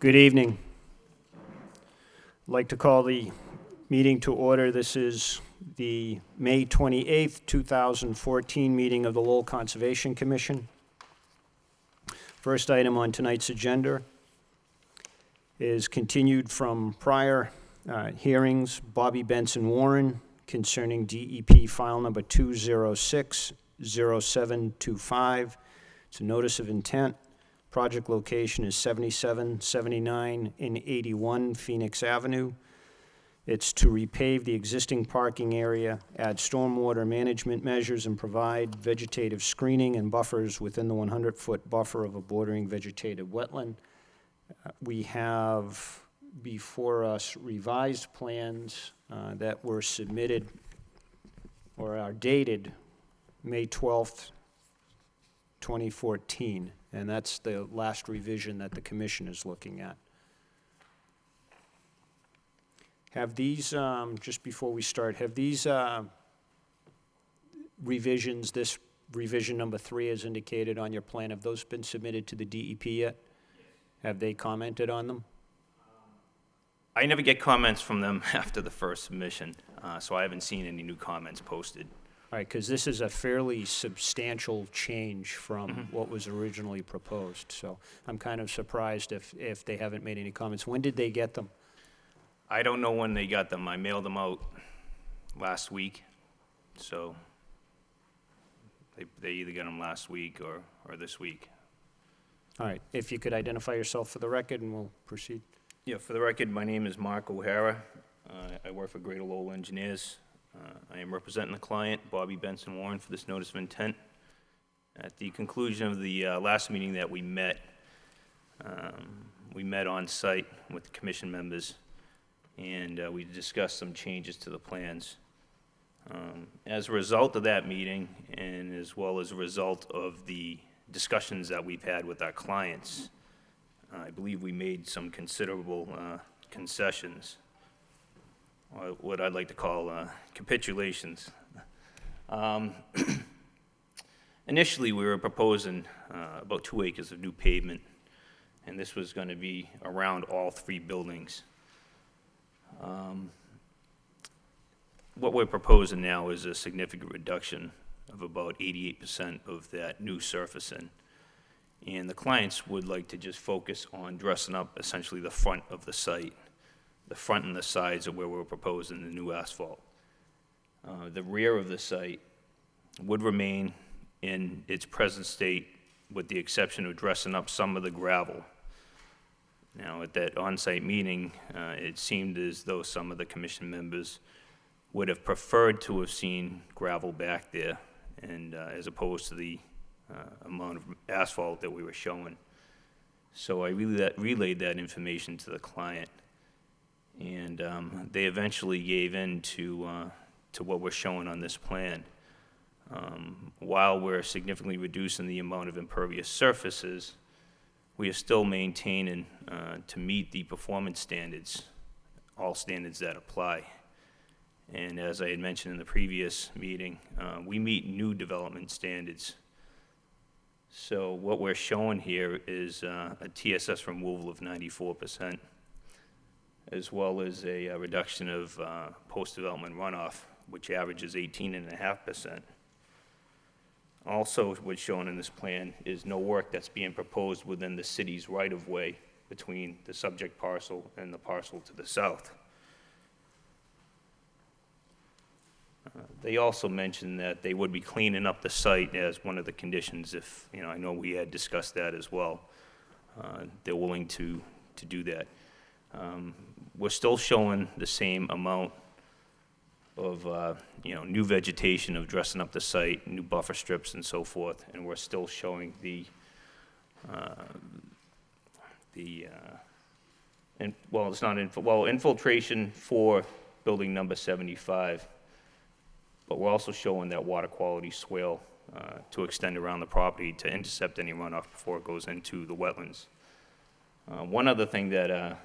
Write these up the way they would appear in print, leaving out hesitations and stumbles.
Good evening. I'd like to call the meeting to order. This is the May 28th, 2014 meeting of the Lowell Conservation Commission. First item on tonight's agenda is continued from prior hearings, Bobby Benson Warren concerning DEP file number 2060725. It's a notice of intent. Project location is 77, 79, and 81 Phoenix Avenue. It's to repave the existing parking area, add stormwater management measures, and provide vegetative screening and buffers within the 100-foot buffer of a bordering vegetative wetland. We have before us revised plans that were submitted or are dated May 12th, 2014. And that's the last revision that the commission is looking at. Have these, just before we start, have these revisions, this revision number 3 as indicated on your plan, have those been submitted to the DEP yet? Have they commented on them? I never get comments from them after the first submission, so I haven't seen any new comments posted. All right, because this is a fairly substantial change from what was originally proposed. So I'm kind of surprised if they haven't made any comments. When did they get them? I don't know when they got them. I mailed them out last week, so they either got them last week or this week. All right, if you could identify yourself for the record and we'll proceed. Yeah, for the record, my name is Mark O'Hara. I work for Greater Lowell Engineers. I am representing the client, Bobby Benson Warren, for this notice of intent. At the conclusion of the last meeting that we met on site with the commission members, and we discussed some changes to the plans. As a result of that meeting, and as well as a result of the discussions that we've had with our clients, I believe we made some considerable concessions, or what I'd like to call capitulations. Initially, we were proposing about 2 acres of new pavement, and this was going to be around all 3 buildings. What we're proposing now is a significant reduction of about 88% of that new surfacing. And the clients would like to just focus on dressing up essentially the front of the site. The front and the sides are where we're proposing the new asphalt. The rear of the site would remain in its present state with the exception of dressing up some of the gravel. Now, at that on-site meeting, it seemed as though some of the commission members would have preferred to have seen gravel back there, and as opposed to the amount of asphalt that we were showing. So I relayed that information to the client, and they eventually gave in to what we're showing on this plan. While we're significantly reducing the amount of impervious surfaces, we are still maintaining to meet the performance standards, all standards that apply. And as I had mentioned in the previous meeting, we meet new development standards. So what we're showing here is a TSS removal of 94%, as well as a reduction of post-development runoff, which averages 18.5%. Also, what's shown in this plan is no work that's being proposed within the city's right-of-way between the subject parcel and the parcel to the south. They also mentioned that they would be cleaning up the site as one of the conditions if, I know we had discussed that as well. They're willing to do that. We're still showing the same amount of, new vegetation of dressing up the site, new buffer strips and so forth, and we're still showing infiltration for building number 75. But we're also showing that water quality swale to extend around the property to intercept any runoff before it goes into the wetlands. One other thing that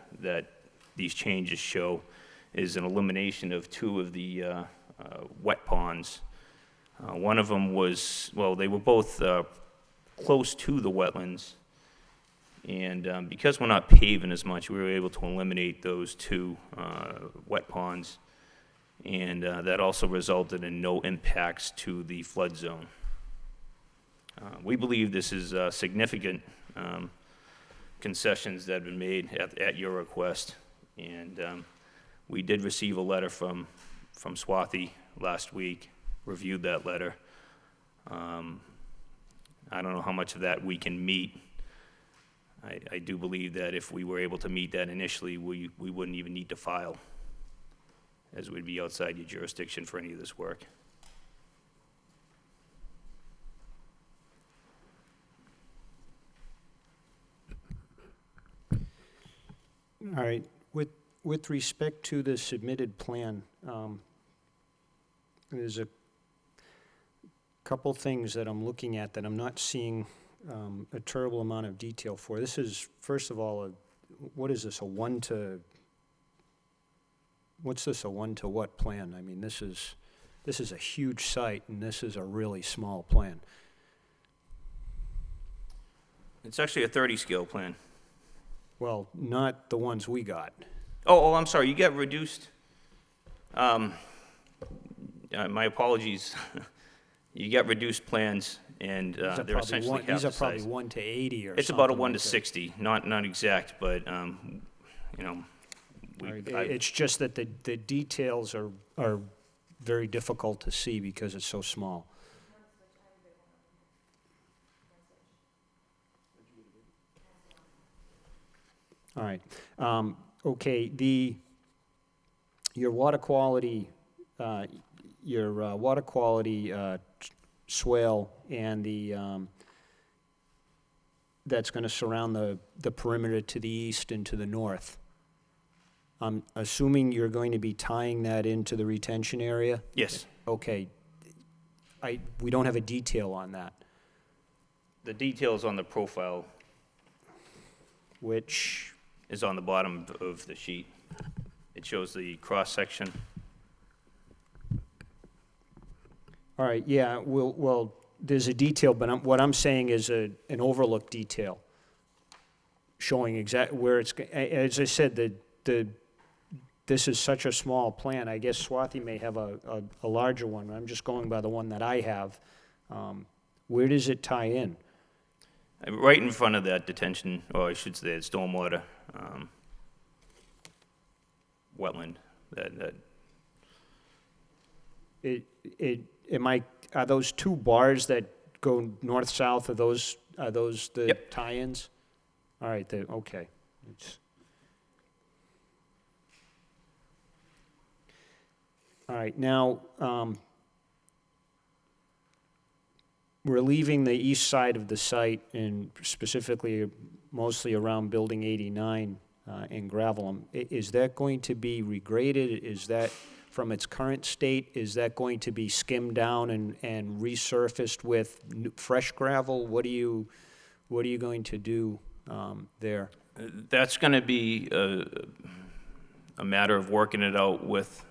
these changes show is an elimination of 2 of the wet ponds. One of them was, they were both close to the wetlands, And because we're not paving as much, we were able to eliminate those two wet ponds. And that also resulted in no impacts to the flood zone. We believe this is significant concessions that have been made at your request. And we did receive a letter from Swathy last week, reviewed that letter. I don't know how much of that we can meet. I do believe that if we were able to meet that initially, we wouldn't even need to file, as we'd be outside your jurisdiction for any of this work. All right, with respect to the submitted plan, there's a couple things that I'm looking at that I'm not seeing a terrible amount of detail for. This is, first of all, what is this, what's this, a one to what plan? I mean, this is a huge site, and this is a really small plan. It's actually a 30 scale plan. Well, not the ones we got. Oh, I'm sorry, you got reduced. My apologies. You got reduced plans, and they're essentially half the size. These are probably 1 to 80 or something. It's about a 1 to like that. 60, not exact, but, you know. All right, it's just that the details are very difficult to see because it's so small. All right. Okay, your water quality swale and that's going to surround the perimeter to the east and to the north. I'm assuming you're going to be tying that into the retention area? Yes. Okay. We don't have a detail on that. The details on the profile Which, is on the bottom of the sheet. It shows the cross-section. all right, yeah, well, there's a detail, but what I'm saying is an overlook detail showing exactly where it's, as I said, this is such a small plan. I guess Swathy may have a larger one. I'm just going by the one that I have. Where does it tie in? Right in front of that detention, or I should say, stormwater wetland. Are those two bars that go north-south, are those the Yep. tie-ins? All right, okay. All right, now, we're leaving the east side of the site, and specifically, mostly around Building 89 in gravel. Is that going to be regraded? Is that, from its current state, is that going to be skimmed down and resurfaced with fresh gravel? What are you going to do there? That's going to be a matter of working it out with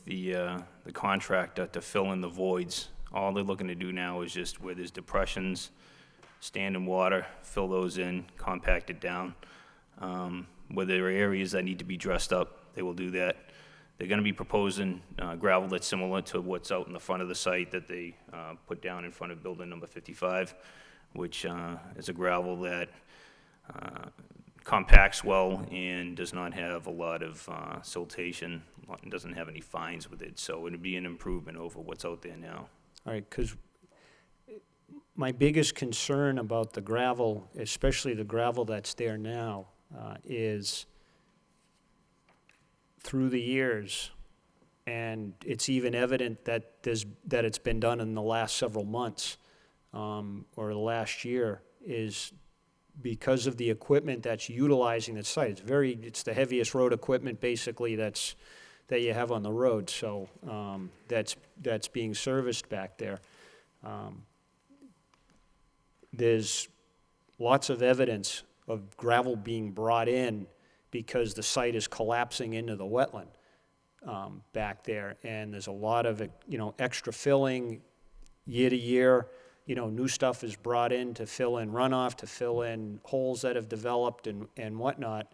the contractor to fill in the voids. All they're looking to do now is just where there's depressions, stand in water, fill those in, compact it down. Where there are areas that need to be dressed up, they will do that. They're going to be proposing gravel that's similar to what's out in the front of the site that they put down in front of building number 55, which is a gravel that compacts well and does not have a lot of siltation and doesn't have any fines with it. So it would be an improvement over what's out there now. All right, because my biggest concern about the gravel, especially the gravel that's there now, is through the years, and it's even evident that it's been done in the last several months or the last year, is because of the equipment that's utilizing the site. It's the heaviest road equipment basically that you have on the road, so that's being serviced back there. There's lots of evidence of gravel being brought in because the site is collapsing into the wetland back there, and there's a lot of extra filling year to year. new stuff is brought in to fill in runoff, to fill in holes that have developed and whatnot.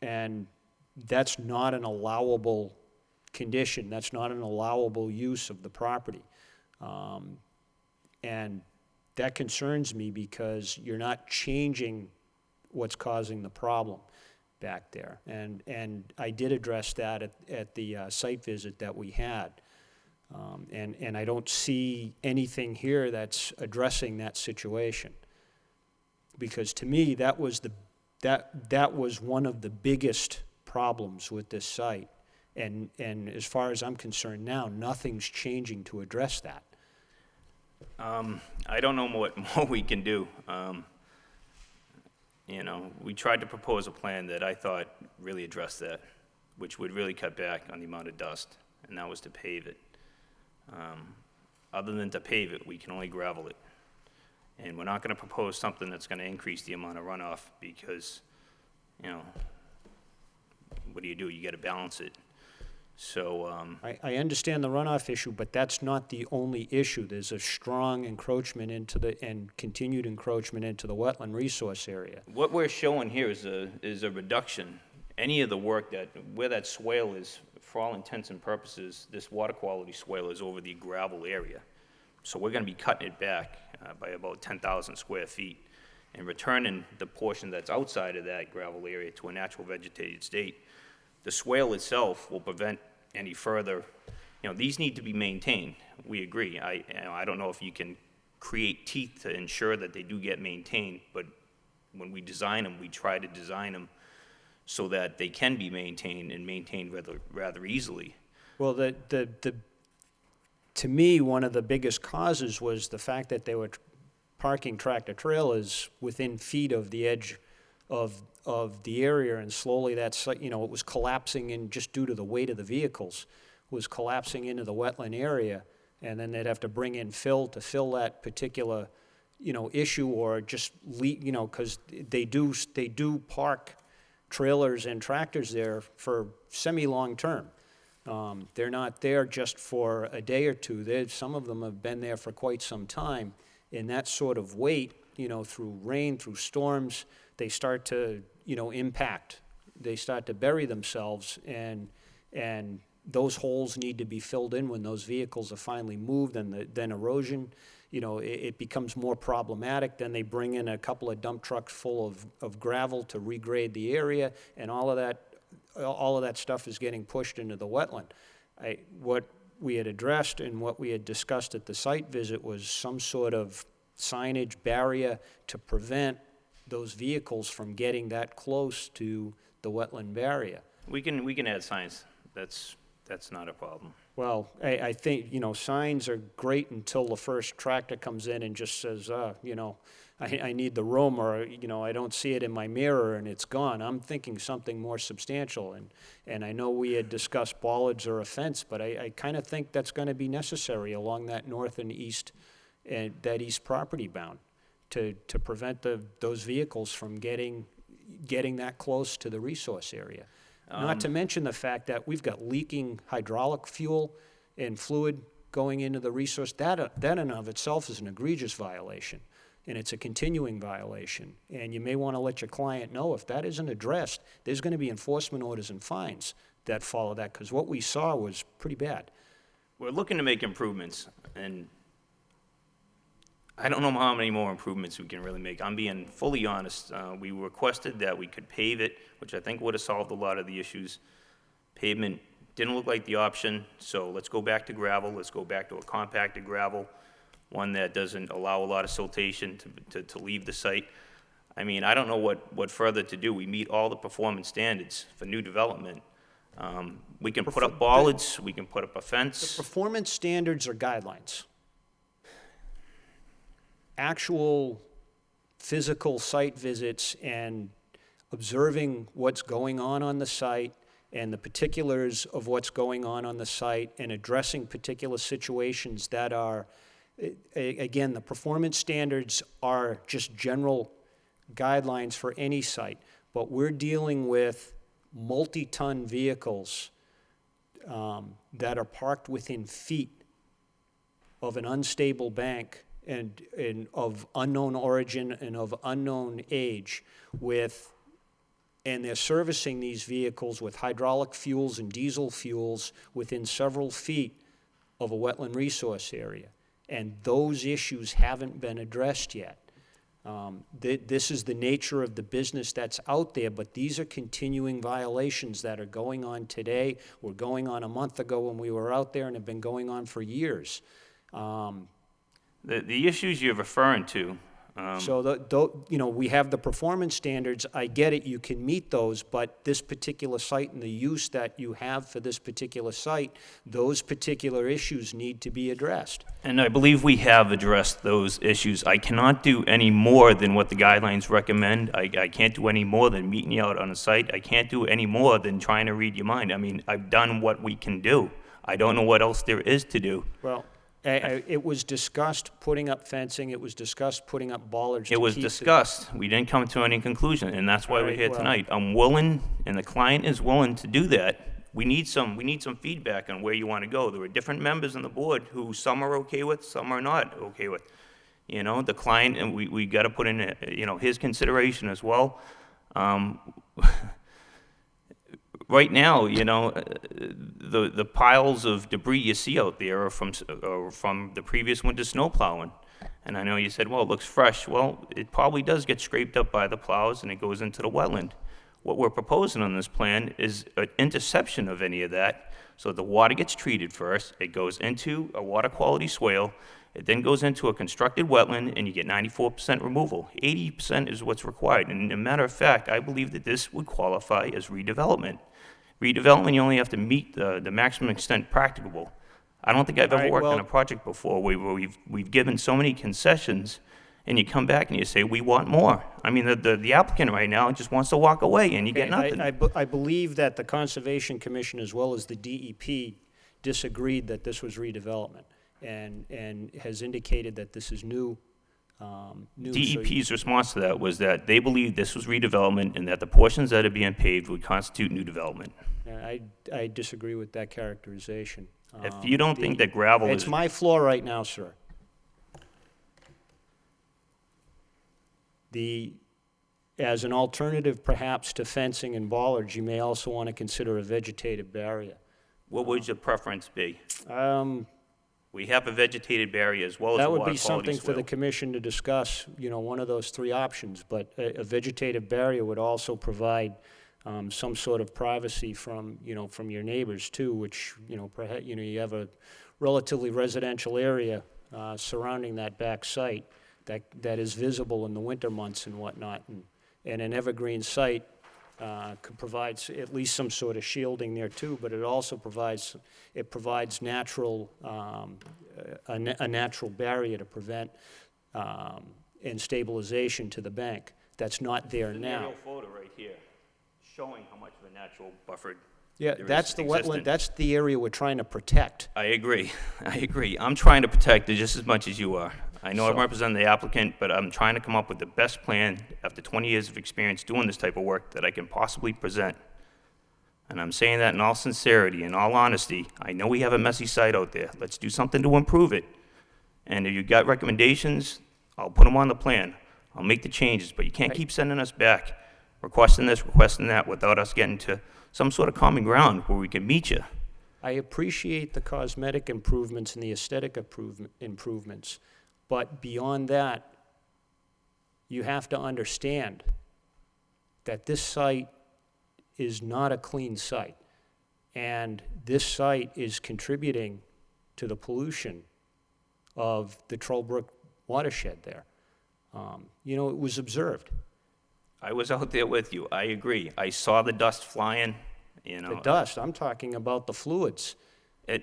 And that's not an allowable condition. That's not an allowable use of the property. And that concerns me because you're not changing what's causing the problem back there. And I did address that at the site visit that we had. And I don't see anything here that's addressing that situation. Because to me, that was one of the biggest problems with this site. And as far as I'm concerned now, nothing's changing to address that. I don't know what more we can do. We tried to propose a plan that I thought really addressed that, which would really cut back on the amount of dust, and that was to pave it. Other than to pave it, we can only gravel it. And we're not going to propose something that's going to increase the amount of runoff because, what do? You got to balance it. So, I understand the runoff issue, but that's not the only issue. There's a strong encroachment and continued encroachment into the wetland resource area. what we're showing here is a reduction. Any of the work where that swale is, for all intents and purposes, this water quality swale is over the gravel area. So we're going to be cutting it back by about 10,000 square feet and returning the portion that's outside of that gravel area to a natural vegetated state. The swale itself will prevent any further, these need to be maintained. We agree. I don't know if you can create teeth to ensure that they do get maintained, but when we design them, we try to design them so that they can be maintained and maintained rather easily. Well, to me, one of the biggest causes was the fact that they were parking tractor trailers within feet of the edge of the area, and slowly that's, it was collapsing in just due to the weight of the vehicles, was collapsing into the wetland area, and then they'd have to bring in fill to fill that particular, issue, or just because they do park trailers and tractors there for semi-long term. They're not there just for a day or two. Some of them have been there for quite some time, and that sort of weight, through rain, through storms, they start to, impact. They start to bury themselves, and those holes need to be filled in when those vehicles are finally moved, and then erosion, it becomes more problematic. Then they bring in a couple of dump trucks full of gravel to regrade the area, and all of that stuff is getting pushed into the wetland. What we had addressed and what we had discussed at the site visit was some sort of signage barrier to prevent those vehicles from getting that close to the wetland barrier. We can add signs. That's not a problem. Well, I think, signs are great until the first tractor comes in and just says, I need the room, or, I don't see it in my mirror and it's gone. I'm thinking something more substantial. And I know we had discussed bollards or a fence, but I kind of think that's going to be necessary along that north and east, that east property bound, to prevent those vehicles from getting that close to the resource area. Not to mention the fact that we've got leaking hydraulic fuel and fluid going into the resource. That in and of itself is an egregious violation, and it's a continuing violation. And you may want to let your client know, if that isn't addressed, there's going to be enforcement orders and fines that follow that, because what we saw was pretty bad. We're looking to make improvements, and I don't know how many more improvements we can really make. I'm being fully honest. We requested that we could pave it, which I think would have solved a lot of the issues. Pavement didn't look like the option, so let's go back to gravel. Let's go back to a compacted gravel, one that doesn't allow a lot of siltation to leave the site. I mean, I don't know what further to do. We meet all the performance standards for new development. We can put up bollards, we can put up a fence. The performance standards are guidelines. Actual physical site visits and observing what's going on the site and the particulars of what's going on the site, and addressing particular situations that are, again, the performance standards are just general guidelines for any site, but we're dealing with multi-ton vehicles that are parked within feet of an unstable bank and of unknown origin and of unknown age and they're servicing these vehicles with hydraulic fuels and diesel fuels within several feet of a wetland resource area. And those issues haven't been addressed yet. This is the nature of the business that's out there, but these are continuing violations that are going on today, were going on a month ago when we were out there, and have been going on for years. The issues you're referring to, So, we have the performance standards. I get it, you can meet those, but this particular site and the use that you have for this particular site, those particular issues need to be addressed. and I believe we have addressed those issues. I cannot do any more than what the guidelines recommend. I can't do any more than meeting you out on a site. I can't do any more than trying to read your mind. I mean, I've done what we can do. I don't know what else there is to do. Well, it was discussed putting up fencing, it was discussed putting up bollards. It was discussed. We didn't come to any conclusion, and that's why we're here tonight. I'm willing, and the client is willing to do that. We need some feedback on where you want to go. There are different members on the board who some are okay with, some are not okay with. The client, and we got to put in, his consideration as well. Right now, the piles of debris you see out there are from the previous winter snow plowing. And I know you said, well, it looks fresh. Well, it probably does get scraped up by the plows and it goes into the wetland. What we're proposing on this plan is an interception of any of that. So the water gets treated first, it goes into a water quality swale, it then goes into a constructed wetland, and you get 94% removal. 80% is what's required. And as a matter of fact, I believe that this would qualify as redevelopment. Redevelopment, you only have to meet the maximum extent practicable. I don't think I've ever worked on a project before where we've given so many concessions, and you come back and you say, we want more. I mean, the applicant right now just wants to walk away, and you get nothing. I believe that the Conservation Commission as well as the DEP disagreed that this was redevelopment, and has indicated that this is new. DEP's response to that was that they believed this was redevelopment and that the portions that are being paved would constitute new development. I disagree with that characterization. If you don't think that gravel is... It's my floor right now, sir. As an alternative perhaps to fencing and bollards, you may also want to consider a vegetative barrier. What would your preference be? We have a vegetated barrier as well as a That water would quality be something for the swale. commission to discuss, one of those three options, but a vegetative barrier would also provide some sort of privacy from your neighbors too, which, perhaps, you have a relatively residential area surrounding that back site that is visible in the winter months and whatnot, and an evergreen site could provide at least some sort of shielding there too, but it also provides natural, a natural barrier to prevent and stabilization to the bank. That's not there There's an now. aerial photo right here showing how much of a natural buffer Yeah, there that's is the existent. wetland, that's the area we're trying to protect. I agree. I'm trying to protect it just as much as you are. I know I represent the applicant, but I'm trying to come up with the best plan after 20 years of experience doing this type of work that I can possibly present. And I'm saying that in all sincerity, in all honesty. I know we have a messy site out there. Let's do something to improve it. And if you got recommendations, I'll put them on the plan. I'll make the changes, but you can't keep sending us back, requesting this, requesting that, without us getting to some sort of common ground where we can meet you. I appreciate the cosmetic improvements and the aesthetic improvements, but beyond that, you have to understand that this site is not a clean site, and this site is contributing to the pollution of the Trollbrook watershed there. It was observed. I was out there with you. I agree. I saw the dust flying, The dust, I'm talking about the fluids.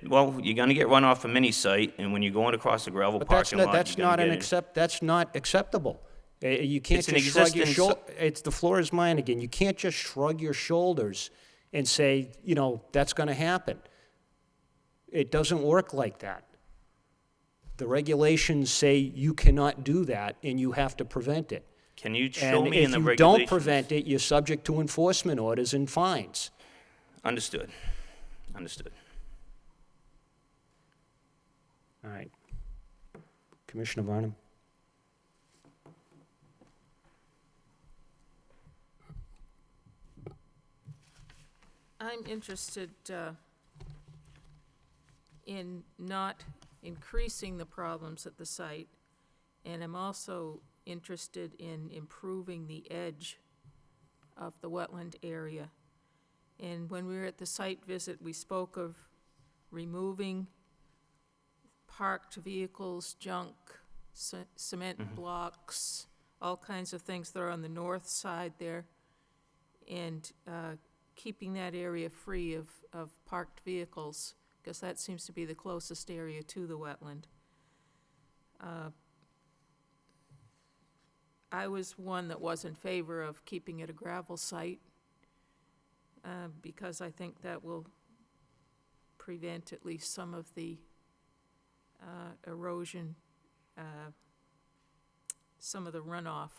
Well, you're going to get runoff from any site, and when you're going across the gravel But parking lot, that's you're not going to get it. that's not acceptable. You can't It's an just shrug your existing shoulders. It's the floor is mine again. You can't just shrug your shoulders and say, that's going to happen. It doesn't work like that. The regulations say you cannot do that, and you have to prevent it. Can you show me in the And if regulations? you don't prevent it, you're subject to enforcement orders and fines. Understood. Understood. All right. Commissioner Varnum? I'm interested in not increasing the problems at the site, and I'm also interested in improving the edge of the wetland area. And when we were at the site visit, we spoke of removing parked vehicles, junk, cement blocks, all kinds of things that are on the north side there, and keeping that area free of parked vehicles, because that seems to be the closest area to the wetland. I was one that was in favor of keeping it a gravel site, because I think that will prevent at least some of the erosion, some of the runoff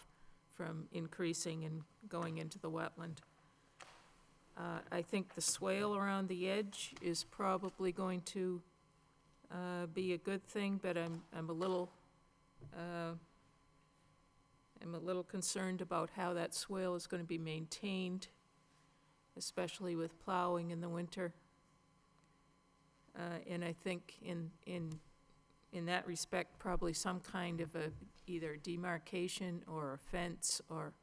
from increasing and going into the wetland. I think the swale around the edge is probably going to be a good thing, but I'm a little concerned about how that swale is going to be maintained, especially with plowing in the winter. And I think in that respect, probably some kind of either demarcation or a fence or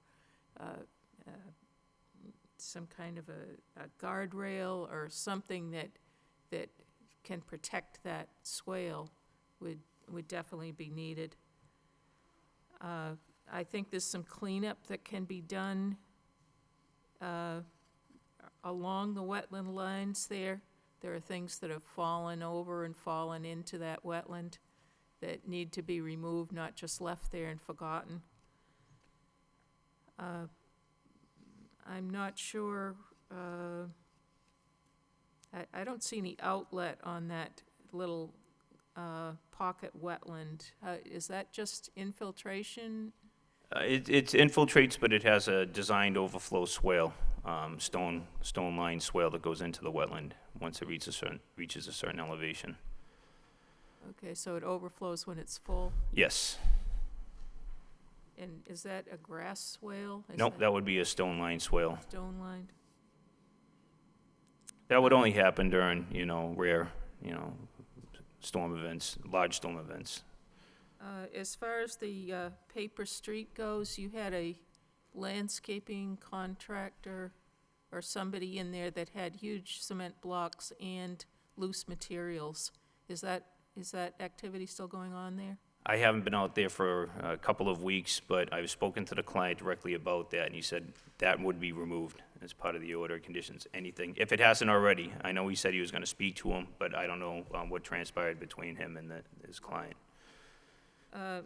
some kind of a guardrail or something that can protect that swale would definitely be needed. I think there's some cleanup that can be done along the wetland lines there. There are things that have fallen over and fallen into that wetland that need to be removed, not just left there and forgotten. I'm not sure, I don't see any outlet on that little pocket wetland. Is that just infiltration? It infiltrates, but it has a designed overflow swale, stone-lined swale that goes into the wetland once it reaches a certain elevation. Okay, so it overflows when it's full. Yes. And is that a grass swale? Nope, that would be a stone-lined swale. Stone lined? That would only happen during, rare, storm events, large storm events. As far as the paper street goes, you had a landscaping contractor or somebody in there that had huge cement blocks and loose materials. Is that activity still going on there? I haven't been out there for a couple of weeks, but I've spoken to the client directly about that, and he said that would be removed as part of the order of conditions. Anything, if it hasn't already. I know he said he was going to speak to him, but I don't know what transpired between him and his client.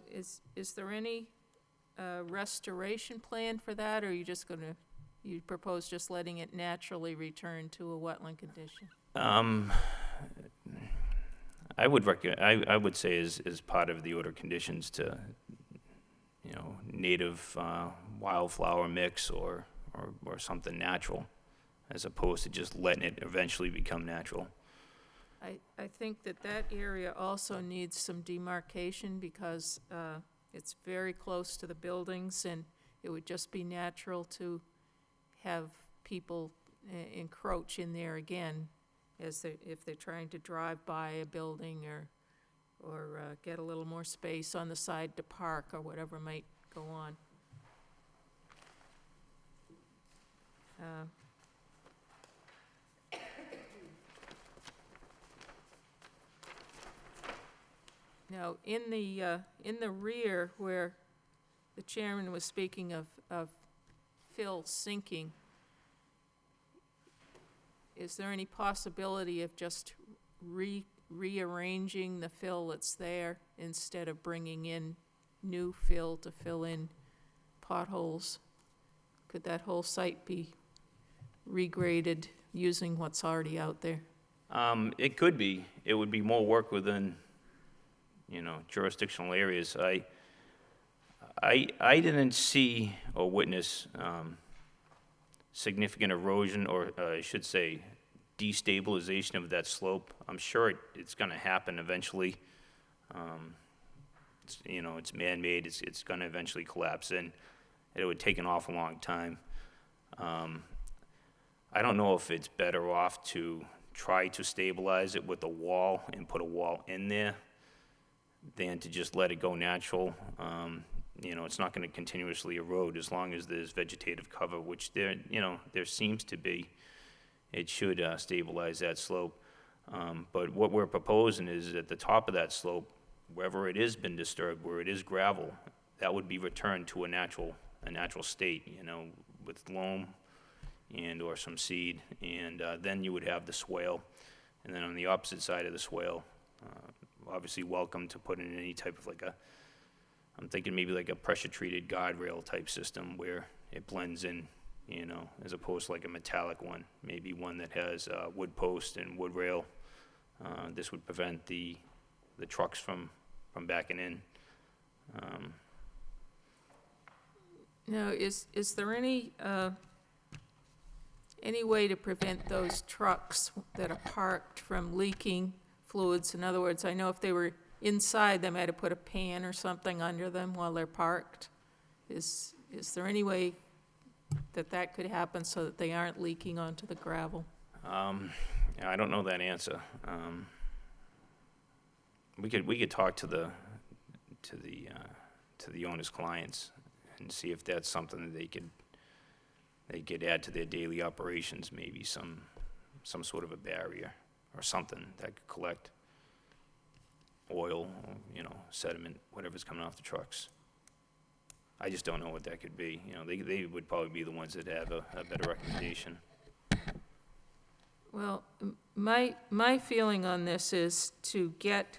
Is there any restoration plan for that, or are you just you propose just letting it naturally return to a wetland condition? I would say as part of the order conditions to, native wildflower mix or something natural, as opposed to just letting it eventually become natural. I think that area also needs some demarcation because it's very close to the buildings, and it would just be natural to have people encroach in there again if they're trying to drive by a building or get a little more space on the side to park or whatever might go on. Now, in the rear where the chairman was speaking of fill sinking, is there any possibility of just rearranging the fill that's there instead of bringing in new fill to fill in potholes? Could that whole site be regraded using what's already out there? It could be. It would be more work within, jurisdictional areas. I didn't see or witness significant erosion, or I should say destabilization of that slope. I'm sure it's going to happen eventually. It's, you know, it's man-made, it's gonna eventually collapse in. It would take an awful long time. I don't know if it's better off to try to stabilize it with a wall and put a wall in there than to just let it go natural. You know, it's not gonna continuously erode as long as there's vegetative cover, which there, you know, there seems to be. It should stabilize that slope. But what we're proposing is at the top of that slope, wherever it has been disturbed, where it is gravel, that would be returned to a natural state, you know, with loam and or some seed, and then you would have the swale. And then on the opposite side of the swale, obviously welcome to put in any type of like I'm thinking maybe like a pressure-treated guardrail type system where it blends in, you know, as opposed to like a metallic one, maybe one that has wood post and wood rail. This would prevent the trucks from backing in. Now, is there any way to prevent those trucks that are parked from leaking fluids? In other words, I know if they were inside, they might have put a pan or something under them while they're parked. Is there any way that could happen so that they aren't leaking onto the gravel? I don't know that answer. We could talk to the owner's clients and see if that's something that they could add to their daily operations, maybe some sort of a barrier or something that could collect oil, or, you know, sediment, whatever's coming off the trucks. I just don't know what that could be. You know, they would probably be the ones that have a better recommendation. Well, my feeling on this is to get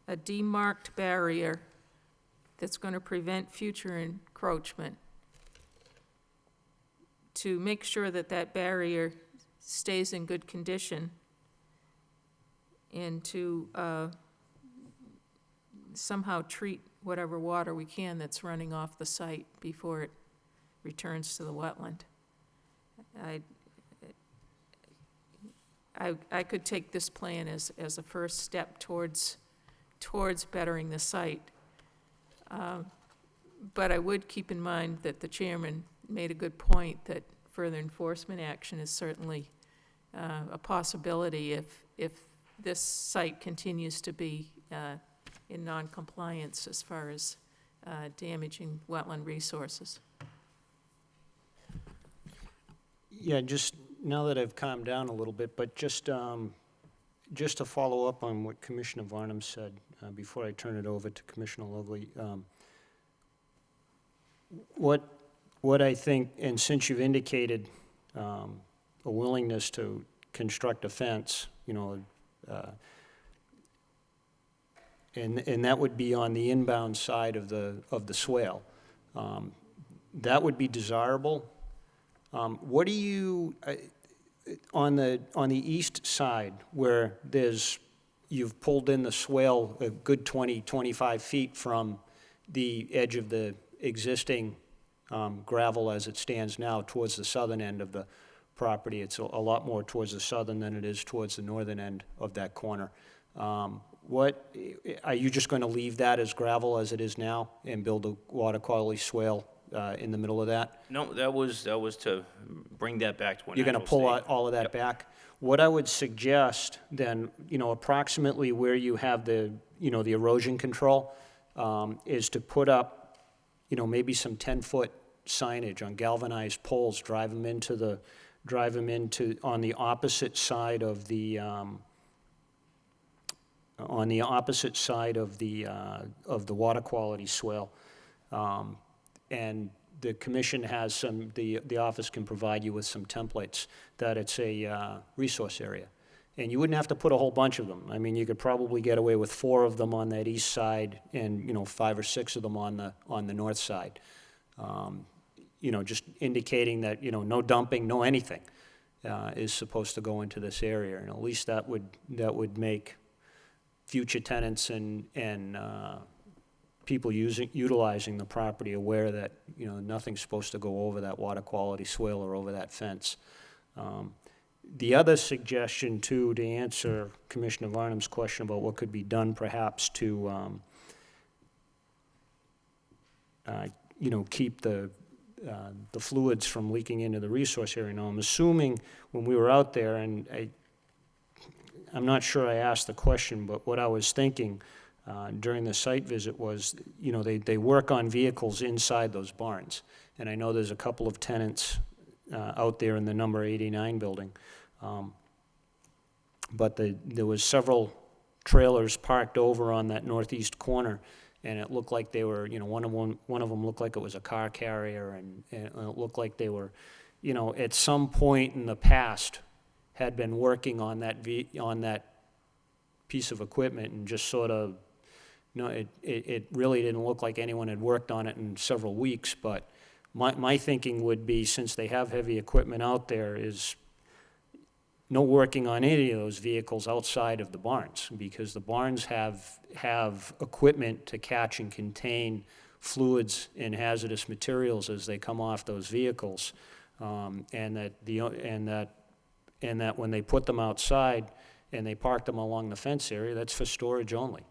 a demarked barrier that's going to prevent future encroachment, to make sure that that barrier stays in good condition, and to somehow treat whatever water we can that's running off the site before it returns to the wetland. I could take this plan as a first step towards bettering the site. But I would keep in mind that the chairman made a good point that further enforcement action is certainly a possibility if this site continues to be in non-compliance as far as damaging wetland resources. Yeah, just now that I've calmed down a little bit, but just to follow up on what Commissioner Varnum said before I turn it over to Commissioner Lovely, what I think, and since you've indicated a willingness to construct a fence, you know, and that would be on the inbound side of the swale, that would be desirable. What do you on the east side where you've pulled in the swale a good 20-25 feet from the edge of the existing gravel as it stands now towards the southern end of the property? It's a lot more towards the southern than it is towards the northern end of that corner. What are you just going to leave that as gravel as it is now and build a water quality swale in the middle of that? No, that was to bring that back to a You're going to natural pull state. out all of that Yep. back? What I would suggest then, you know, approximately where you have the erosion control, is to put up, you know, maybe some 10-foot signage on galvanized poles, drive them into on the opposite side of the water quality swale. And the commission has the office can provide you with some templates that it's a resource area. And you wouldn't have to put a whole bunch of them. I mean, you could probably get away with 4 of them on that east side and, you know, 5 or 6 of them on the north side. You know, just indicating that, you know, no dumping, no anything is supposed to go into this area. And at least that would make future tenants and people utilizing the property aware that, you know, nothing's supposed to go over that water quality swale or over that fence. The other suggestion, too, to answer Commissioner Varnum's question about what could be done perhaps to keep the fluids from leaking into the resource area. Now, I'm assuming when we were out there, and I'm not sure I asked the question, but what I was thinking during the site visit was, they work on vehicles inside those barns. And I know there's a couple of tenants out there in the number 89 building. But there was several trailers parked over on that northeast corner, and it looked like they were, one of them looked like it was a car carrier, and it looked like they were, at some point in the past had been working on that piece of equipment, and just sort of, it really didn't look like anyone had worked on it in several weeks. But my thinking would be, since they have heavy equipment out there, is no working on any of those vehicles outside of the barns, because the barns have equipment to catch and contain fluids and hazardous materials as they come off those vehicles, and that when they put them outside and they park them along the fence area, that's for storage only.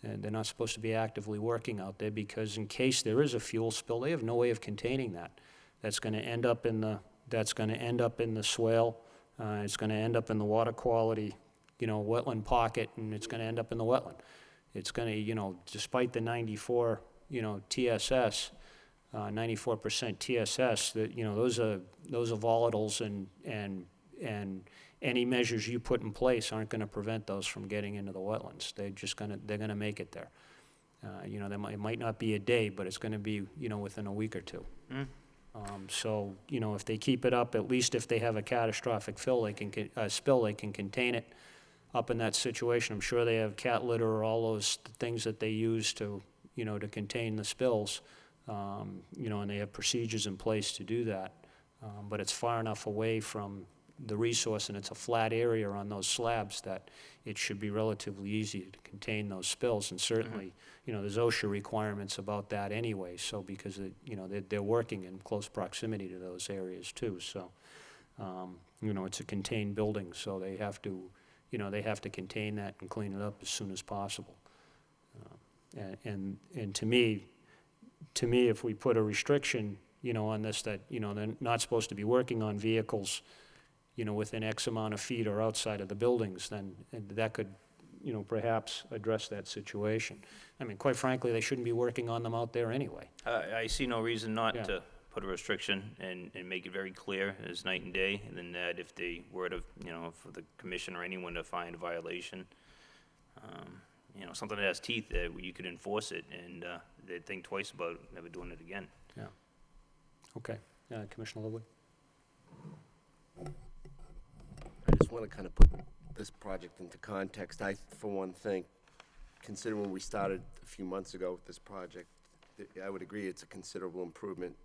And they're not supposed to be actively working out there, because in case there is a fuel spill, they have no way of containing that. That's going to end up in the swale. It's going to end up in the water quality, wetland pocket, and it's going to end up in the wetland. It's going to, despite the 94, TSS, 94% TSS, that, those are volatiles, and any measures you put in place aren't going to prevent those from getting into the wetlands. They're going to make it there. It might not be a day, but it's going to be, within a week or two. So, if they keep it up, at least if they have a catastrophic spill, they can contain it up in that situation. I'm sure they have cat litter or all those things that they use to, to contain the spills, and they have procedures in place to do that. But it's far enough away from the resource, and it's a flat area on those slabs, that it should be relatively easy to contain those spills. And certainly, there's OSHA requirements about that anyway, so because they're working in close proximity to those areas too. So, it's a contained building, so they have to contain that and clean it up as soon as possible. And to me, if we put a restriction, on this, that, they're not supposed to be working on vehicles, within X amount of feet or outside of the buildings, then that could, perhaps address that situation. I mean, quite frankly, they shouldn't be working on them out there anyway. I see no reason not Yeah. to put a restriction and make it very clear as night and day, and then that if they were to, for the commission or anyone to find a violation, something that has teeth, that you could enforce it, and they'd think twice about never doing it again. Yeah. Okay. Commissioner Lowell? I just want to kind of put this project into context. I, for one, think, considering when we started a few months ago with this project, I would agree it's a considerable improvement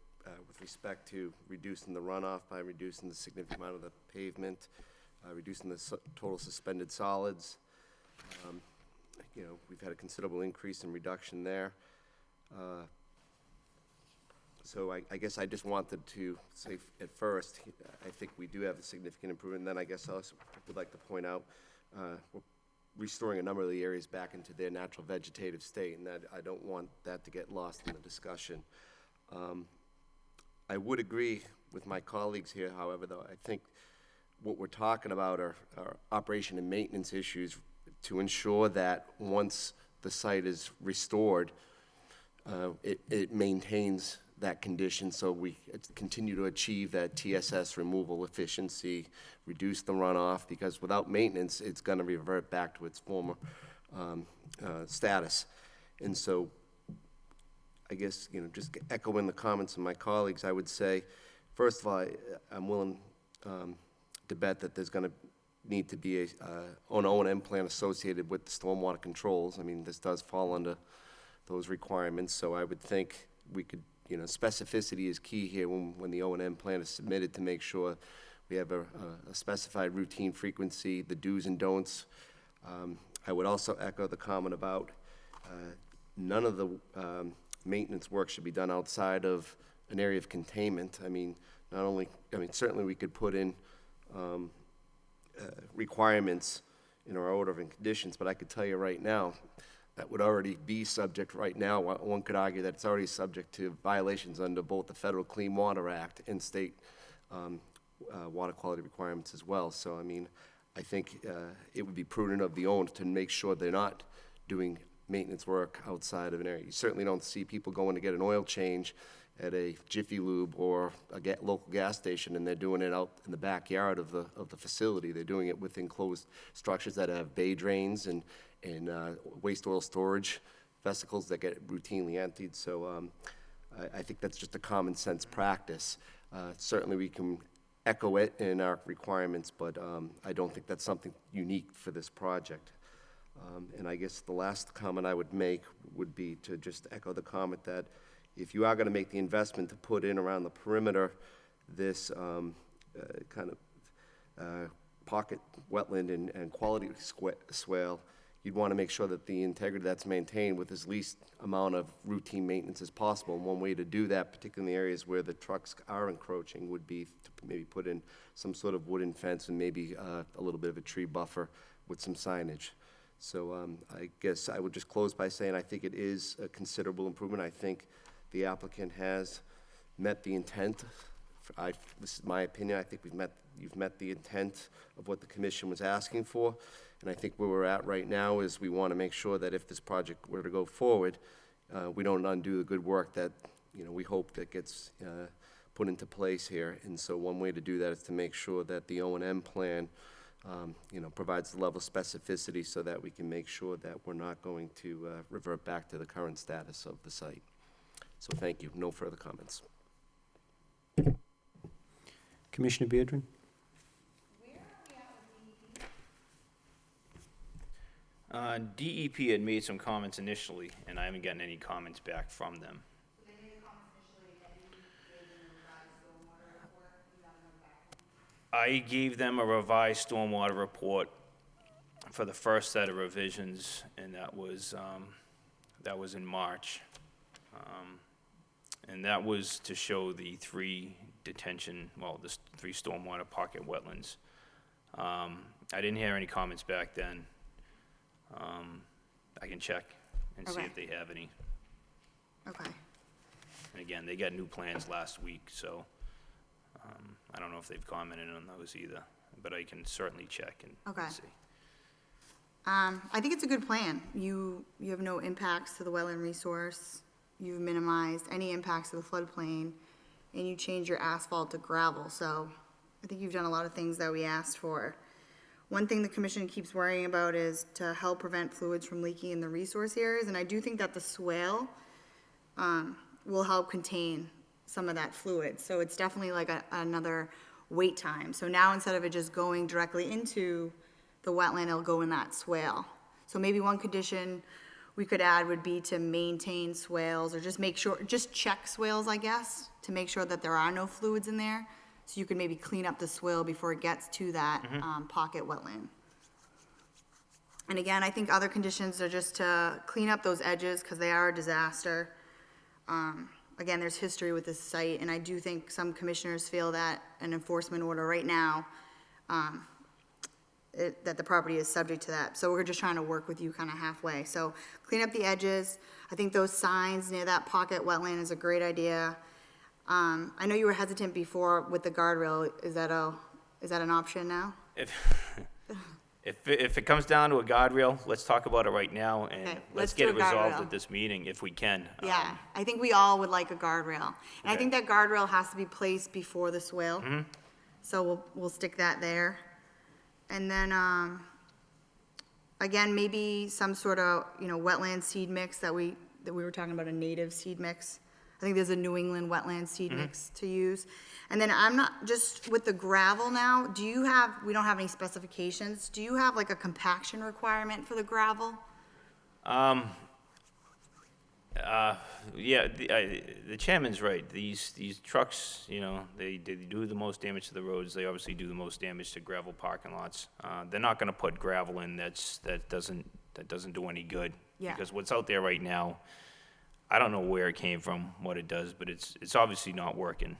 with respect to reducing the runoff by reducing the significant amount of the pavement, reducing the total suspended solids. We've had a considerable increase in reduction there. So I guess I just wanted to say at first, I think we do have a significant improvement. And then I guess I also would like to point out we're restoring a number of the areas back into their natural vegetative state, and that I don't want that to get lost in the discussion. I would agree with my colleagues here, however, though, I think what we're talking about are operation and maintenance issues to ensure that once the site is restored, it maintains that condition, so we continue to achieve that TSS removal efficiency, reduce the runoff, because without maintenance, it's going to revert back to its former status. And so, I guess, just echoing the comments of my colleagues, I would say, first of all, I'm willing to bet that there's going to need to be an O&M plan associated with the stormwater controls. I mean, this does fall under those requirements, so I would think we could, specificity is key here when the O&M plan is submitted, to make sure we have a specified routine frequency, the do's and don'ts. I would also echo the comment about none of the maintenance work should be done outside of an area of containment. I mean, certainly we could put in requirements in our order of conditions, but I could tell you right now, that would already be subject right now. One could argue that it's already subject to violations under both the Federal Clean Water Act and state water quality requirements as well. So, I mean, I think it would be prudent of the owner to make sure they're not doing maintenance work outside of an area. You certainly don't see people going to get an oil change at a Jiffy Lube or a local gas station, and they're doing it out in the backyard of the facility. They're doing it with enclosed structures that have bay drains and waste oil storage vesicles that get routinely emptied. So I think that's just a common sense practice. Certainly we can echo it in our requirements, but I don't think that's something unique for this project. And I guess the last comment I would make would be to just echo the comment that if you are going to make the investment to put in around the perimeter this kind of pocket wetland and quality swale, you'd want to make sure that the integrity that's maintained with as least amount of routine maintenance as possible. And one way to do that, particularly in the areas where the trucks are encroaching, would be to maybe put in some sort of wooden fence and maybe a little bit of a tree buffer with some signage. So I guess I would just close by saying I think it is a considerable improvement. I think the applicant has met the intent. This is my opinion. I think you've met the intent of what the commission was asking for. And I think where we're at right now is we want to make sure that if this project were to go forward, we don't undo the good work that we hope that gets put into place here. And so one way to do that is to make sure that the O&M plan provides the level of specificity so that we can make sure that we're not going to revert back to the current status of the site. So thank you. No further comments. Commissioner Beardron? DEP had made some comments initially, and I haven't gotten any comments back from them. So they made a comment initially that you gave them a revised stormwater report, you got them back. I gave them a revised stormwater report for the first set of revisions, and that was in March. And that was to show the three three stormwater pocket wetlands. I didn't hear any comments back then. I can check and see Okay. if they have any. Okay. And again, they got new plans last week, so I don't know if they've commented on those either, but I can certainly check and Okay. see. I think it's a good plan. You have no impacts to the wetland resource. You've minimized any impacts to the floodplain, and you change your asphalt to gravel. So I think you've done a lot of things that we asked for. One thing the commission keeps worrying about is to help prevent fluids from leaking in the resource areas, and I do think that the swale will help contain some of that fluid. So it's definitely like another wait time. So now instead of it just going directly into the wetland, it'll go in that swale. So maybe one condition we could add would be to maintain swales, or just check swales, I guess, to make sure that there are no fluids in there. So you could maybe clean up the swale before it gets to that pocket wetland. And again, I think other conditions are just to clean up those edges because they are a disaster. Again, there's history with this site, and I do think some commissioners feel that an enforcement order right now, that the property is subject to that. So we're just trying to work with you kind of halfway. So clean up the edges. I think those signs near that pocket wetland is a great idea. I know you were hesitant before with the guardrail. Is that an option now? If it comes down to a guardrail, let's talk about it right now, and Okay, let's let's get do it a resolved guardrail. at this meeting if we can. Yeah, I think we all would like a guardrail. And I Okay. think that guardrail has to be placed before the swale. So we'll stick that there. And then, again, maybe some sort of, wetland seed mix that we were talking about, a native seed mix. I think there's a New England wetland seed mix to use. And then I'm not, just with the gravel now, we don't have any specifications. Do you have like a compaction requirement for the gravel? Yeah, the chairman's right. These trucks, they do the most damage to the roads. They obviously do the most damage to gravel parking lots. They're not gonna put gravel in that doesn't do any good. Yeah. Because what's out there right now, I don't know where it came from, what it does, but it's obviously not working.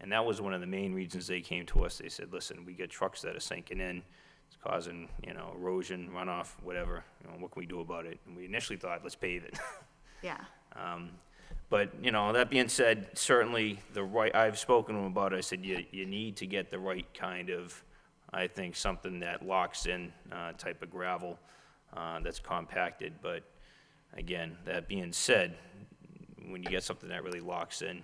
And that was one of the main reasons they came to us. They said, listen, we get trucks that are sinking in. it's causing, erosion, runoff, whatever, what can we do about it? And we initially thought, let's pave it. Yeah, But, that being said, certainly I've spoken to him about it, I said, you need to get the right kind of, I think, something that locks in, type of gravel, that's compacted, but again, that being said, when you get something that really locks in,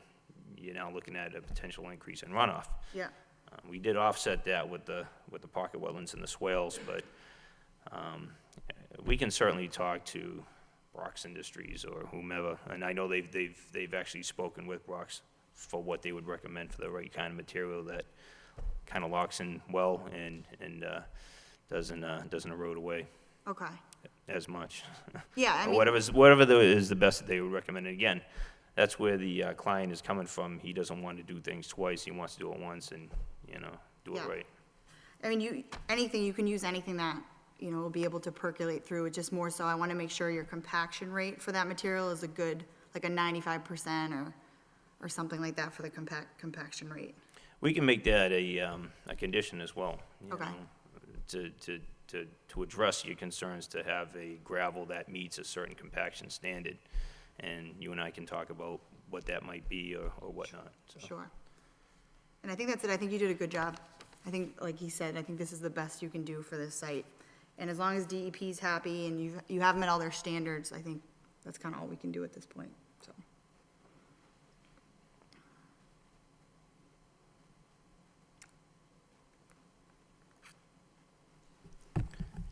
you're now looking at a potential increase in runoff. yeah, We did offset that with the pocket wetlands and the swales, but, we can certainly talk to Brock's Industries or whomever, and I know they've actually spoken with Brock's for what they would recommend for the right kind of material that kind of locks in well and doesn't erode away okay. as much. Yeah, I mean, Whatever is the best that they would recommend. And again, that's where the client is coming from. He doesn't want to do things twice. He wants to do it once and, do it Yeah. right. I mean, you can use anything that, will be able to percolate through. It's just more so I want to make sure your compaction rate for that material is a good, like a 95% or something like that for the compaction rate. We can make that a condition as well. Okay. To address your concerns, to have a gravel that meets a certain compaction standard. And you and I can talk about what that might be or whatnot. So. Sure. And I think that's it. I think you did a good job. I think, like he said, I think this is the best you can do for this site. And as long as DEP's happy and you have met all their standards, I think that's kind of all we can do at this point, so.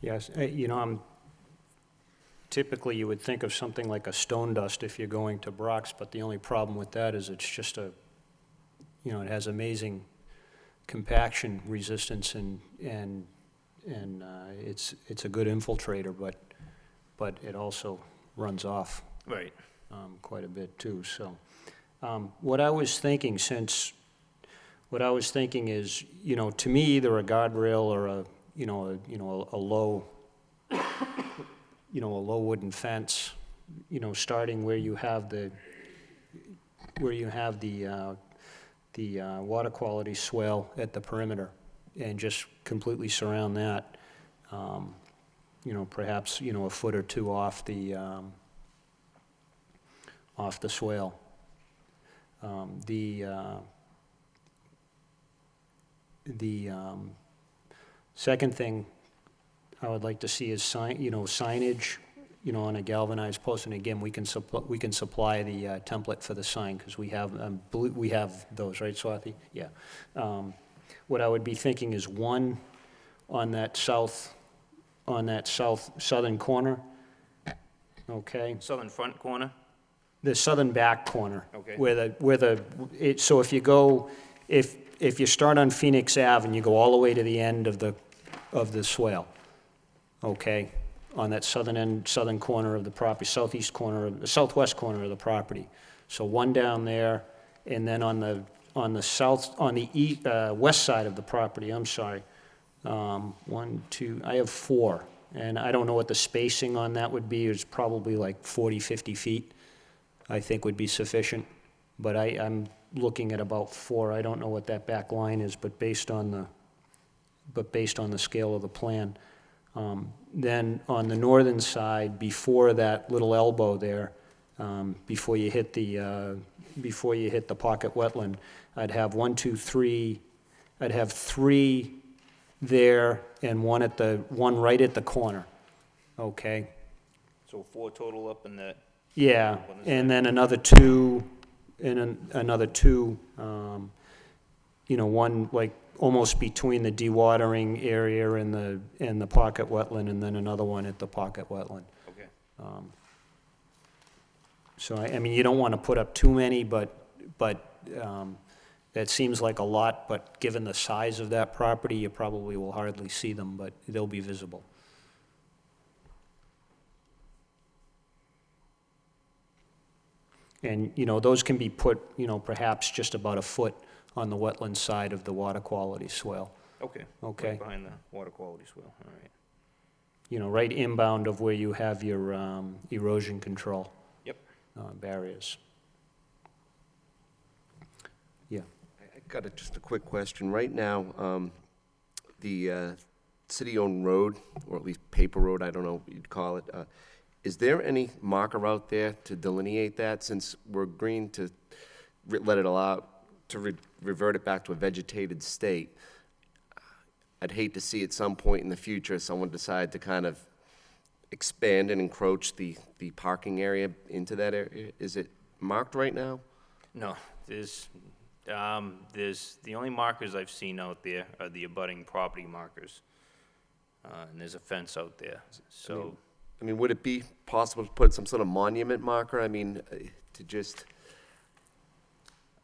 Yes, typically you would think of something like a stone dust if you're going to Brock's, but the only problem with that is it's just it has amazing compaction resistance and it's a good infiltrator, but it also runs off Right. quite a bit too, so. What I was thinking is, to me, either a guardrail or a low, a low wooden fence, starting where you have the water quality swale at the perimeter, and just completely surround that, perhaps, a foot or two off the swale. The second thing I would like to see is signage, on a galvanized post, and again, we can supply the template for the sign, because we have those, right, Swati? Yeah. What I would be thinking is one on that southern corner, okay? Southern front corner? The southern back corner. Okay. So if you go, if you start on Phoenix Ave and you go all the way to the end of the swale, okay, on that southern corner of the property, southwest corner of the property. So one down there, and then on the west side of the property, I'm sorry, one, two, I have four, and I don't know what the spacing on that would be. It's probably like 40, 50 feet, I think would be sufficient, but I'm looking at about four. I don't know what that back line is, but based on the scale of the plan. Then on the northern side, before that little elbow there, before you hit the pocket wetland, I'd have I'd have three there and one right at the corner, okay? So 4 total up in that? Yeah, and then another two, one like almost between the dewatering area and the pocket wetland, and then another one at the pocket wetland. Okay. So, I mean, you don't want to put up too many, but that seems like a lot, but given the size of that property, you probably will hardly see them, but they'll be visible. And, those can be put, perhaps just about a foot on the wetland side of the water quality swale. Okay. Okay. Right behind the water quality swale, all right. Right inbound of where you have your erosion control. Yep. Barriers. Yeah. I got just a quick question. Right now, the city-owned road, or at least paper road, I don't know what you'd call it, is there any marker out there to delineate that, since we're agreeing to let it allow, to revert it back to a vegetated state? I'd hate to see at some point in the future, someone decide to kind of expand and encroach the parking area into that area. Is it marked right now? No, there's, the only markers I've seen out there are the abutting property markers. And there's a fence out there, so, I mean, would it be possible to put some sort of monument marker? I mean, to just,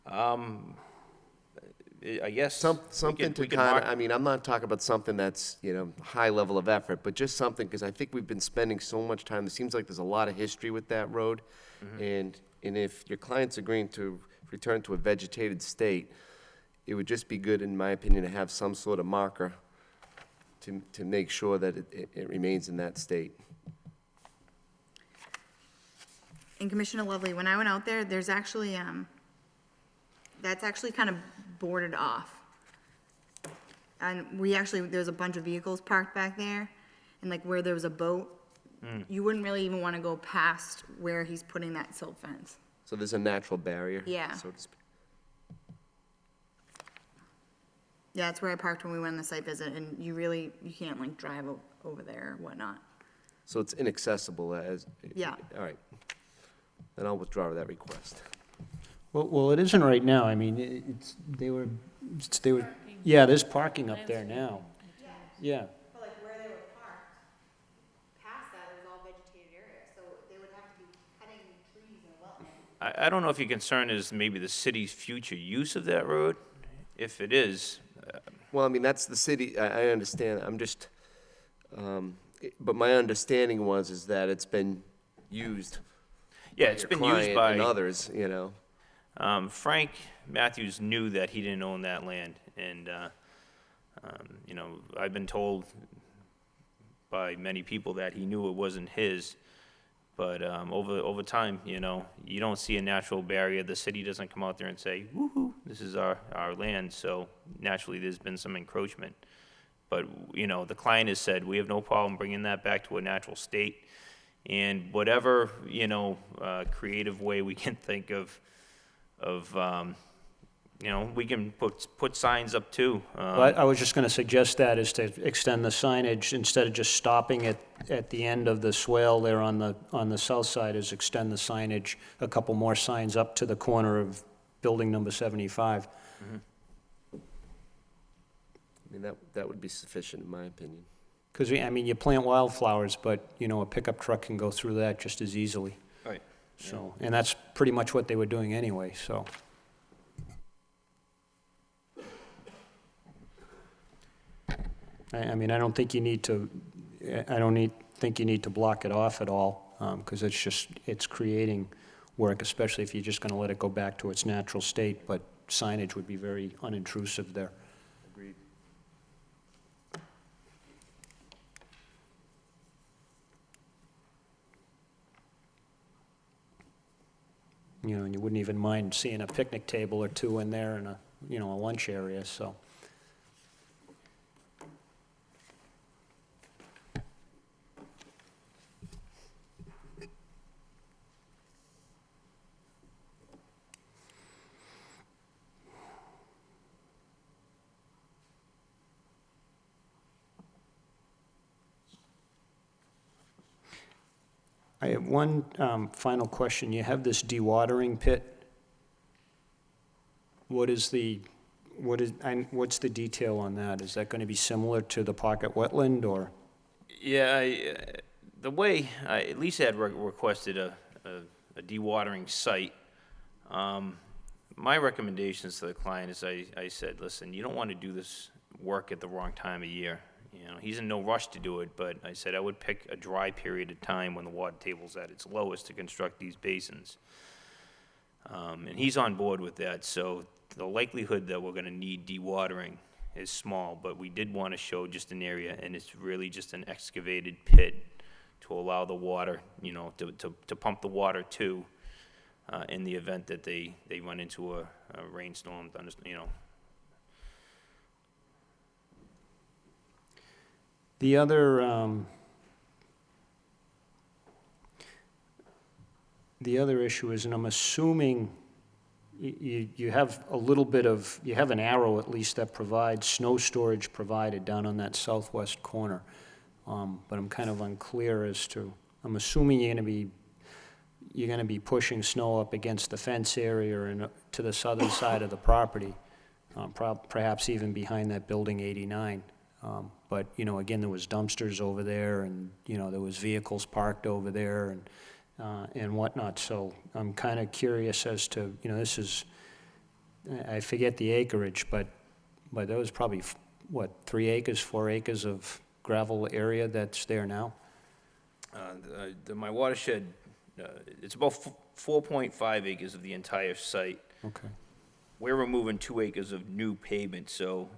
I guess. something to we could kind mark- of, I mean, I'm not talking about something that's, high level of effort, but just something, because I think we've been spending so much time, it seems like there's a lot of history with that road. And if your client's agreeing to return to a vegetated state, it would just be good, in my opinion, to have some sort of marker to make sure that it remains in that state. And Commissioner Lovely, when I went out there, there's actually, that's actually kind of boarded off. And there's a bunch of vehicles parked back there, and like where there was a boat, you wouldn't really even want to go past where he's putting that silt fence. So there's a natural barrier, Yeah. so to speak. Yeah, that's where I parked when we went on the site visit, and you can't like drive over there or whatnot. So it's inaccessible as. Yeah. All right. Then I'll withdraw that request. Well, it isn't right now. I mean, they were, yeah, there's parking up there now. Yeah. But like where they were parked, past that, it was all vegetated area, so they would have to be cutting trees and wetlands. I don't know if your concern is maybe the city's future use of that road. If it is, Well, I mean, that's the city, I understand, I'm just, but my understanding is that it's been used. yeah, by it's your been used client by. and others, Frank Matthews knew that he didn't own that land, and, I've been told by many people that he knew it wasn't his, but over time, you don't see a natural barrier. The city doesn't come out there and say, woo-hoo, this is our land, so naturally there's been some encroachment. But, the client has said, we have no problem bringing that back to a natural state, and whatever, creative way we can think of, we can put signs up too. But I was just going to suggest that is to extend the signage, instead of just stopping it at the end of the swale there on the south side, is extend the signage, a couple more signs up to the corner of building number 75. I mean, that would be sufficient, in my opinion. Because, you plant wildflowers, but, a pickup truck can go through that just as easily. Right. So, and that's pretty much what they were doing anyway, so. I don't think you need to, think you need to block it off at all, because it's creating work, especially if you're just gonna let it go back to its natural state, but signage would be very unintrusive there. Agreed. And you wouldn't even mind seeing a picnic table or two in there and a lunch area, so. I have one final question. You have this dewatering pit. What's the detail on that? Is that going to be similar to the pocket wetland, or? Yeah, the way, at least had requested a dewatering site. My recommendations to the client is I said, listen, you don't want to do this work at the wrong time of year. He's in no rush to do it, but I said I would pick a dry period of time when the water table's at its lowest to construct these basins. And he's on board with that, so the likelihood that we're gonna need dewatering is small, but we did want to show just an area, and it's really just an excavated pit to allow the water, to pump the water to, in the event that they run into a rainstorm, The other issue is, and I'm assuming you have a little bit of, you have an arrow at least that provides snow storage provided down on that southwest corner. But I'm kind of unclear as to, I'm assuming you're gonna be pushing snow up against the fence area and to the southern side of the property, perhaps even behind that building 89. But, you know, again, there was dumpsters over there, and, you know, there was vehicles parked over there and whatnot. So I'm kind of curious as to, you know, this is, I forget the acreage, but there was probably, what, 3 acres, 4 acres of gravel area that's there now? My watershed, it's about 4.5 acres of the entire site. Okay. We're removing 2 acres of new pavement, so,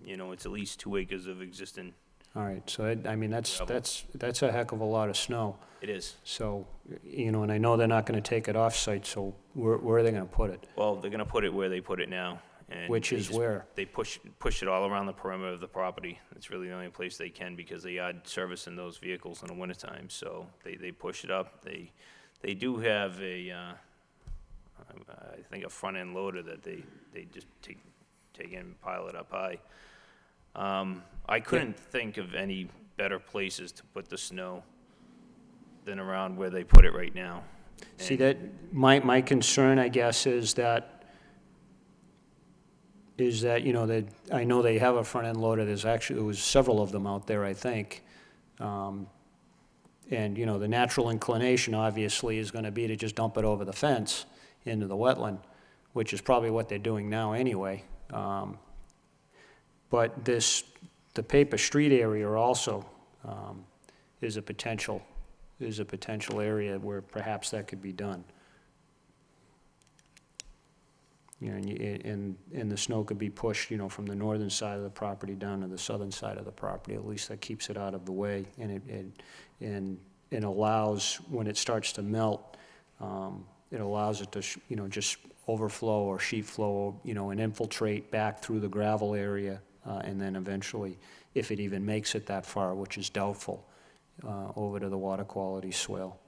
you know, it's at least 2 acres of existing. All right, so I mean, Gravel. that's a heck of a lot of snow. It is. So, you know, and I know they're not gonna take it off-site, so where are they gonna put it? Well, they're gonna put it where they put it now. And Which they is just- where? They push it all around the perimeter of the property. It's really the only place they can, because they are servicing those vehicles in the wintertime, so they push it up. They do have I think a front-end loader that they just take in and pile it up high. I couldn't think of any better places to put the snow than around where they put it right now. See, And- that, my concern, I guess, is that, you know, that, I know they have a front-end loader, there was several of them out there, I think. And, you know, the natural inclination, obviously, is gonna be to just dump it over the fence into the wetland, which is probably what they're doing now anyway. But the paper street area also is a potential area where perhaps that could be done. You know, and the snow could be pushed, you know, from the northern side of the property down to the southern side of the property. At least that keeps it out of the way, and it allows, when it starts to melt, it allows it to, you know, just overflow or sheet flow, you know, and infiltrate back through the gravel area, and then eventually, if it even makes it that far, which is doubtful, over to the water quality swale.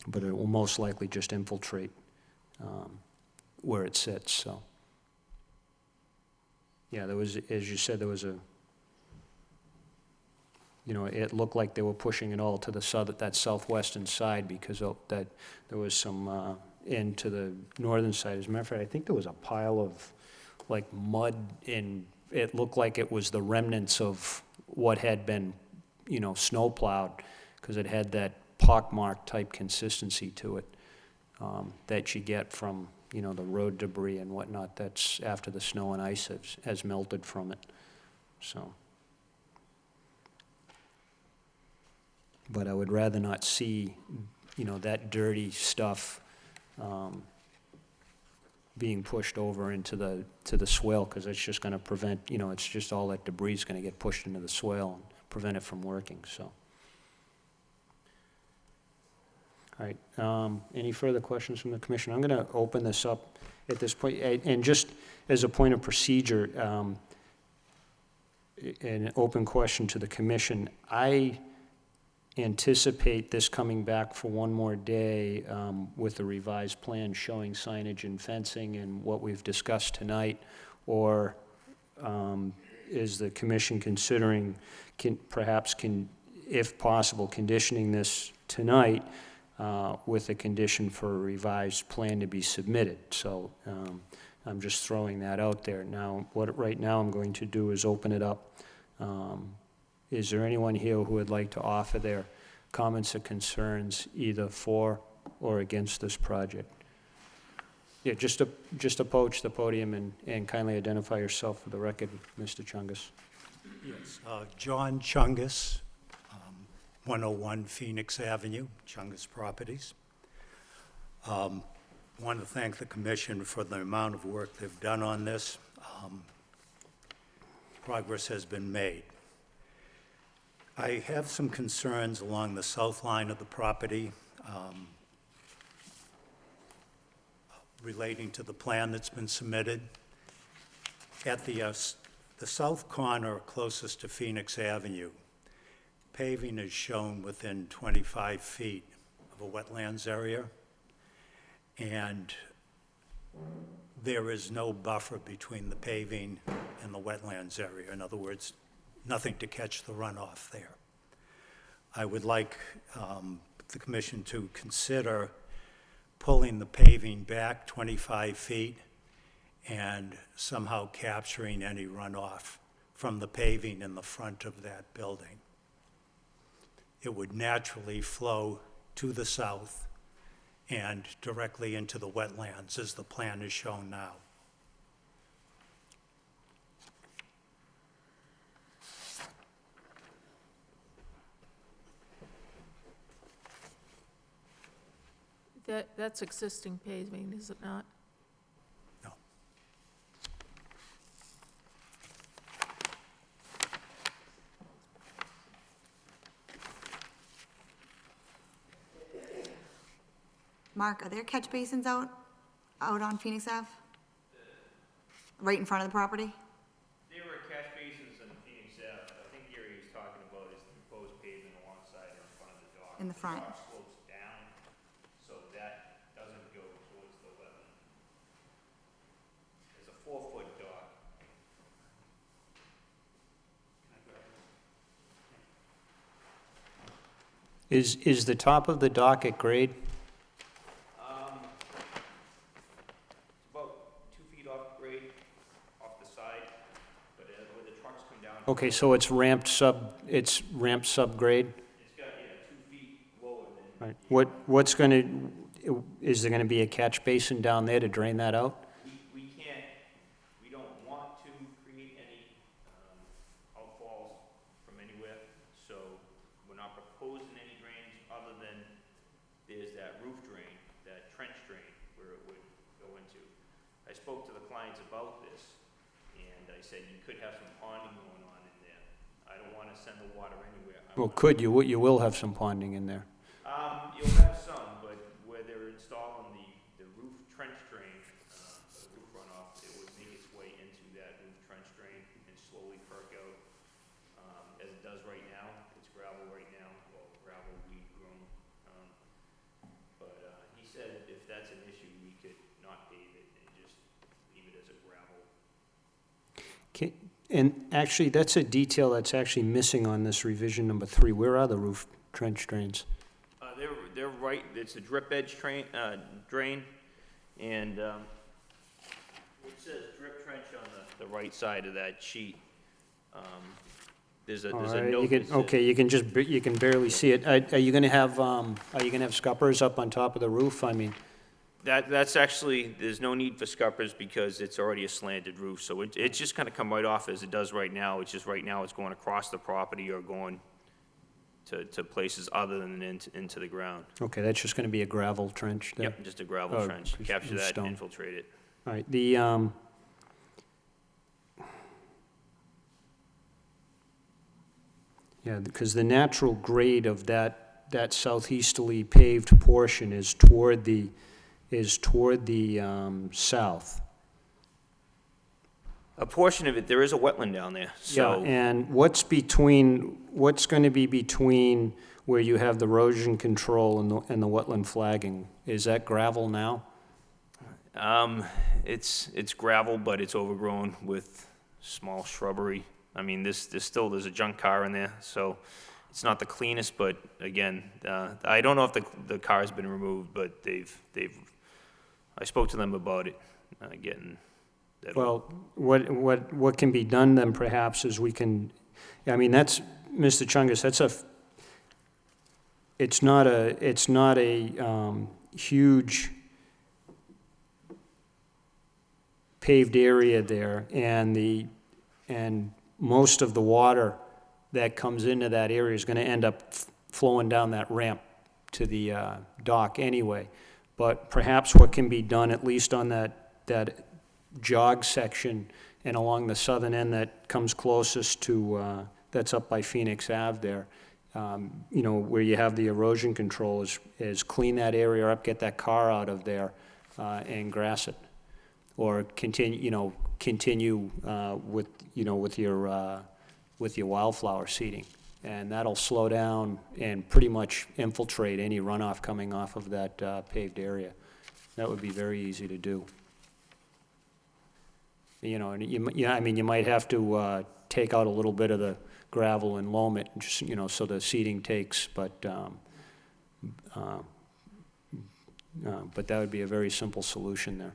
But it will most likely just infiltrate where it sits, so. Yeah, there was, as you said, there was a, you know, it looked like they were pushing it all to the that southwestern side, because that, there was some into the northern side. As a matter of fact, I think there was a pile of, like, mud, and it looked like it was the remnants of what had been, you know, snow plowed, because it had that pockmark type consistency to it that you get from, you know, the road debris and whatnot that's after the snow and ice has melted from it, so. But I would rather not see, you know, that dirty stuff being pushed over into the swale, because it's just gonna prevent, you know, it's just all that debris is gonna get pushed into the swale and prevent it from working, so. All right, any further questions from the commission? I'm gonna open this up at this point, and just as a point of procedure, an open question to the commission. I anticipate this coming back for one more day with a revised plan showing signage and fencing and what we've discussed tonight, or is the commission considering, perhaps, if possible, conditioning this tonight with a condition for a revised plan to be submitted? So I'm just throwing that out there. Now, right now I'm going to do is open it up. Is there anyone here who would like to offer their comments or concerns either for or against this project? Yeah, just approach the podium and kindly identify yourself for the record, Mr. Chungus. Yes, John Chungus, 101 Phoenix Avenue, Chungus Properties. Want to thank the commission for the amount of work they've done on this. Progress has been made. I have some concerns along the south line of the property relating to the plan that's been submitted. At the The south corner closest to Phoenix Avenue, paving is shown within 25 feet of a wetlands area, and there is no buffer between the paving and the wetlands area. In other words, nothing to catch the runoff there. I would like the commission to consider pulling the paving back 25 feet and somehow capturing any runoff from the paving in the front of that building. It would naturally flow to the south and directly into the wetlands as the plan is shown now. That's existing paving, is it not? No. Mark, are there catch basins out on Phoenix Ave? Right in front of the property? There are catch basins in Phoenix Ave. I think the area he's talking about is the proposed pavement alongside or in front of the dock. In the front. The dock slopes down, so that doesn't go towards the wetland. There's a 4-foot dock. Is the top of the dock at grade? It's about 2 feet off grade, off the side, but where the trucks come down. Okay, so it's ramped subgrade? It's got, 2 feet lower than. Right. What's gonna, is there gonna be a catch basin down there to drain that out? We can't, we don't want to create any outfalls from anywhere, so we're not proposing any drains other than there's that roof drain, that trench drain where it would go into. I spoke to the clients about this, and I said you could have some ponding going on in there. I don't want to send the water anywhere. Well, could you, you will have some ponding in there. You'll have some, but where they're installing the roof trench drain, the roof runoff, it would make its way into that roof trench drain and slowly perk out. As it does right now, it's gravel right now, well, gravel, weed grown. But he said if that's an issue, we could not pave it and just leave it as a gravel. And actually, that's a detail that's actually missing on this revision number 3. Where are the roof trench drains? They're right, it's a drip edge drain, and it says drip trench on the right side of that sheet. There's a All right, note you can, that says- okay, you can barely see it. Are you gonna have scuppers up on top of the roof? I mean, That's actually, there's no need for scuppers because it's already a slanted roof, so it's just gonna come right off as it does right now. It's just right now it's going across the property or going to places other than into the ground. okay, that's just gonna be a gravel trench there? Yep, just a gravel Oh, trench, just capture that, stone. infiltrate it. All right, yeah, because the natural grade of that southeasterly paved portion is toward the south. A portion of it, there is a wetland down there, Yeah, so. and what's gonna be between where you have the erosion control and the wetland flagging? Is that gravel now? It's gravel, but it's overgrown with small shrubbery. I mean, there's a junk car in there, so it's not the cleanest, but again, I don't know if the car's been removed, but I spoke to them about it, getting that. Well, what can be done then perhaps is we can, I mean, that's, Mr. Chungus, it's not a huge paved area there, and most of the water that comes into that area is gonna end up flowing down that ramp to the dock anyway. But perhaps what can be done, at least on that jog section and along the southern end that comes closest to, that's up by Phoenix Ave there, where you have the erosion control, is clean that area up, get that car out of there, and grass it. Or continue, continue with, with your wildflower seeding. And that'll slow down and pretty much infiltrate any runoff coming off of that paved area. That would be very easy to do. And you might have to take out a little bit of the gravel and loam it, just, so the seeding takes, but that would be a very simple solution there.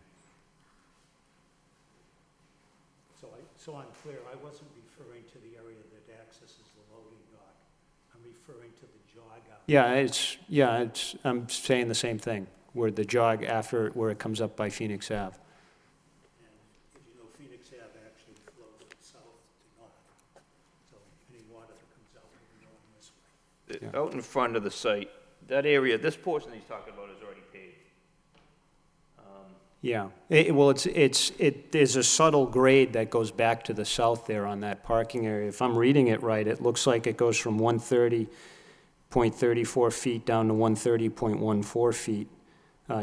So I'm clear, I wasn't referring to the area that accesses the loading dock. I'm referring to the jog out. I'm saying the same thing, where the jog where it comes up by Phoenix Ave. And as you know, Phoenix Ave actually flows south to north. So any water that comes out will be going this way. Yeah. Out in front of the site, that area, this portion that he's talking about is already paved. Yeah, there's a subtle grade that goes back to the south there on that parking area. If I'm reading it right, it looks like it goes from 130.34 feet down to 130.14 feet,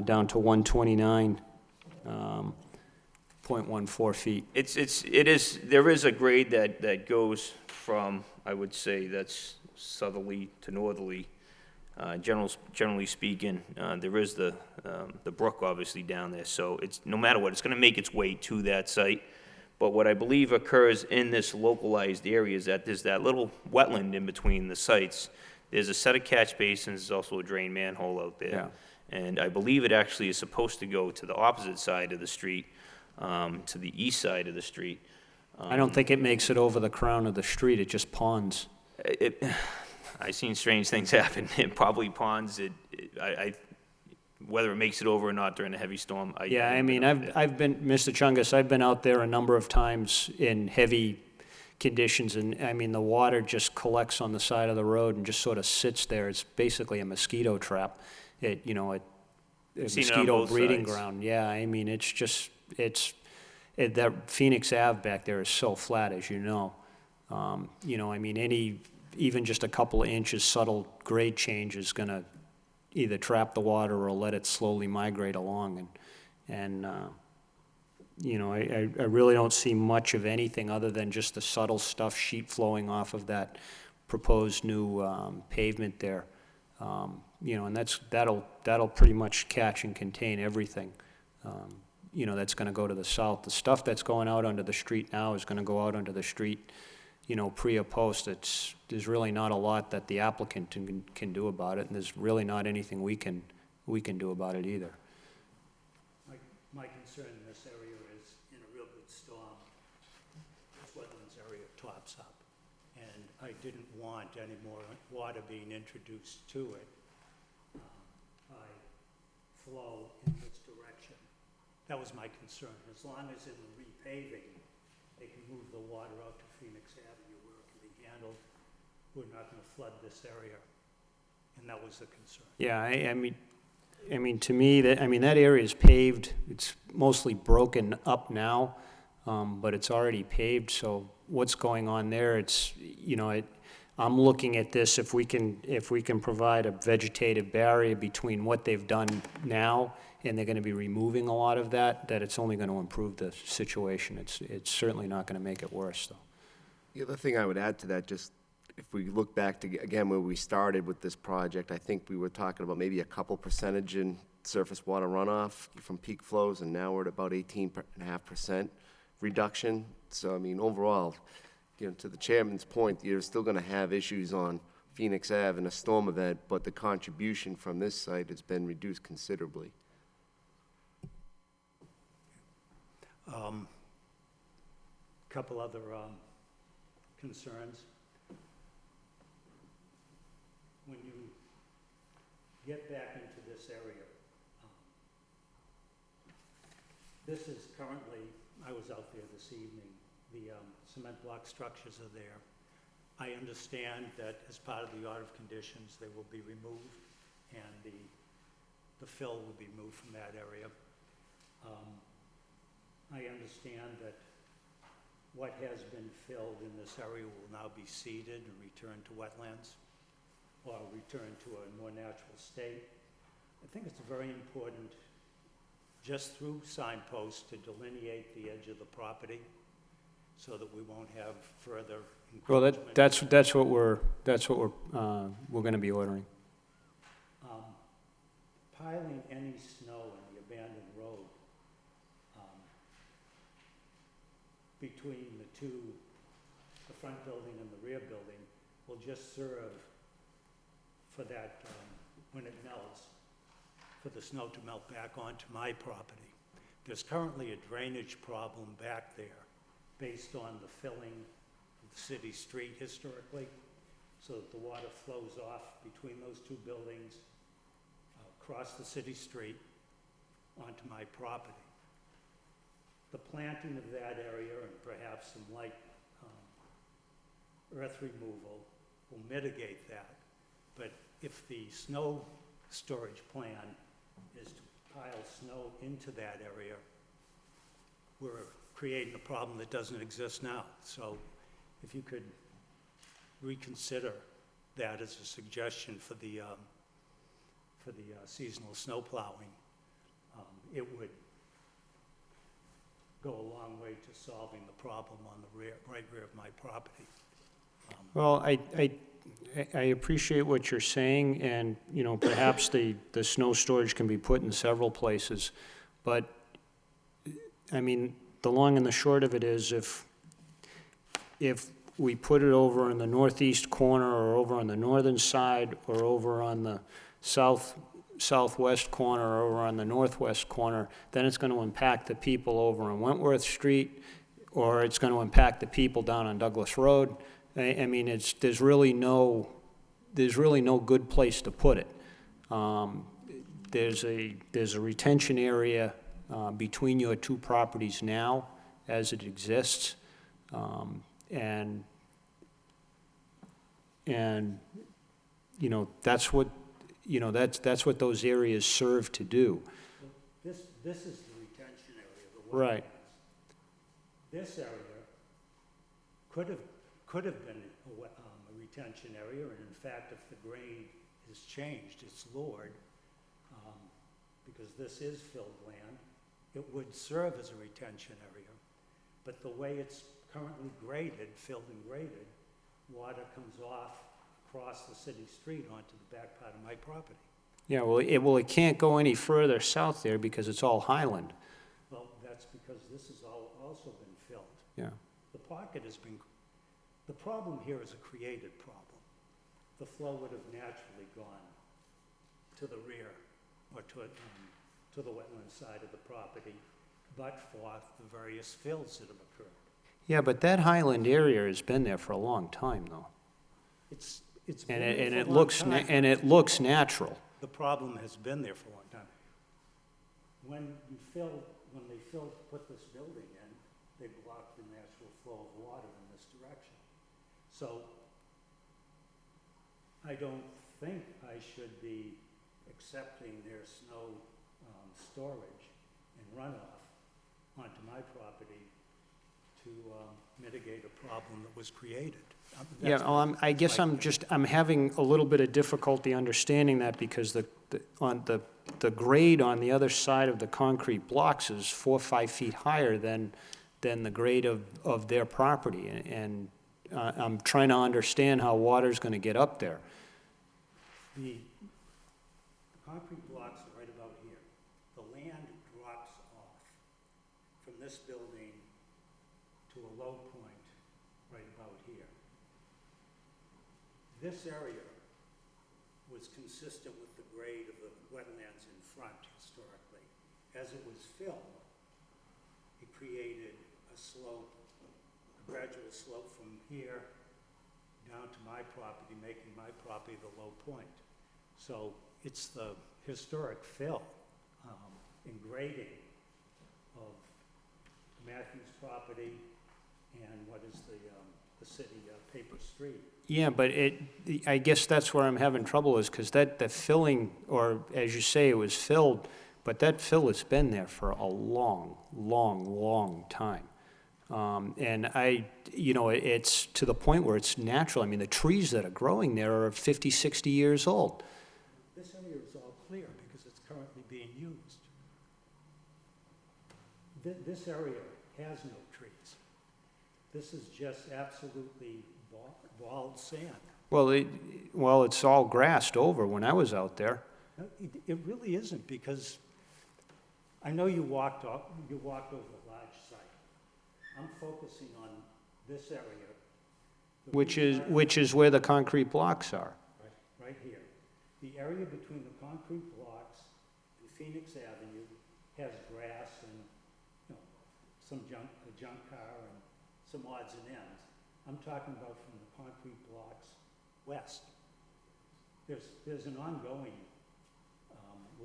down to 129.14 feet. There is a grade that goes from, I would say, that's southerly to northerly. Generally speaking, there is the brook obviously down there, so it's, no matter what, it's gonna make its way to that site. But what I believe occurs in this localized area is that there's that little wetland in between the sites. There's a set of catch basins, there's also a drain manhole out there. Yeah. And I believe it actually is supposed to go to the opposite side of the street, to the east side of the street. I don't think it makes it over the crown of the street, it just ponds. I've seen strange things happen. It probably ponds. Whether it makes it over or not during a heavy storm. Yeah, I mean, I've been, Mr. Chungus, I've been out there a number of times in heavy conditions, and I mean, the water just collects on the side of the road and just sort of sits there. It's basically a mosquito trap. A Seen it on mosquito both breeding sides. ground. Yeah, I mean, that Phoenix Ave back there is so flat, as you know. I mean, even just a couple of inches subtle grade change is gonna either trap the water or let it slowly migrate along. I really don't see much of anything other than just the subtle stuff, sheet flowing off of that proposed new pavement there. And that'll pretty much catch and contain everything. That's gonna go to the south. The stuff that's going out onto the street now is gonna go out onto the street, pre or post. There's really not a lot that the applicant can do about it, and there's really not anything we can do about it either. My concern in this area is in a real good storm, this wetlands area tops up. And I didn't want any more water being introduced to it by flow in this direction. That was my concern. As long as in the repaving, they can move the water out to Phoenix Avenue where it can be handled, we're not gonna flood this area. And that was the concern. Yeah, I mean, to me, that area is paved. It's mostly broken up now, but it's already paved, so what's going on there, I'm looking at this, if we can provide a vegetative barrier between what they've done now, and they're gonna be removing a lot of that it's only gonna improve the situation. It's certainly not gonna make it worse, though. The other thing I would add to that, just if we look back to, again, where we started with this project, I think we were talking about maybe a couple percentage in surface water runoff from peak flows, and now we're at about 18.5% reduction. So, I mean, overall, to the chairman's point, you're still gonna have issues on Phoenix Ave in a storm event, but the contribution from this site has been reduced considerably. Couple other concerns. When you get back into this area, this is currently, I was out there this evening, the cement block structures are there. I understand that as part of the order of conditions, they will be removed, and the fill will be moved from that area. I understand that what has been filled in this area will now be seeded and returned to wetlands, or returned to a more natural state. I think it's very important, just through signposts to delineate the edge of the property so that we won't have further Well, encroachment. that's what we're gonna be ordering. Piling any snow in the abandoned road between the front building and the rear building will just serve for that, when it melts, for the snow to melt back onto my property. There's currently a drainage problem back there based on the filling of the city street historically, so that the water flows off between those two buildings, across the city street onto my property. The planting of that area and perhaps some light earth removal will mitigate that. But if the snow storage plan is to pile snow into that area, we're creating a problem that doesn't exist now. So if you could reconsider that as a suggestion for the seasonal snow plowing, it would go a long way to solving the problem on the right rear of my property. Well, I appreciate what you're saying, and, you know, perhaps the snow storage can be put in several places, but, I mean, the long and the short of it is, if we put it over in the northeast corner, or over on the northern side, or over on the southwest corner, or over on the northwest corner, then it's gonna impact the people over on Wentworth Street, or it's gonna impact the people down on Douglas Road. I mean, there's really no good place to put it. There's a retention area between your two properties now, as it exists, and you know, that's what those areas serve to do. This is the retention area, the wetlands. Right. This area could have been a retention area, and in fact, if the grade is changed, it's lowered, because this is filled land, it would serve as a retention area. But the way it's currently graded, filled and graded, water comes off across the city street onto the back part of my property. Yeah, well, it can't go any further south there because it's all highland. Well, that's because this has also been filled. Yeah. The pocket has been, the problem here is a created problem. The flow would have naturally gone to the rear, or to the wetland side of the property, but for the various fills that have occurred. Yeah, but that highland area has been there for a long time, though. It's been And there it, and for a it long looks, time. and it looks natural. The problem has been there for a long time. When they put this building in, they blocked the natural flow of water in this direction. So I don't think I should be accepting their snow storage and runoff onto my property to mitigate a problem that was created. Yeah, well, I guess I'm having a little bit of difficulty understanding that, because the grade on the other side of the concrete blocks is 4 or 5 feet higher than the grade of their property, and I'm trying to understand how water's gonna get up there. The concrete blocks are right about here. The land drops off from this building to a low point right about here. This area was consistent with the grade of the wetlands in front historically. As it was filled, it created a slope, a gradual slope from here down to my property, making my property the low point. So it's the historic fill and grading of Matthew's property and what is the city paper street. Yeah, but I guess that's where I'm having trouble, is because the filling, or as you say, it was filled, but that fill has been there for a long, long, long time. And it's to the point where it's natural. I mean, the trees that are growing there are 50, 60 years old. This area is all clear because it's currently being used. This area has no trees. This is just absolutely bald sand. Well, it's all grassed over when I was out there. No, it really isn't, because I know you walked over a large site. I'm focusing on this area. The Which is where the concrete blocks are. Right here. The area between the concrete blocks and Phoenix Avenue has grass and, you know, some a junk car and some odds and ends. I'm talking about from the concrete blocks west. There's an ongoing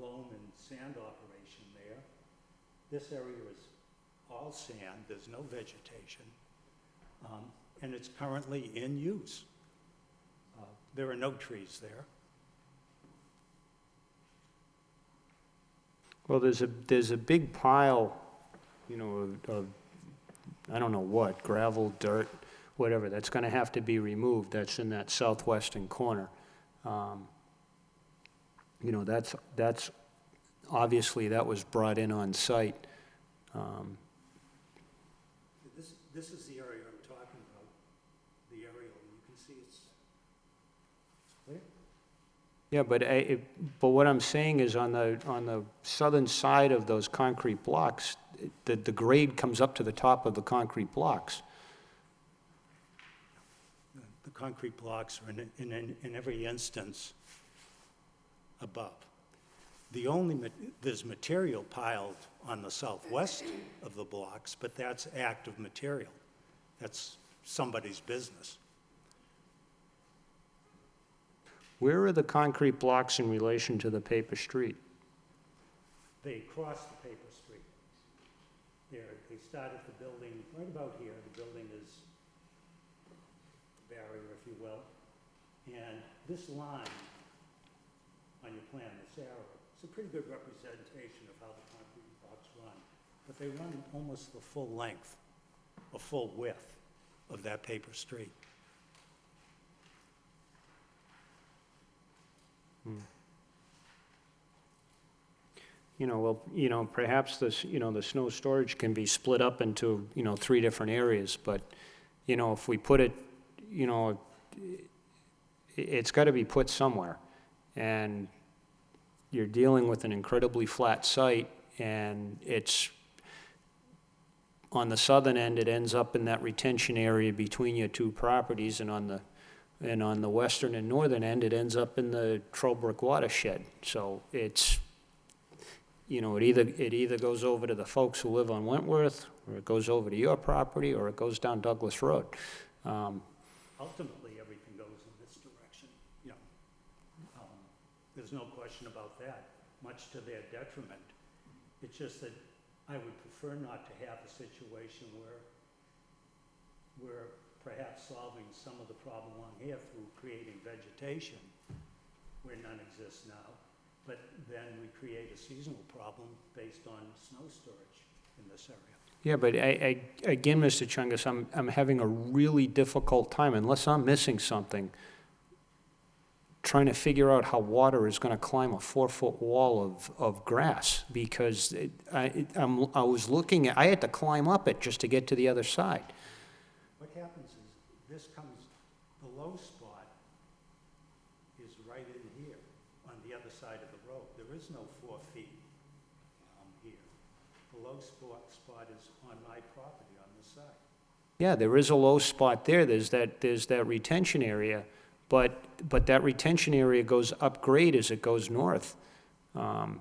loam and sand operation there. This area is all sand, there's no vegetation, and it's currently in use. There are no trees there. Well, there's a big pile, you know, of I don't know what, gravel, dirt, whatever, that's gonna have to be removed, that's in that southwestern corner. You know, that's, obviously, that was brought in on site. This is the area I'm talking about, the aerial, you can see it's clear. Yeah, but what I'm saying is on the southern side of those concrete blocks, the grade comes up to the top of the concrete blocks. The concrete blocks are in every instance above. There's material piled on the southwest of the blocks, but that's active material. That's somebody's business. Where are the concrete blocks in relation to the paper street? They cross the paper street. They start at the building, right about here, the building is a barrier, if you will. And this line on your plan, this arrow, it's a pretty good representation of how the concrete blocks run. But they run almost the full length, a full width of that paper street. You know, well, you know, perhaps this, you know, the snow storage can be split up into, you know, 3 different areas, but, you know, if we put it, you know, it's gotta be put somewhere. And you're dealing with an incredibly flat site, and it's, on the southern end, it ends up in that retention area between your 2 properties, and on the western and northern end, it ends up in the Trollbrook watershed. So it's, you know, it either goes over to the folks who live on Wentworth, or it goes over to your property, or it goes down Douglas Road. Ultimately, everything goes in this direction, you know. There's no question about that, much to their detriment. It's just that I would prefer not to have a situation where we're perhaps solving some of the problem on here through creating vegetation where none exists now, but then we create a seasonal problem based on snow storage in this area. Yeah, but again, Mr. Chungus, I'm having a really difficult time, unless I'm missing something, trying to figure out how water is gonna climb a 4-foot wall of grass, because I was looking at, I had to climb up it just to get to the other side. What happens is this comes, the low spot is right in here on the other side of the road. There is no 4 feet here. The low spot is on my property on this side. Yeah, there is a low spot there, there's that retention area, but that retention area goes upgrade as it goes north. And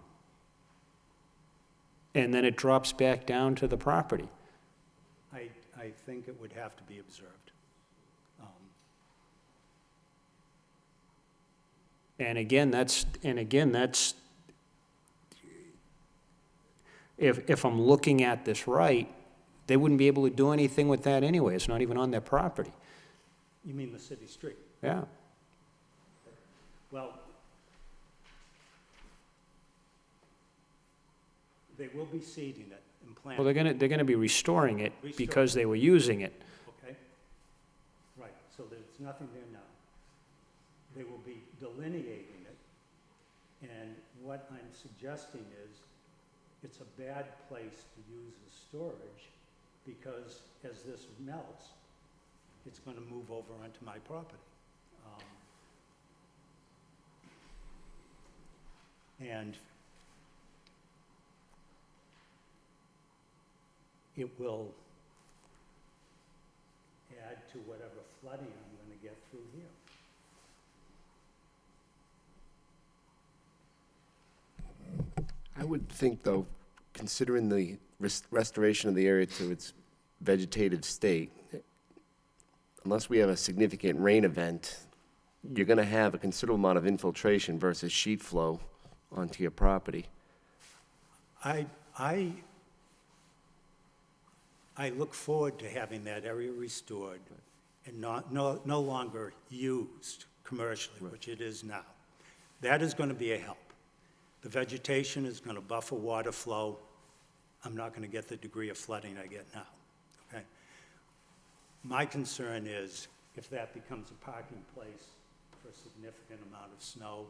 then it drops back down to the property. I think it would have to be observed. And again, that's, if I'm looking at this right, they wouldn't be able to do anything with that anyway, it's not even on their property. You mean the city street? Yeah. Well, they will be seeding it and planting. Well, they're gonna be restoring it because they were using it. Okay, right, so there's nothing there now. They will be delineating it, and what I'm suggesting is it's a bad place to use as storage, because as this melts, it's gonna move over onto my property. And it will add to whatever flooding I'm gonna get through here. I would think, though, considering the restoration of the area to its vegetative state, unless we have a significant rain event, you're going to have a considerable amount of infiltration versus sheet flow onto your property. I look forward to having that area restored and no longer used commercially, which it is now. That is going to be a help. The vegetation is going to buffer water flow. I'm not going to get the degree of flooding I get now, okay? My concern is if that becomes a parking place for a significant amount of snow,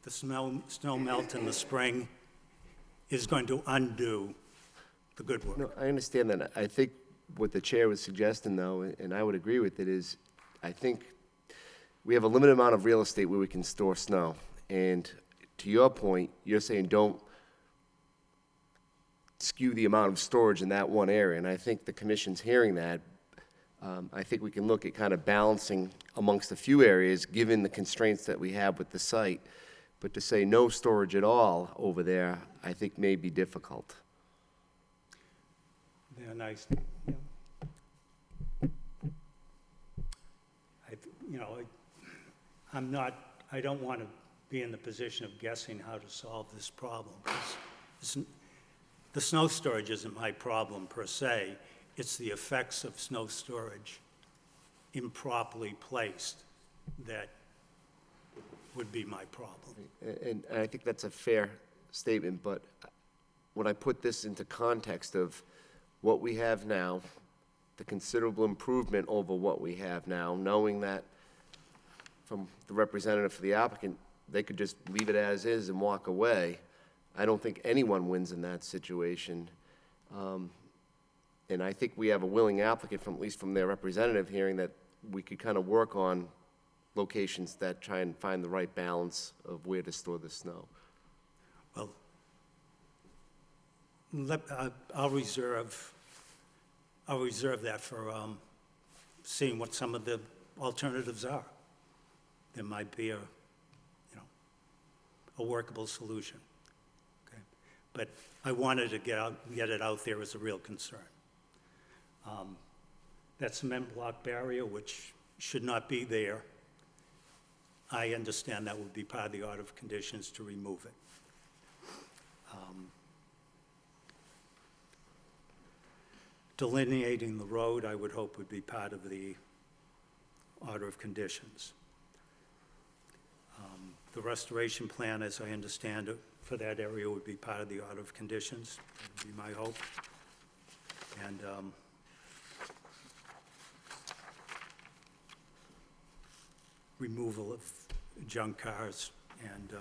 the snow melt in the spring is going to undo the good work. No, I understand that. I think what the chair was suggesting, though, and I would agree with it, is I think we have a limited amount of real estate where we can store snow. And to your point, you're saying don't skew the amount of storage in that one area. And I think the commission's hearing that. I think we can look at kind of balancing amongst a few areas, given the constraints that we have with the site. But to say no storage at all over there, I think may be difficult. They're nice, I don't want to be in the position of guessing how to solve this problem. 'Cause the snow storage isn't my problem per se. It's the effects of snow storage improperly placed that would be my problem. And I think that's a fair statement, but when I put this into context of what we have now, the considerable improvement over what we have now, knowing that from the representative for the applicant, they could just leave it as is and walk away. I don't think anyone wins in that situation. And I think we have a willing applicant, from at least from their representative, hearing that we could kind of work on locations that try and find the right balance of where to store the snow. Well, I'll reserve that for seeing what some of the alternatives are. There might be a workable solution. Okay, but I wanted to get it out there as a real concern. That cement block barrier, which should not be there, I understand that would be part of the order of conditions to remove it. Delineating the road, I would hope, would be part of the order of conditions. The restoration plan, as I understand it, for that area would be part of the order of conditions. That would be my hope. And removal of junk cars and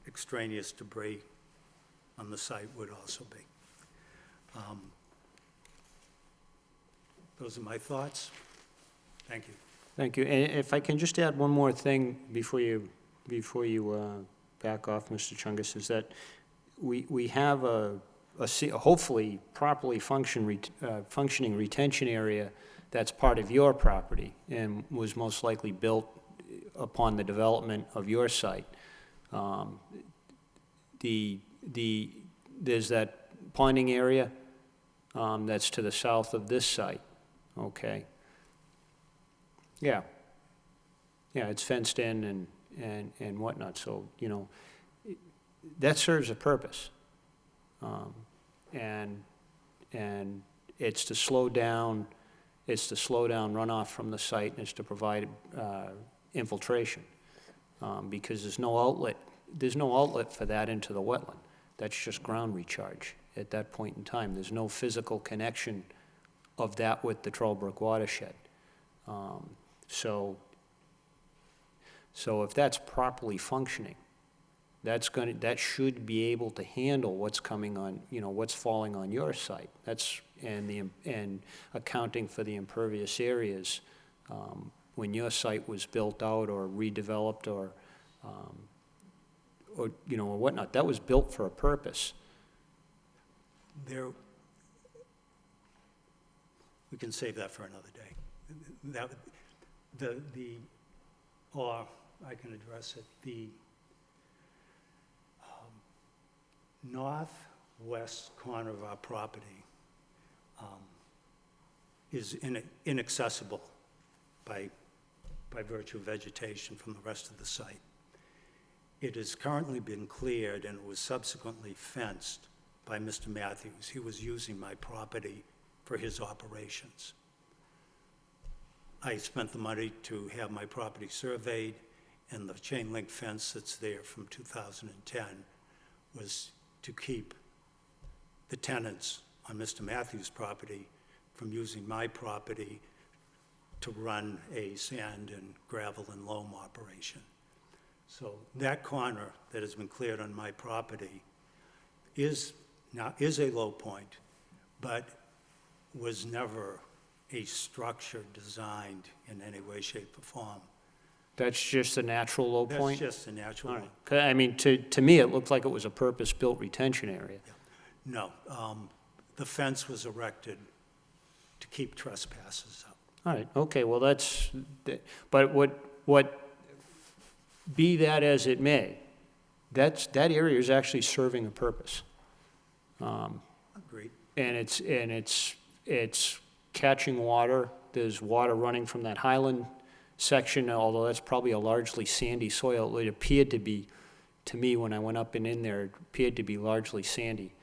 extraneous debris on the site would also be. Those are my thoughts. Thank you. Thank you. And if I can just add one more thing before you back off, Mr. Chungus, is that we have a hopefully properly functioning retention area that's part of your property and was most likely built upon the development of your site. There's that ponding area that's to the south of this site, okay? Yeah, it's fenced in and whatnot, so, that serves a purpose. And it's to slow down runoff from the site, and it's to provide infiltration, because there's no outlet for that into the wetland. That's just ground recharge at that point in time. There's no physical connection of that with the Trollbrook watershed. So if that's properly functioning, that should be able to handle what's coming on, what's falling on your site. And accounting for the impervious areas, when your site was built out or redeveloped or whatnot, that was built for a purpose. We can save that for another day. Or I can address it, the northwest corner of our property is inaccessible by virtue of vegetation from the rest of the site. It has currently been cleared and it was subsequently fenced by Mr. Matthews. He was using my property for his operations. I spent the money to have my property surveyed, and the chain link fence that's there from 2010 was to keep the tenants on Mr. Matthews' property from using my property to run a sand and gravel and loam operation. So that corner that has been cleared on my property is a low point, but was never a structure designed in any way, shape, or form. That's just a natural low point? That's just a natural All one. right. 'Cause, I mean, to me, it looked like it was a purpose-built retention area. No, the fence was erected to keep trespassers out. All right, okay, well, but be that as it may, that area is actually serving a purpose. Agreed. And it's catching water. There's water running from that highland section, although that's probably a largely sandy soil. It appeared to be, to me, when I went up and in there, it appeared to be largely sandy.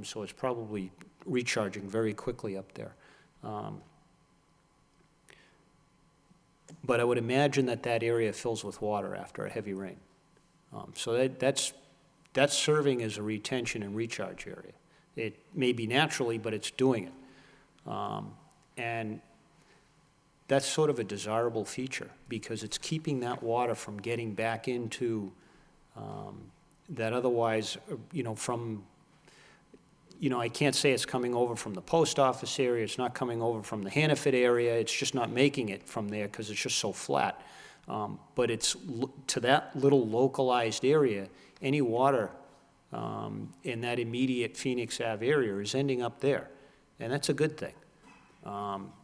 So it's probably recharging very quickly up there. But I would imagine that area fills with water after a heavy rain. So that's serving as a retention and recharge area. It may be naturally, but it's doing it. And that's sort of a desirable feature because it's keeping that water from getting back into that otherwise, I can't say it's coming over from the post office area, it's not coming over from the Hannaford area, it's just not making it from there because it's just so flat. But it's to that little localized area, any water in that immediate Phoenix Ave area is ending up there. And that's a good thing.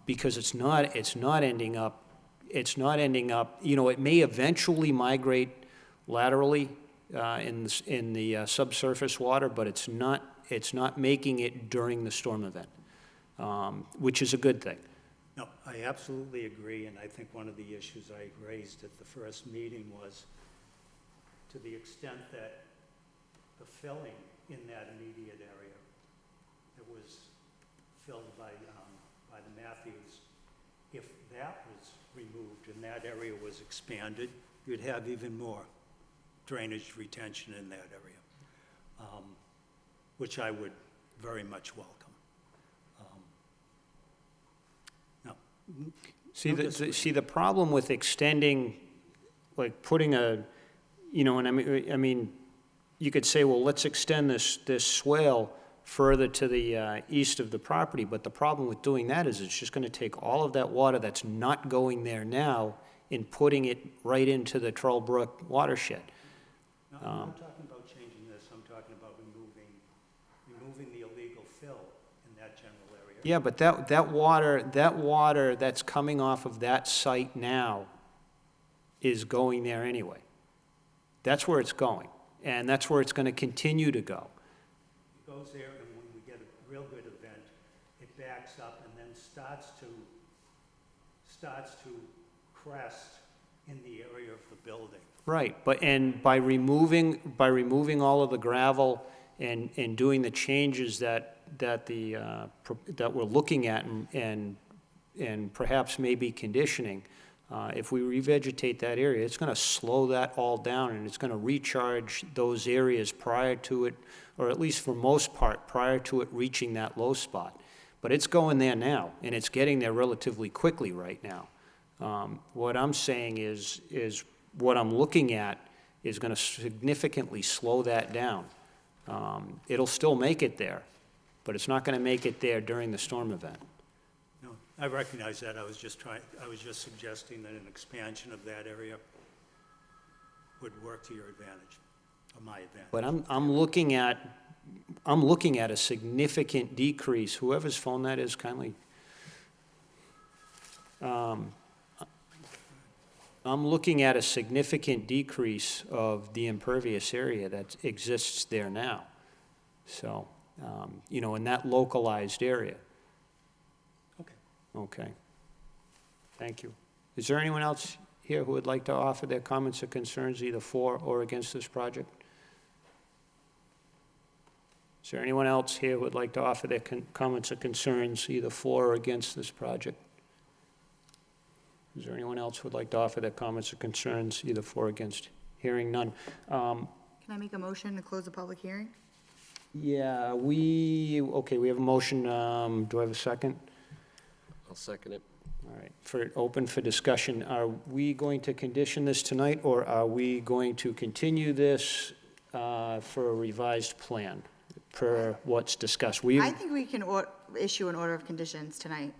Because it's not ending up, it may eventually migrate laterally in the subsurface water, but it's not making it during the storm event, which is a good thing. No, I absolutely agree, and I think one of the issues I raised at the first meeting was to the extent that the filling in that immediate area that was filled by the Matthews, if that was removed and that area was expanded, you'd have even more drainage retention in that area, which I would very much welcome. See, the problem with extending, like putting and I mean, you could say, well, let's extend this swale further to the east of the property, but the problem with doing that is it's just going to take all of that water that's not going there now and putting it right into the Trollbrook watershed. No, I'm not talking about changing this, I'm talking about removing the illegal fill in that general area. Yeah, but that water that's coming off of that site now is going there anyway. That's where it's going, and that's where it's going to continue to go. It goes there, and when we get a real good event, it backs up and then starts to crest in the area of the building. Right, and by removing all of the gravel and doing the changes that we're looking at and perhaps maybe conditioning, if we revegetate that area, it's going to slow that all down and it's going to recharge those areas prior to it, or at least for most part, prior to it reaching that low spot. But it's going there now, and it's getting there relatively quickly right now. What I'm saying is what I'm looking at is gonna significantly slow that down. It'll still make it there, but it's not gonna make it there during the storm event. No, I recognize that. I was just suggesting that an expansion of that area would work to your advantage, or my advantage. But I'm looking at a significant decrease. Whoever's phone that is, kindly. I'm looking at a significant decrease of the impervious area that exists there now. So, you know, in that localized area. Okay. Okay. Thank you. Is there anyone else here who would like to offer their comments or concerns either for or against this project? Is there anyone else here who would like to offer their comments or concerns either for or against this project? Is there anyone else who would like to offer their comments or concerns either for or against? Hearing none. Can I make a motion to close the public hearing? Yeah, okay, we have a motion. Do I have a second? I'll second it. All right, open for discussion. Are we going to condition this tonight, or are we going to continue this for a revised plan per what's discussed? I think we can issue an order of conditions tonight.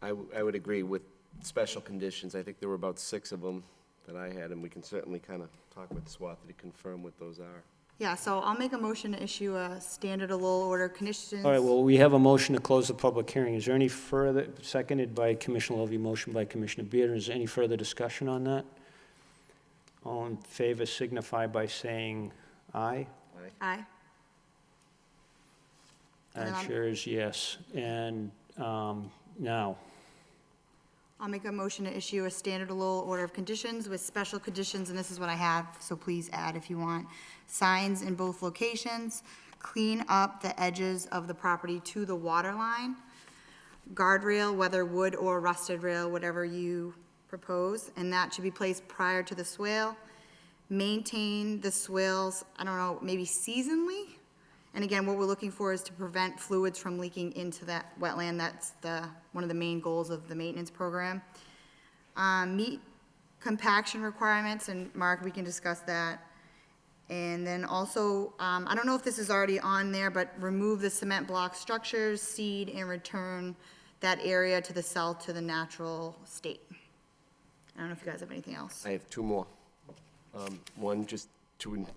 I would agree with special conditions. I think there were about 6 of them that I had, and we can certainly kind of talk with Swati to confirm what those are. Yeah, so I'll make a motion to issue a standard of Lowell order of conditions. All right, well, we have a motion to close the public hearing. Is there any further, seconded by Commissioner Levy, motion by Commissioner Bearden, is there any further discussion on that? All in favor signify by saying aye. Aye. And That I'm- sure is yes. And now, I'll make a motion to issue a standard of Lowell order of conditions with special conditions, and this is what I have, so please add if you want. Signs in both locations, clean up the edges of the property to the water line, guardrail, whether wood or rusted rail, whatever you propose, and that should be placed prior to the swale. Maintain the swales, I don't know, maybe seasonally? And again, what we're looking for is to prevent fluids from leaking into that wetland. That's one of the main goals of the maintenance program. Meet compaction requirements, and Mark, we can discuss that. And then also, I don't know if this is already on there, but remove the cement block structures, seed, and return that area to the south to the natural state. I don't know if you guys have anything else. I have 2 more. One, just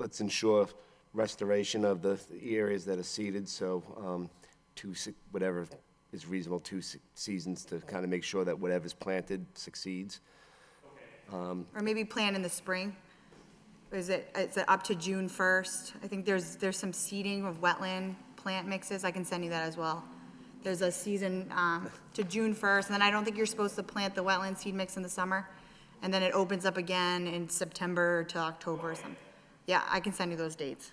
let's ensure restoration of the areas that are seeded, so whatever is reasonable, 2 seasons to kind of make sure that whatever's planted succeeds. Or maybe plant in the spring. Is it up to June 1st? I think there's some seeding of wetland plant mixes. I can send you that as well. There's a season to June 1st, and then I don't think you're supposed to plant the wetland seed mix in the summer. And then it opens up again in September to October or something. Yeah, I can send you those dates.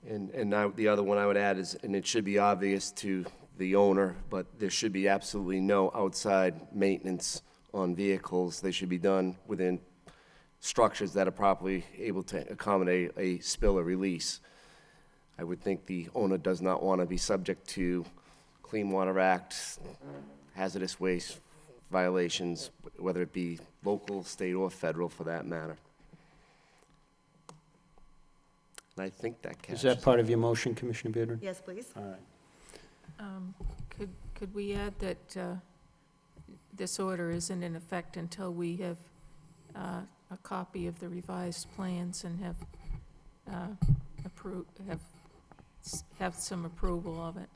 And the other one I would add is, and it should be obvious to the owner, but there should be absolutely no outside maintenance on vehicles. They should be done within structures that are properly able to accommodate a spill or release. I would think the owner does not want to be subject to Clean Water Act, hazardous waste violations, whether it be local, state, or federal for that matter. And I think that is catches. that part of your motion, Commissioner Bearden? Yes, please. All right. Could we add that this order isn't in effect until we have a copy of the revised plans and have some approval of it?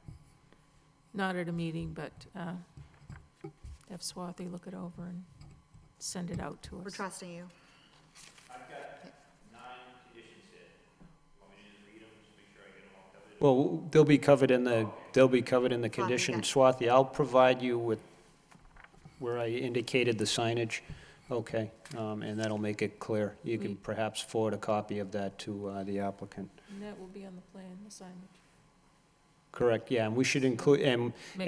Not at a meeting, but have Swati look it over and send it out to us. We're trusting you. I've got 9 conditions here. Want me to just read them, just make sure I get them all covered? Well, they'll be covered in the condition. Swati, I'll provide you with where I indicated the signage. Okay, and that'll make it clear. You can perhaps forward a copy of that to the applicant. And that will be on the plan, the signage. Correct, yeah, and we should include, Make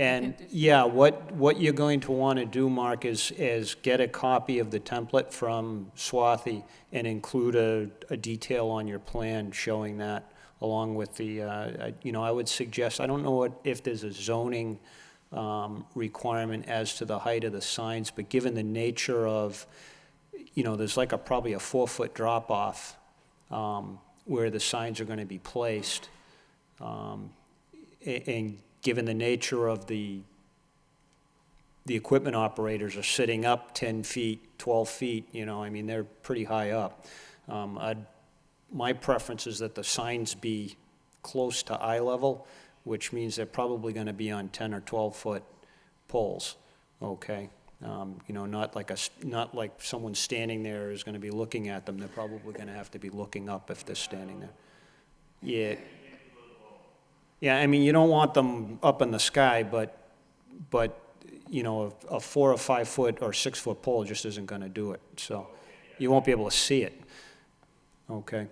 a and, condition. yeah, what you're going to want to do, Mark, is get a copy of the template from Swati and include a detail on your plan showing that, along with the, I would suggest, I don't know if there's a zoning requirement as to the height of the signs, but given the nature of, you know, there's like probably a 4-foot drop-off where the signs are gonna be placed. And given the nature of the equipment operators are sitting up 10 feet, 12 feet, you know, I mean, they're pretty high up. My preference is that the signs be close to eye level, which means they're probably gonna be on 10 or 12-foot poles, okay? You know, not like someone standing there is gonna be looking at them. They're probably gonna have to be looking up if they're standing there. Yeah. Yeah, I mean, you don't want them up in the sky, but, you know, a 4 or 5 foot or 6 foot pole just isn't gonna do it, so you won't be able to see it, okay?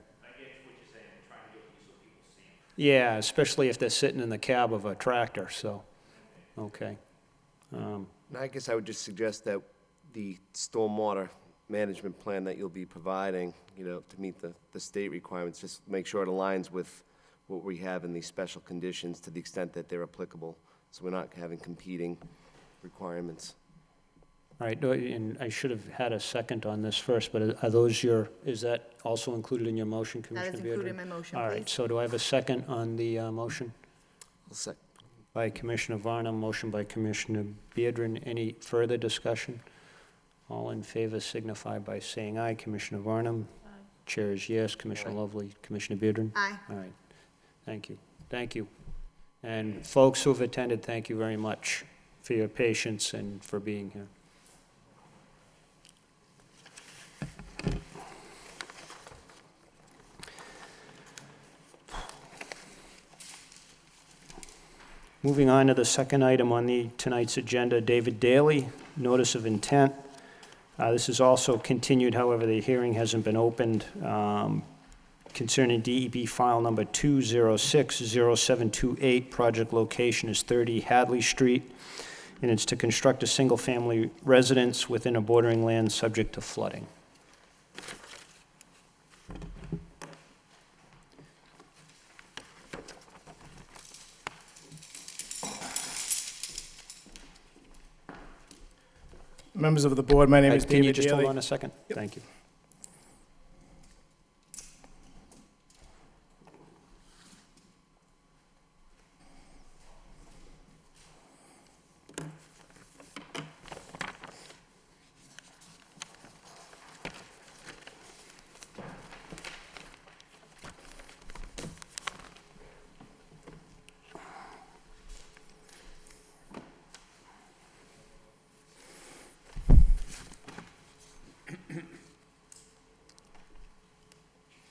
Yeah, especially if they're sitting in the cab of a tractor, so, okay. And I guess I would just suggest that the stormwater management plan that you'll be providing, you know, to meet the state requirements, just make sure it aligns with what we have in these special conditions to the extent that they're applicable, so we're not having competing requirements. All right, and I should have had a second on this first, but are those is that also included in your motion, That Commissioner is Beardred? included in my motion, All right, please. so do I have a second on the motion? I'll sec- By Commissioner Varnum, motion by Commissioner Beardred. Any further discussion? All in favor signify by saying aye. Commissioner Varnum? Aye. Chair is yes. Commissioner Lovely? Commissioner Beardred? Aye. All right, thank you. Thank you. And folks who have attended, thank you very much for your patience and for being here. Moving on to the second item on tonight's agenda, David Daly, notice of intent. This is also continued, however, the hearing hasn't been opened, concerning DEP file number 2060728. Project location is 30 Hadley Street, and it's to construct a single-family residence within a bordering land subject to flooding. Members of the board, my name is Can you David just hold Daly. on a second? Thank you.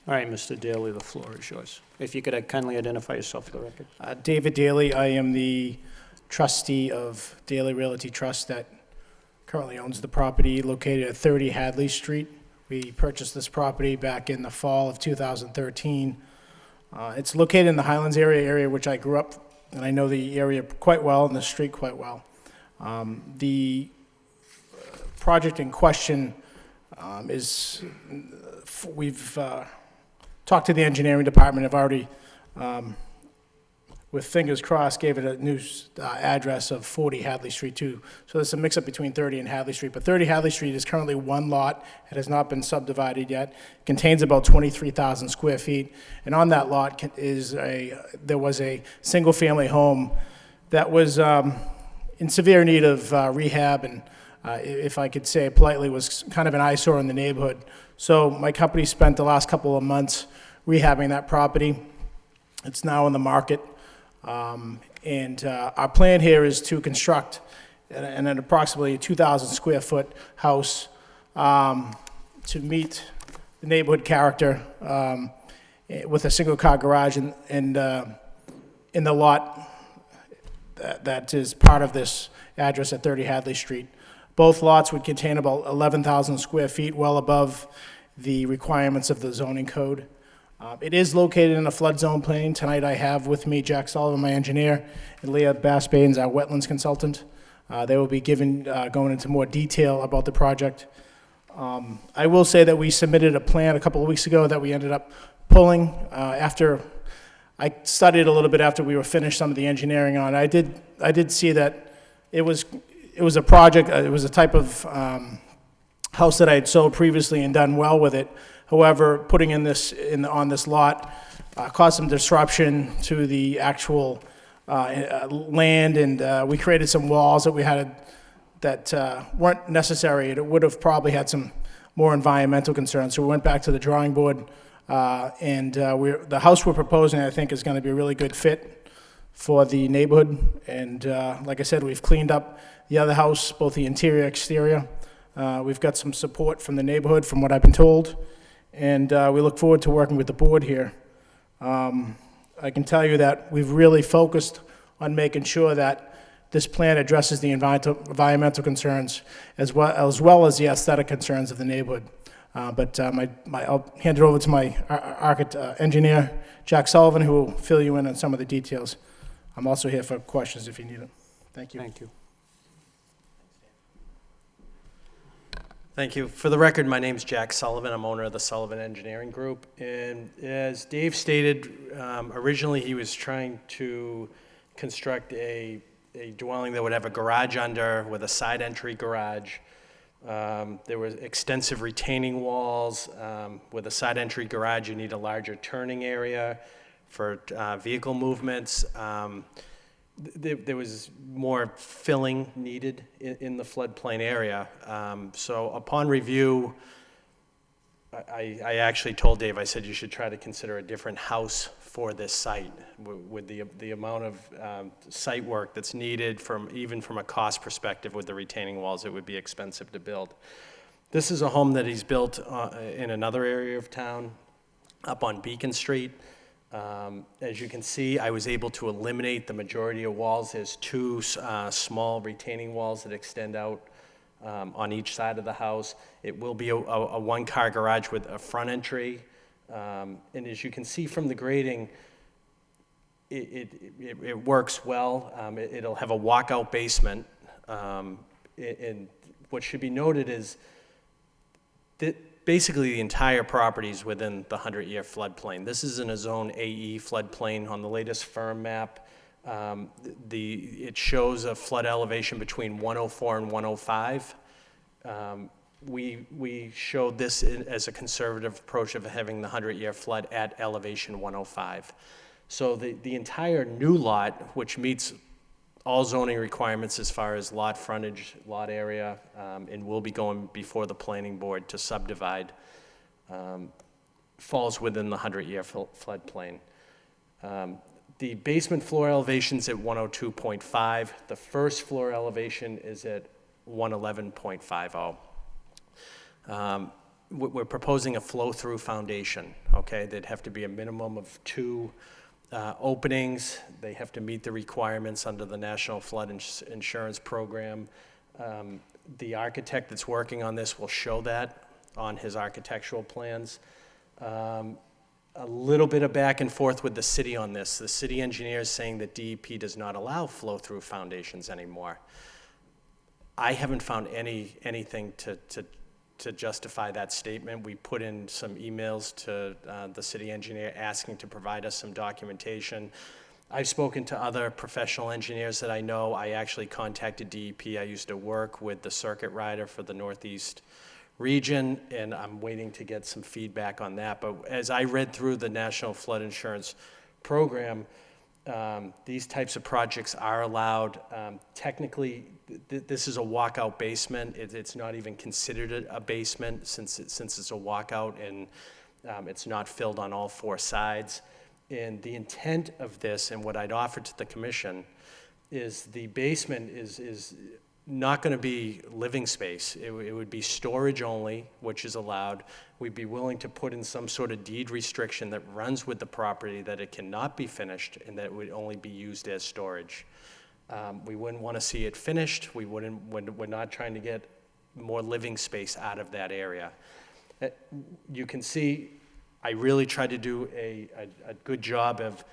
All right, Mr. Daly, the floor is yours. If you could kindly identify yourself for the record. David Daly, I am the trustee of Daly Realty Trust that currently owns the property located at 30 Hadley Street. We purchased this property back in the fall of 2013. It's located in the Highlands area which I grew up, and I know the area quite well and the street quite well. The project in question we've talked to the engineering department, have already, with fingers crossed, gave it a new address of 40 Hadley Street too. So there's a mix-up between 30 and Hadley Street. But 30 Hadley Street is currently one lot. It has not been subdivided yet. It contains about 23,000 square feet. And on that lot there was a single-family home that was in severe need of rehab, and if I could say it politely, was kind of an eyesore in the neighborhood. So my company spent the last couple of months rehabbing that property. It's now on the market. And our plan here is to construct an approximately 2,000 square foot house to meet the neighborhood character with a single car garage in the lot that is part of this address at 30 Hadley Street. Both lots would contain about 11,000 square feet, well above the requirements of the zoning code. It is located in a flood zone plain. Tonight I have with me Jack Sullivan, my engineer, and Leah Basbanes, our wetlands consultant. They will be going into more detail about the project. I will say that we submitted a plan a couple of weeks ago that we ended up pulling after I studied a little bit after we were finished some of the engineering on it. I did see that it was a project, it was a type of house that I had sold previously and done well with it. However, putting on this lot caused some disruption to the actual land, and we created some walls that we had that weren't necessary. It would have probably had some more environmental concerns. So we went back to the drawing board, and the house we're proposing, I think, is going to be a really good fit for the neighborhood. And like I said, we've cleaned up the other house, both the interior, exterior. We've got some support from the neighborhood, from what I've been told, and we look forward to working with the board here. I can tell you that we've really focused on making sure that this plan addresses the environmental concerns as well as the aesthetic concerns of the neighborhood. I'll hand it over to my engineer, Jack Sullivan, who will fill you in on some of the details. I'm also here for questions if you need them. Thank you. Thank you. Thank you. For the record, my name's Jack Sullivan. I'm owner of the Sullivan Engineering Group. And as Dave stated, originally he was trying to construct a dwelling that would have a garage under with a side entry garage. There were extensive retaining walls. With a side entry garage, you need a larger turning area for vehicle movements. There was more filling needed in the floodplain area. So upon review, I actually told Dave, I said you should try to consider a different house for this site with the amount of site work that's needed even from a cost perspective with the retaining walls. It would be expensive to build. This is a home that he's built in another area of town up on Beacon Street. As you can see, I was able to eliminate the majority of walls. There's two small retaining walls that extend out on each side of the house. It will be a one-car garage with a front entry. And as you can see from the grading, it works well. It'll have a walkout basement. And what should be noted is that basically the entire property is within the 100-year floodplain. This is in a Zone AE floodplain on the latest firm map. It shows a flood elevation between 104 and 105. We showed this as a conservative approach of having the 100-year flood at elevation 105. So the entire new lot, which meets all zoning requirements as far as lot frontage, lot area, and will be going before the planning board to subdivide, falls within the 100-year floodplain. The basement floor elevation's at 102.5. The first floor elevation is at 111.50. We're proposing a flow-through foundation, okay? There'd have to be a minimum of 2 openings. They have to meet the requirements under the National Flood Insurance Program. The architect that's working on this will show that on his architectural plans. A little bit of back and forth with the city on this. The city engineer is saying that DEP does not allow flow-through foundations anymore. I haven't found anything to justify that statement. We put in some emails to the city engineer asking to provide us some documentation. I've spoken to other professional engineers that I know. I actually contacted DEP. I used to work with the circuit rider for the Northeast region, and I'm waiting to get some feedback on that. But as I read through the National Flood Insurance Program, these types of projects are allowed. Technically, this is a walkout basement. It's not even considered a basement since it's a walkout and it's not filled on all 4 sides. And the intent of this and what I'd offer to the commission is the basement is not going to be living space. It would be storage only, which is allowed. We'd be willing to put in some sort of deed restriction that runs with the property that it cannot be finished and that it would only be used as storage. We wouldn't want to see it finished. We're not trying to get more living space out of that area. You can see I really tried to do a good job of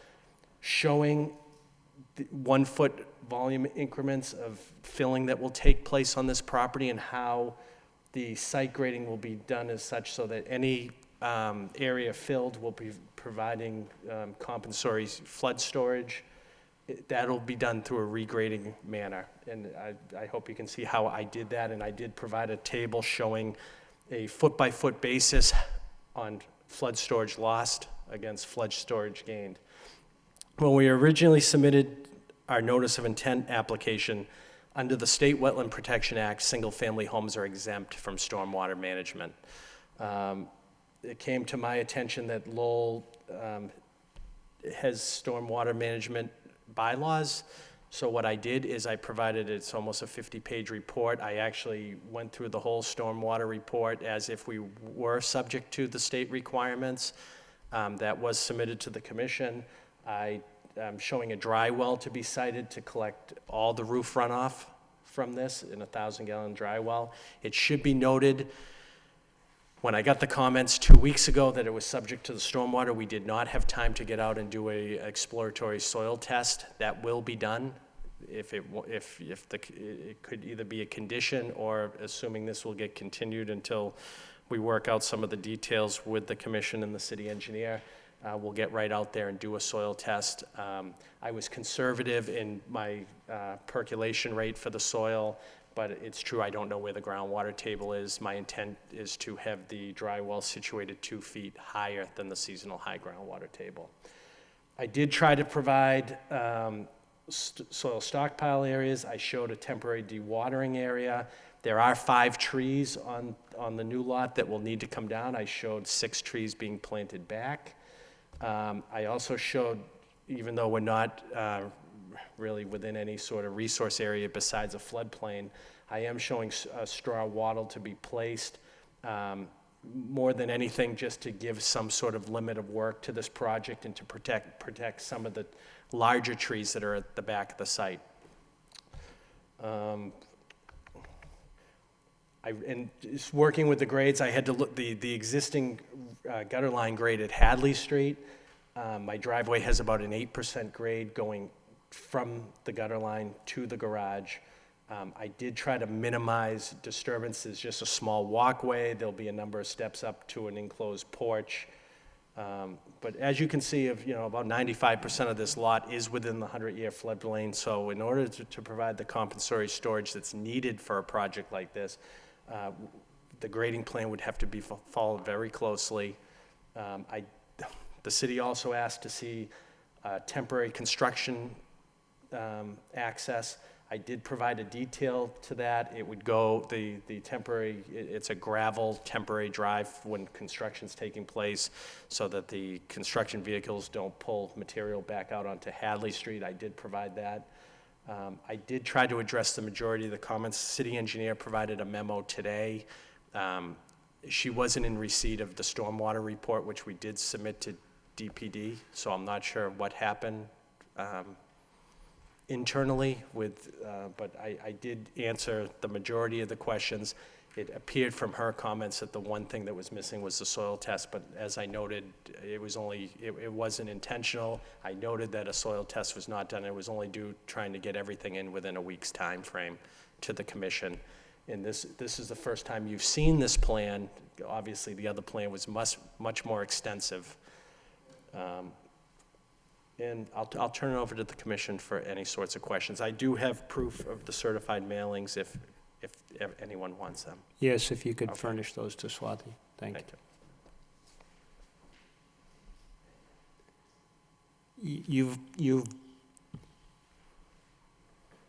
showing the 1-foot volume increments of filling that will take place on this property and how the site grading will be done as such so that any area filled will be providing compensatory flood storage. That'll be done through a regrading manner, and I hope you can see how I did that, and I did provide a table showing a foot-by-foot basis on flood storage lost against flood storage gained. When we originally submitted our notice of intent application, under the State Wetland Protection Act, single-family homes are exempt from stormwater management. It came to my attention that Lowell has stormwater management bylaws. So what I did is I provided, it's almost a 50-page report. I actually went through the whole stormwater report as if we were subject to the state requirements. That was submitted to the commission. I'm showing a dry well to be sited to collect all the roof runoff from this in a 1,000-gallon dry well. It should be noted, when I got the comments 2 weeks ago that it was subject to the stormwater, we did not have time to get out and do a exploratory soil test. That will be done. It could either be a condition, or assuming this will get continued until we work out some of the details with the commission and the city engineer, we'll get right out there and do a soil test. I was conservative in my percolation rate for the soil, but it's true, I don't know where the groundwater table is. My intent is to have the dry well situated 2 feet higher than the seasonal high groundwater table. I did try to provide soil stockpile areas. I showed a temporary dewatering area. There are 5 trees on the new lot that will need to come down. I showed 6 trees being planted back. I also showed, even though we're not really within any sort of resource area besides a floodplain, I am showing a straw wattle to be placed, more than anything just to give some sort of limit of work to this project and to protect some of the larger trees that are at the back of the site. And just working with the grades, I had to look, the existing gutter line grade at Hadley Street, my driveway has about an 8% grade going from the gutter line to the garage. I did try to minimize disturbances, just a small walkway. There'll be a number of steps up to an enclosed porch. But as you can see, about 95% of this lot is within the 100-year floodplain. So in order to provide the compensatory storage that's needed for a project like this, the grading plan would have to be followed very closely. The city also asked to see temporary construction access. I did provide a detail to that. It would go, the temporary, it's a gravel temporary drive when construction's taking place so that the construction vehicles don't pull material back out onto Hadley Street. I did provide that. I did try to address the majority of the comments. The city engineer provided a memo today. She wasn't in receipt of the stormwater report, which we did submit to DPD, so I'm not sure what happened internally with, but I did answer the majority of the questions. It appeared from her comments that the one thing that was missing was the soil test, but as I noted, it wasn't intentional. I noted that a soil test was not done. It was only trying to get everything in within a week's time frame to the commission. And this is the first time you've seen this plan. Obviously, the other plan was much more extensive. And I'll turn it over to the commission for any sorts of questions. I do have proof of the certified mailings if anyone wants them. Yes, if you could Okay. furnish those to Swati. Thank you.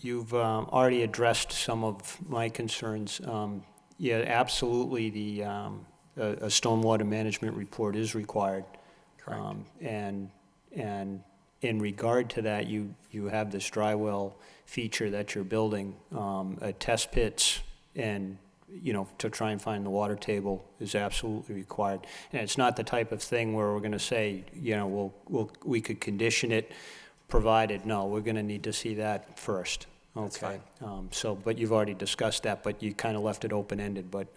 You've already addressed some of my concerns. Yeah, absolutely, a stormwater management report is required. Correct. And in regard to that, you have this dry well feature that you're building, test pits, and, to try and find the water table is absolutely required. And it's not the type of thing where we're gonna say, we could condition it, provided, no, we're gonna need to see that first. That's Okay. But you've already discussed that, but you kind of left it open-ended, but,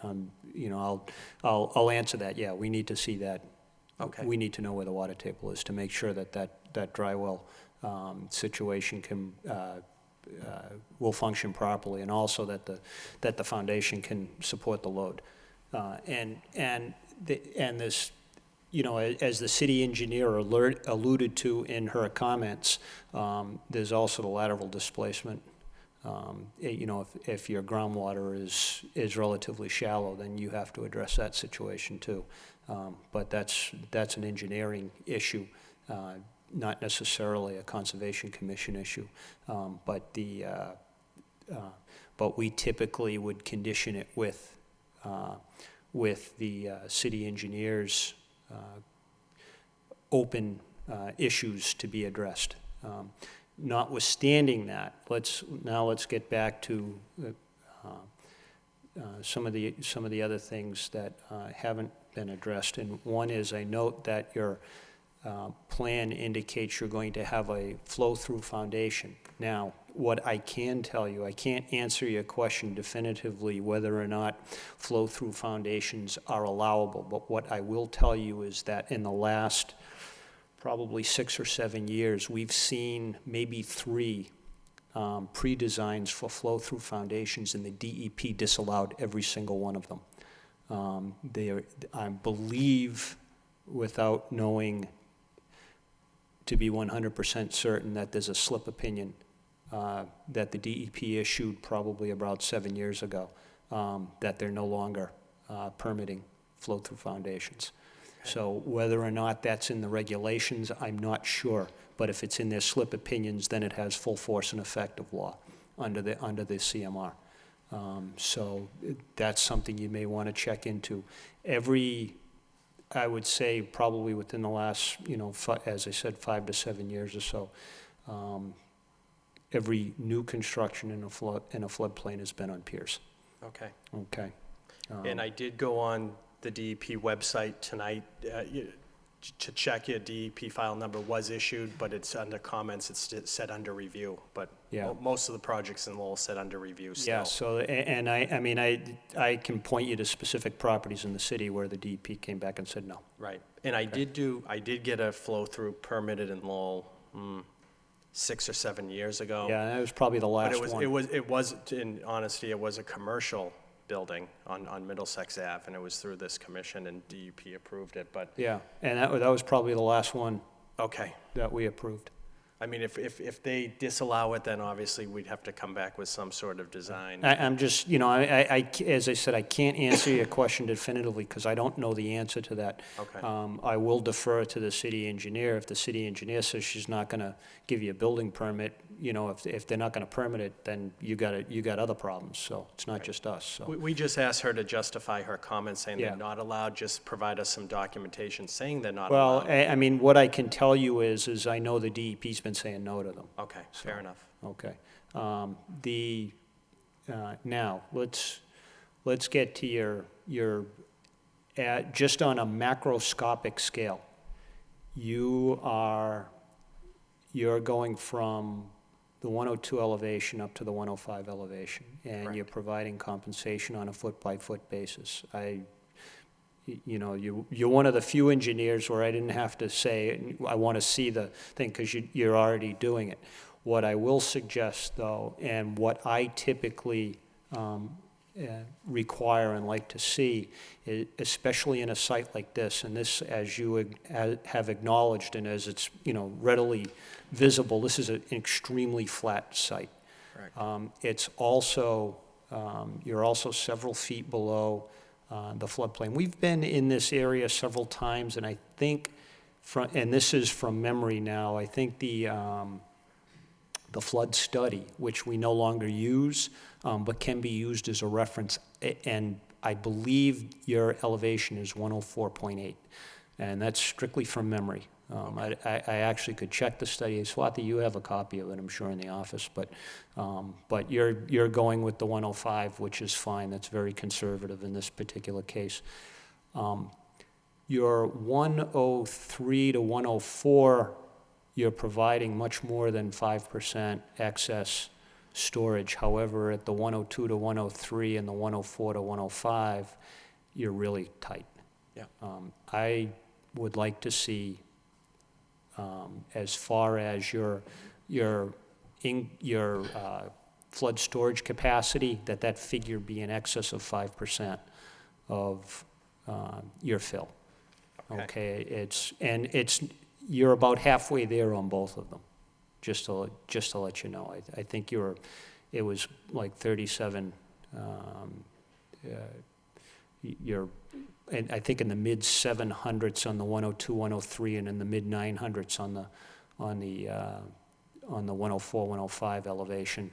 I'll answer that, yeah, we need to see that. Okay. We need to know where the water table is to make sure that dry well situation will function properly, and also that the foundation can support the load. And this you know, as the city engineer alluded to in her comments, there's also the lateral displacement. You know, if your groundwater is relatively shallow, then you have to address that situation too. But that's an engineering issue, not necessarily a Conservation Commission issue. But we typically would condition it with the city engineer's open issues to be addressed. Notwithstanding that, let's get back to some of the other things that haven't been addressed. And one is, I note that your plan indicates you're going to have a flow-through foundation. Now, what I can tell you, I can't answer your question definitively whether or not flow-through foundations are allowable, but what I will tell you is that in the last probably 6 or 7 years, we've seen maybe 3 pre-designs for flow-through foundations, and the DEP disallowed every single one of them. I believe, without knowing to be 100% certain, that there's a slip opinion that the DEP issued probably about 7 years ago, that they're no longer permitting flow-through foundations. So whether or not that's in the regulations, I'm not sure. But if it's in their slip opinions, then it has full force and effect of law under the CMR. So that's something you may want to check into. I would say probably within the last, you know, as I said, 5 to 7 years or so, every new construction in a floodplain has been on piers. Okay. Okay. And I did go on the DEP website tonight to check your DEP file number was issued, but it's under comments, it's set under review. But Yeah. most of the projects in Lowell set under review still. Yeah, so, and I mean, I can point you to specific properties in the city where the DEP came back and said no. Right. And I did get a flow-through permitted in Lowell 6 or 7 years ago. Yeah, that was probably the last But one. it was, in honesty, it was a commercial building on Middlesex Ave, and it was through this commission, and DEP approved it, but, Yeah, and that was probably the last one okay. that we approved. I mean, if they disallow it, then obviously we'd have to come back with some sort of design. I'm just, you know, as I said, I can't answer your question definitively because I don't know the answer to that. Okay. I will defer to the city engineer. If the city engineer says she's not going to give you a building permit, you know, if they're not going to permit it, then you got other problems. So it's not just us. So We just asked her to justify her comments saying Yeah. they're not allowed, just provide us some documentation saying they're not well, allowed. I mean, what I can tell you is I know the DEP's been saying no to them. Okay, fair enough. Okay. Now, let's get to your just on a macroscopic scale. You're going from the 102 elevation up to the 105 elevation, and you're Correct. providing compensation on a foot-by-foot basis. You know, you're one of the few engineers where I didn't have to say, I want to see the thing, because you're already doing it. What I will suggest, though, and what I typically require and like to see, especially in a site like this, and this, as you have acknowledged and as it's, you know, readily visible, this is an extremely flat site. Correct. It's also, you're also several feet below the floodplain. We've been in this area several times, and I think, and this is from memory now, I think the flood study, which we no longer use, but can be used as a reference, and I believe your elevation is 104.8, and that's strictly from memory. I actually could check the study. Swati, you have a copy of it, I'm sure, in the office, but you're going with the 105, which is fine. That's very conservative in this particular case. Your 103 to 104, you're providing much more than 5% excess storage. However, at the 102 to 103 and the 104 to 105, you're really tight. Yeah. I would like to see, as far as your flood storage capacity, that figure be in excess of 5% of your fill. Okay. Okay, you're about halfway there on both of them, just to let you know. I think it was like 37, you're, and I think in the mid 700s on the 102, 103, and in the mid 900s on the 104, 105 elevation.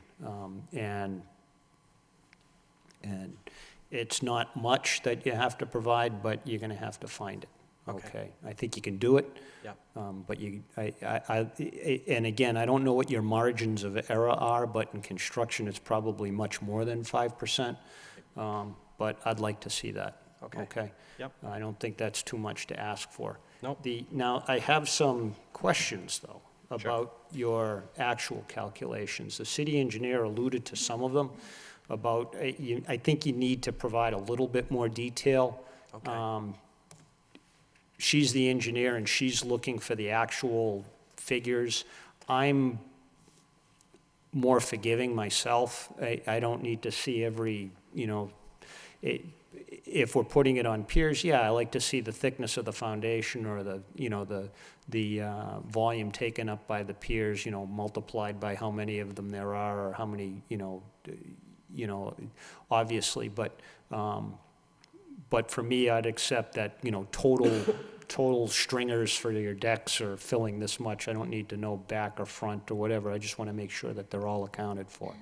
And it's not much that you have to provide, but you're gonna have to find it. Okay, I think you can do it. Yeah. But and again, I don't know what your margins of error are, but in construction, it's probably much more than 5%. But I'd like to see that. Okay. Okay? Yep. I don't think that's too much to ask for. Nope. Now, I have some questions, though, about your actual calculations. The city engineer alluded to some of them about, I think you need to provide a little bit more detail. Okay. She's the engineer, and she's looking for the actual figures. I'm more forgiving myself. I don't need to see every, if we're putting it on piers, yeah, I like to see the thickness of the foundation or the volume taken up by the piers, multiplied by how many of them there are, or how many, obviously, but for me, I'd accept that, total stringers for your decks are filling this much. I don't need to know back or front or whatever. I just want to make sure that they're all accounted for.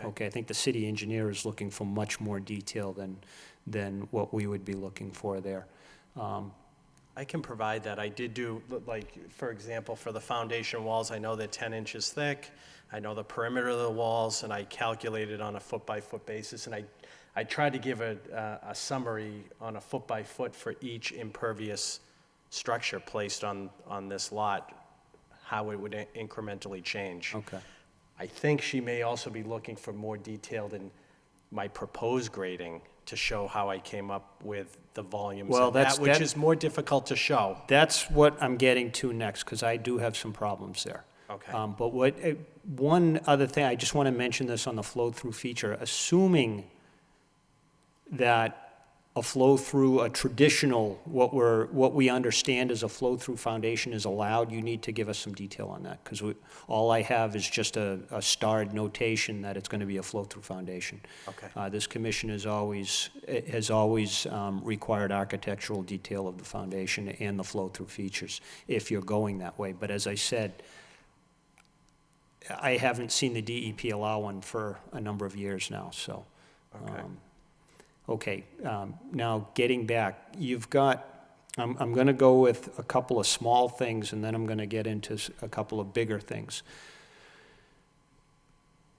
Okay, I think the city engineer is looking for much more detail than what we would be looking for there. I can provide that. I did do, like, for example, for the foundation walls, I know they're 10 inches thick. I know the perimeter of the walls, and I calculated on a foot-by-foot basis, and I tried to give a summary on a foot-by-foot for each impervious structure placed on this lot, how it would incrementally change. Okay. I think she may also be looking for more detail in my proposed grading to show how I came up with the volumes Well, and that, which that- is more difficult to show. That's what I'm getting to next, because I do have some problems there. Okay. But one other thing, I just want to mention this on the flow-through feature, assuming that a traditional, what we understand as a flow-through foundation is allowed, you need to give us some detail on that, because all I have is just a starred notation that it's going to be a flow-through foundation. Okay. This commission has always required architectural detail of the foundation and the flow-through features, if you're going that way. But as I said, I haven't seen the DEP allow one for a number of years now, so. Okay. Okay, now getting back, I'm going to go with a couple of small things, and then I'm going to get into a couple of bigger things.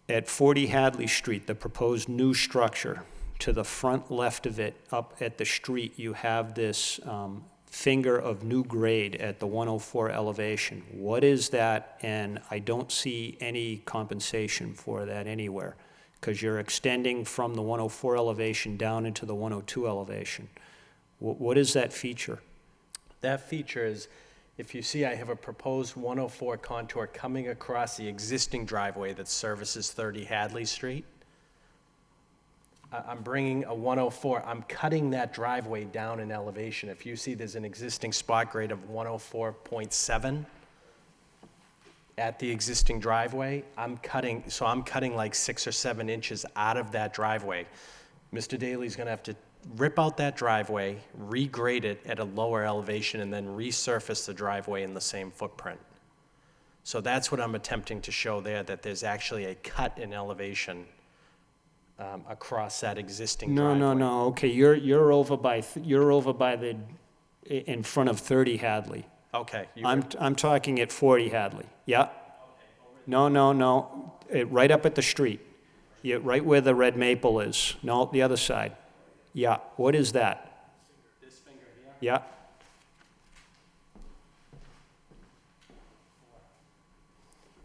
At 40 Hadley Street, the proposed new structure, to the front left of it, up at the street, you have this finger of new grade at the 104 elevation. What is that? And I don't see any compensation for that anywhere, because you're extending from the 104 elevation down into the 102 elevation. What is that feature? That feature is, if you see, I have a proposed 104 contour coming across the existing driveway that services 30 Hadley Street. I'm bringing a 104, I'm cutting that driveway down in elevation. If you see, there's an existing spot grade of 104.7 at the existing driveway. I'm cutting like 6 or 7 inches out of that driveway. Mr. Daly's gonna have to rip out that driveway, regrade it at a lower elevation, and then resurface the driveway in the same footprint. So that's what I'm attempting to show there, that there's actually a cut in elevation across that existing driveway. No, okay, you're over by the, in front of 30 Hadley. Okay. I'm talking at 40 Hadley, yeah? No, right up at the street. Yeah, right where the red maple is. No, the other side. Yeah, what is that? This finger here? Yeah,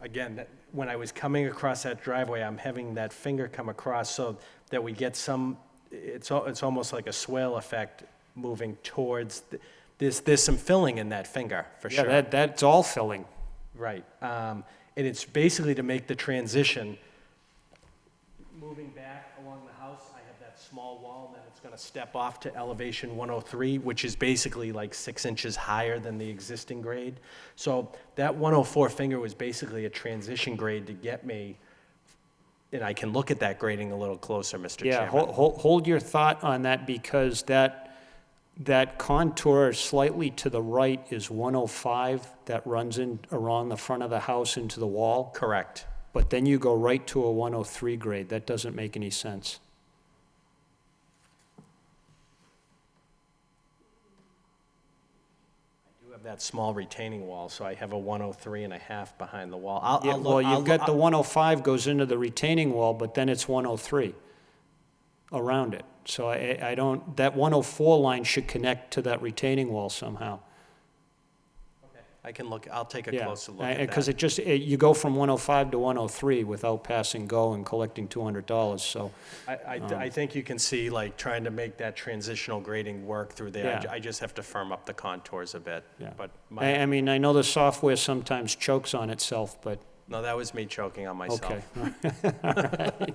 Again, when I was coming across that driveway, I'm having that finger come across so that we get some, it's almost like a swale effect moving towards, there's some filling in that finger, for sure. yeah, that's all filling. Right. And it's basically to make the transition. Moving back along the house, I have that small wall, and then it's gonna step off to elevation 103, which is basically like 6 inches higher than the existing grade. So that 104 finger was basically a transition grade to get me, and I can look at that grading a little closer, Mr. Yeah, Chairman. hold your thought on that, because that contour slightly to the right is 105 that runs in around the front of the house into the wall. Correct. But then you go right to a 103 grade. That doesn't make any sense. I do have that small retaining wall, so I have a 103.5 behind the wall. I'll Yeah, look- well, I'll you've got look- the 105 goes into the retaining wall, but then it's 103 around it. So I don't, that 104 line should connect to that retaining wall somehow. I can look, I'll take a Yeah, closer look at because that. you go from 105 to 103 without passing go and collecting $200, so. I think you can see, like, trying to make that transitional grading work through there. Yeah. I just have to firm up the contours a bit. Yeah. But I mean, I know the software sometimes chokes on itself, but, no, that was me choking on myself. okay.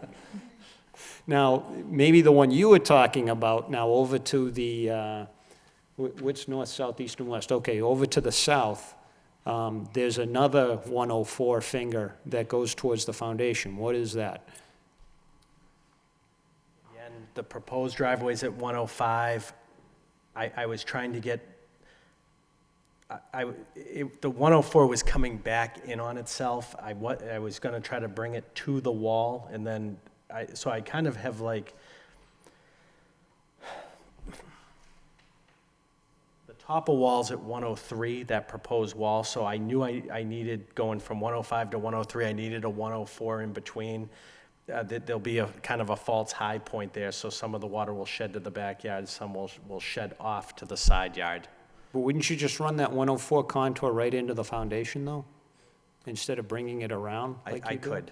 Now, maybe the one you were talking about, now over to the, what's north, south, east, and west? Okay, over to the south, there's another 104 finger that goes towards the foundation. What is that? Again, the proposed driveway's at 105. I was trying to get, the 104 was coming back in on itself. I was gonna try to bring it to the wall, and then, so I kind of have like, the top of wall's at 103, that proposed wall, so I knew I needed, going from 105 to 103, I needed a 104 in between. There'll be a kind of a false high point there, so some of the water will shed to the backyard, some will shed off to the side yard. But wouldn't you just run that 104 contour right into the foundation, though? Instead of bringing it around like I you do?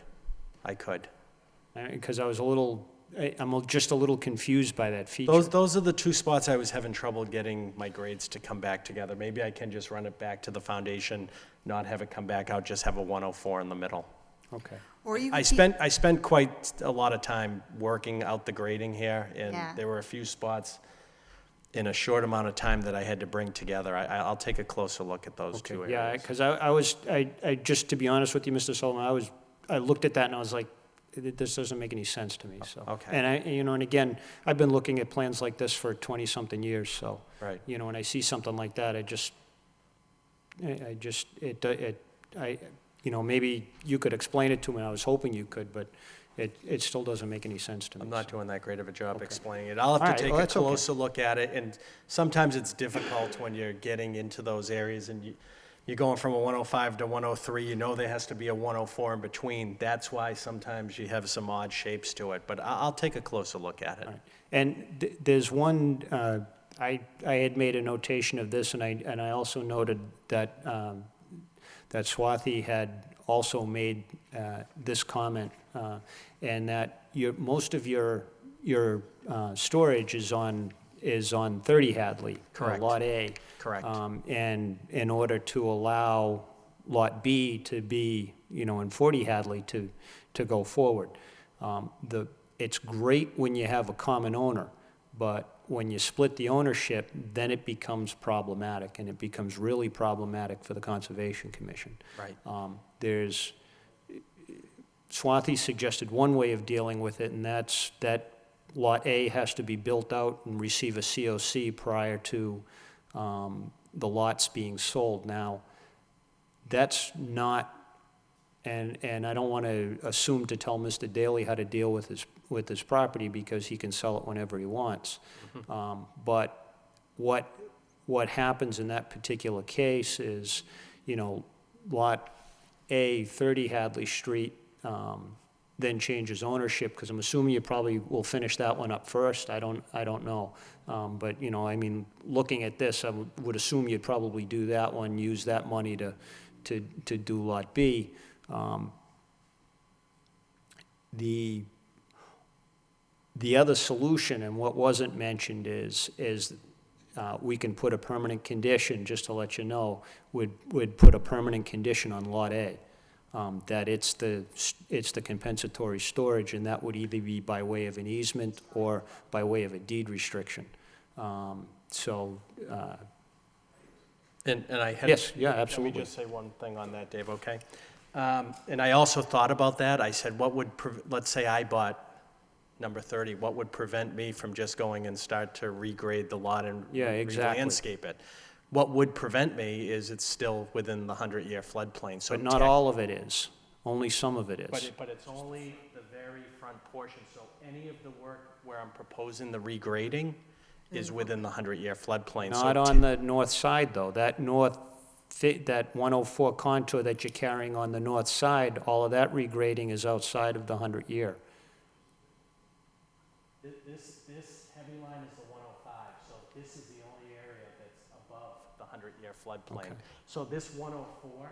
I could. Because I'm just a little confused by that feature. Those are the two spots I was having trouble getting my grades to come back together. Maybe I can just run it back to the foundation, not have it come back out, just have a 104 in the middle. Okay. Or you I could keep- spent quite a lot of time working out the grading here, and Yeah. there were a few spots in a short amount of time that I had to bring together. I'll take a closer look at those two areas. Yeah, because I just, to be honest with you, Mr. Sullivan, I looked at that and I was like, this doesn't make any sense to me, so. Okay. And again, I've been looking at plans like this for 20-something years, so. Right. When I see something like that, maybe you could explain it to me, I was hoping you could, but it still doesn't make any sense to me. I'm not so. doing that great of a job Okay. explaining it. I'll All have right, to take well, a that's okay. closer look at it, and sometimes it's difficult when you're getting into those areas and you're going from a 105 to 103, you know there has to be a 104 in between. That's why sometimes you have some odd shapes to it, but I'll take a closer look at it. All right. And there's one, I had made a notation of this, and I also noted that, that Swati had also made this comment, and that most of your storage is on 30 Hadley. Correct. Lot A. Correct. And in order to allow Lot B to be, in 40 Hadley to go forward. It's great when you have a common owner, but when you split the ownership, then it becomes problematic, and it becomes really problematic for the Conservation Commission. Right. Swati suggested one way of dealing with it, and that's that Lot A has to be built out and receive a COC prior to the lots being sold. Now, that's not, and I don't want to assume to tell Mr. Daly how to deal with his property, because he can sell it whenever he wants. But what happens in that particular case is, Lot A, 30 Hadley Street, then changes ownership, because I'm assuming you probably will finish that one up first. I don't know. But, looking at this, I would assume you'd probably do that one, use that money to do Lot B. The other solution, and what wasn't mentioned, is we can put a permanent condition, just to let you know, would put a permanent condition on Lot A. that it's the compensatory storage, and that would either be by way of an easement or by way of a deed restriction. So, And I had. yes, yeah, Let me absolutely. just say one thing on that, Dave, okay? And I also thought about that. I said, what would, let's say I bought number 30, what would prevent me from just going and start to regrade the lot and Yeah, exactly. re-landscape it? What would prevent me is it's still within the 100-year floodplain, so. But not all of it is, only some of it is. But it's only the very front portion, so any of the work where I'm proposing the regrading is within the 100-year floodplain. So Not on the north side, though. That that 104 contour that you're carrying on the north side, all of that regrading is outside of the 100-year. This heavy line is the 105, so this is the only area that's above the 100-year floodplain. Okay. So this 104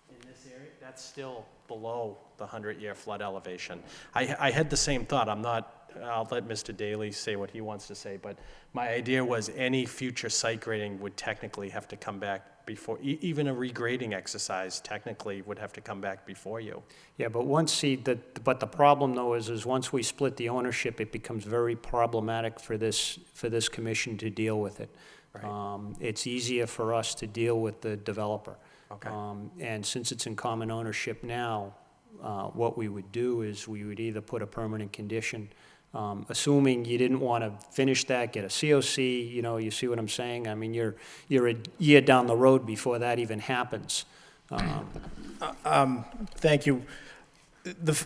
in this area, that's still below the 100-year flood elevation. I had the same thought. I'll let Mr. Daly say what he wants to say, but my idea was any future site grading would technically have to come back before, even a regrading exercise technically would have to come back before you. Yeah, but but the problem, though, is once we split the ownership, it becomes very problematic for this commission to deal with it. Right. It's easier for us to deal with the developer. Okay. And since it's in common ownership now, what we would do is we would either put a permanent condition, assuming you didn't want to finish that, get a COC, you see what I'm saying? I mean, you're a year down the road before that even happens. Thank you.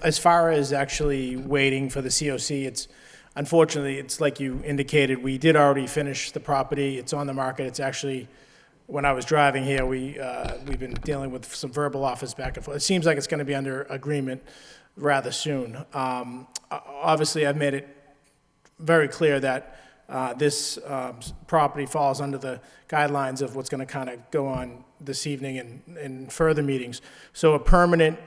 As far as actually waiting for the COC, unfortunately, it's like you indicated, we did already finish the property. It's on the market. It's actually, when I was driving here, we've been dealing with some verbal offers back and forth. It seems like it's going to be under agreement rather soon. Obviously, I've made it very clear that this property falls under the guidelines of what's going to kind of go on this evening and in further meetings. So a permanent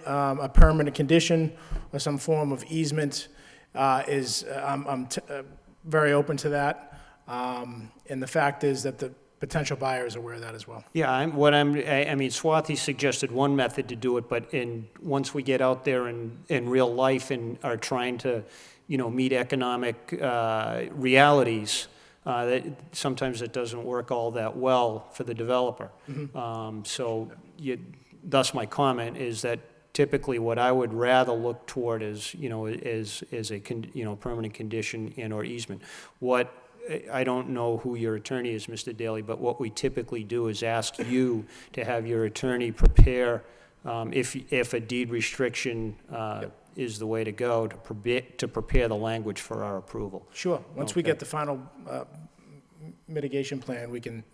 condition or some form of easement is, I'm very open to that. And the fact is that the potential buyer is aware of that as well. Yeah, I mean, Swati suggested one method to do it, but once we get out there in real life and are trying to, meet economic realities, that sometimes it doesn't work all that well for the developer. Thus my comment is that typically what I would rather look toward is a permanent condition and/or easement. I don't know who your attorney is, Mr. Daly, but what we typically do is ask you to have your attorney prepare, if a deed restriction is the way to go, to prepare the language for our approval. Sure. Once we Okay. get the final mitigation plan, we can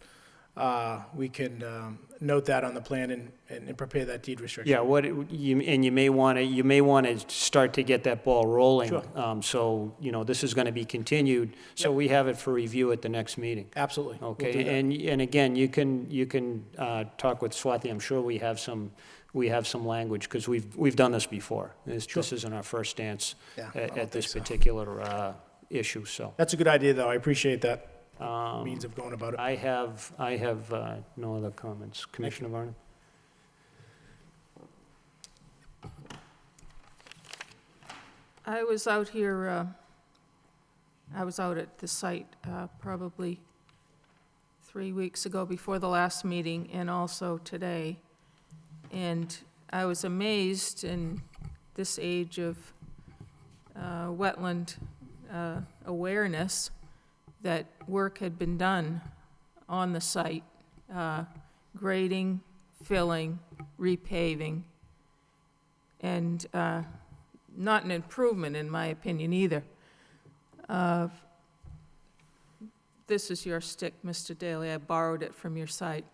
note that on the plan and prepare that deed restriction. Yeah, you may want to start to get that ball rolling. Sure. So, this is going to be continued, so we have it for review at the next meeting. Absolutely. We'll do Okay, that. and again, you can talk with Swati. I'm sure we have some language, because we've done this before. This isn't our first dance Yeah, I don't at this think so. particular issue, so. That's a good idea, though. I appreciate that means of going about it. I have no other comments. Commissioner Varner? I was out here, I was out at the site probably 3 weeks ago before the last meeting, and also today. And I was amazed in this age of wetland awareness that work had been done on the site, grading, filling, repaving, and not an improvement in my opinion either. This is your stick, Mr. Daly. I borrowed it from your site.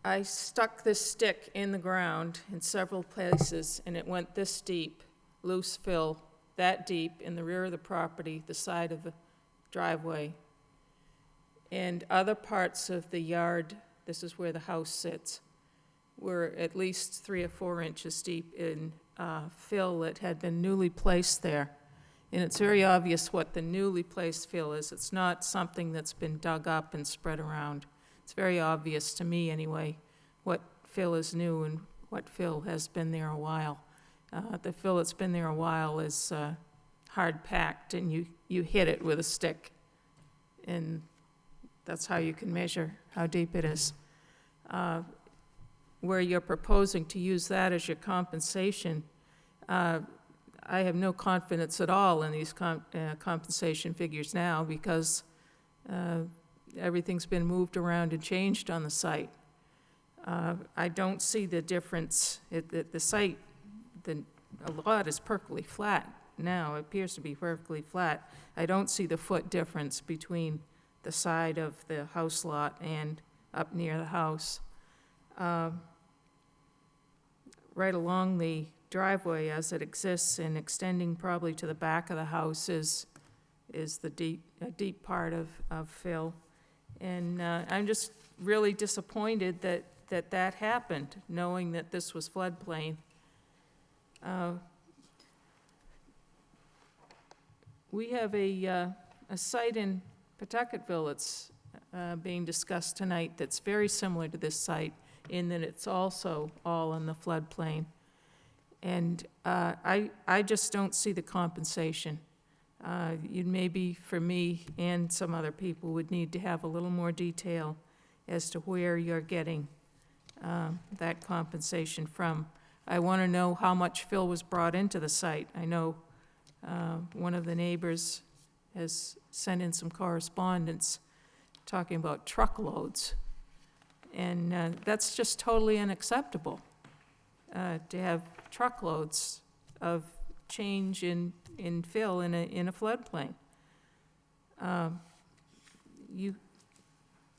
I stuck this stick in the ground in several places, and it went this deep, loose fill, that deep in the rear of the property, the side of the driveway. And other parts of the yard, this is where the house sits, were at least 3 or 4 inches deep in fill that had been newly placed there. And it's very obvious what the newly placed fill is. It's not something that's been dug up and spread around. It's very obvious to me, anyway, what fill is new and what fill has been there a while. The fill that's been there a while is hard-packed, and you hit it with a stick, and that's how you can measure how deep it is. Where you're proposing to use that as your compensation, I have no confidence at all in these compensation figures now, because everything's been moved around and changed on the site. I don't see the difference. The site, a lot is perfectly flat now. It appears to be perfectly flat. I don't see the foot difference between the side of the house lot and up near the house. Right along the driveway as it exists and extending probably to the back of the house is a deep part of fill. And I'm just really disappointed that happened, knowing that this was floodplain. We have a site in Pawtucketville that's being discussed tonight that's very similar to this site, in that it's also all in the floodplain. And I just don't see the compensation. Maybe for me and some other people would need to have a little more detail as to where you're getting that compensation from. I want to know how much fill was brought into the site. I know one of the neighbors has sent in some correspondence talking about truckloads. And that's just totally unacceptable, to have truckloads of change in fill in a floodplain.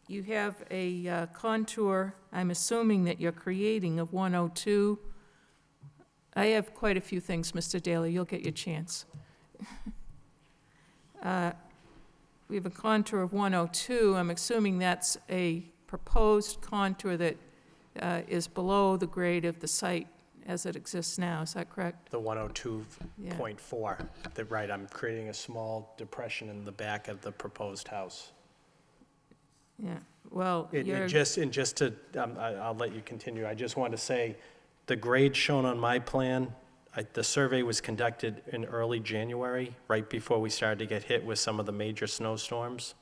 You have a contour, I'm assuming that you're creating, of 102. I have quite a few things, Mr. Daly, you'll get your chance. We have a contour of 102. I'm assuming that's a proposed contour that is below the grade of the site as it exists now, is that correct? The 102.4, right, I'm creating a small depression in the back of the proposed house. Yeah, well, And you're, just to, I'll let you continue, I just want to say, the grade shown on my plan, the survey was conducted in early January, right before we started to get hit with some of the major snowstorms.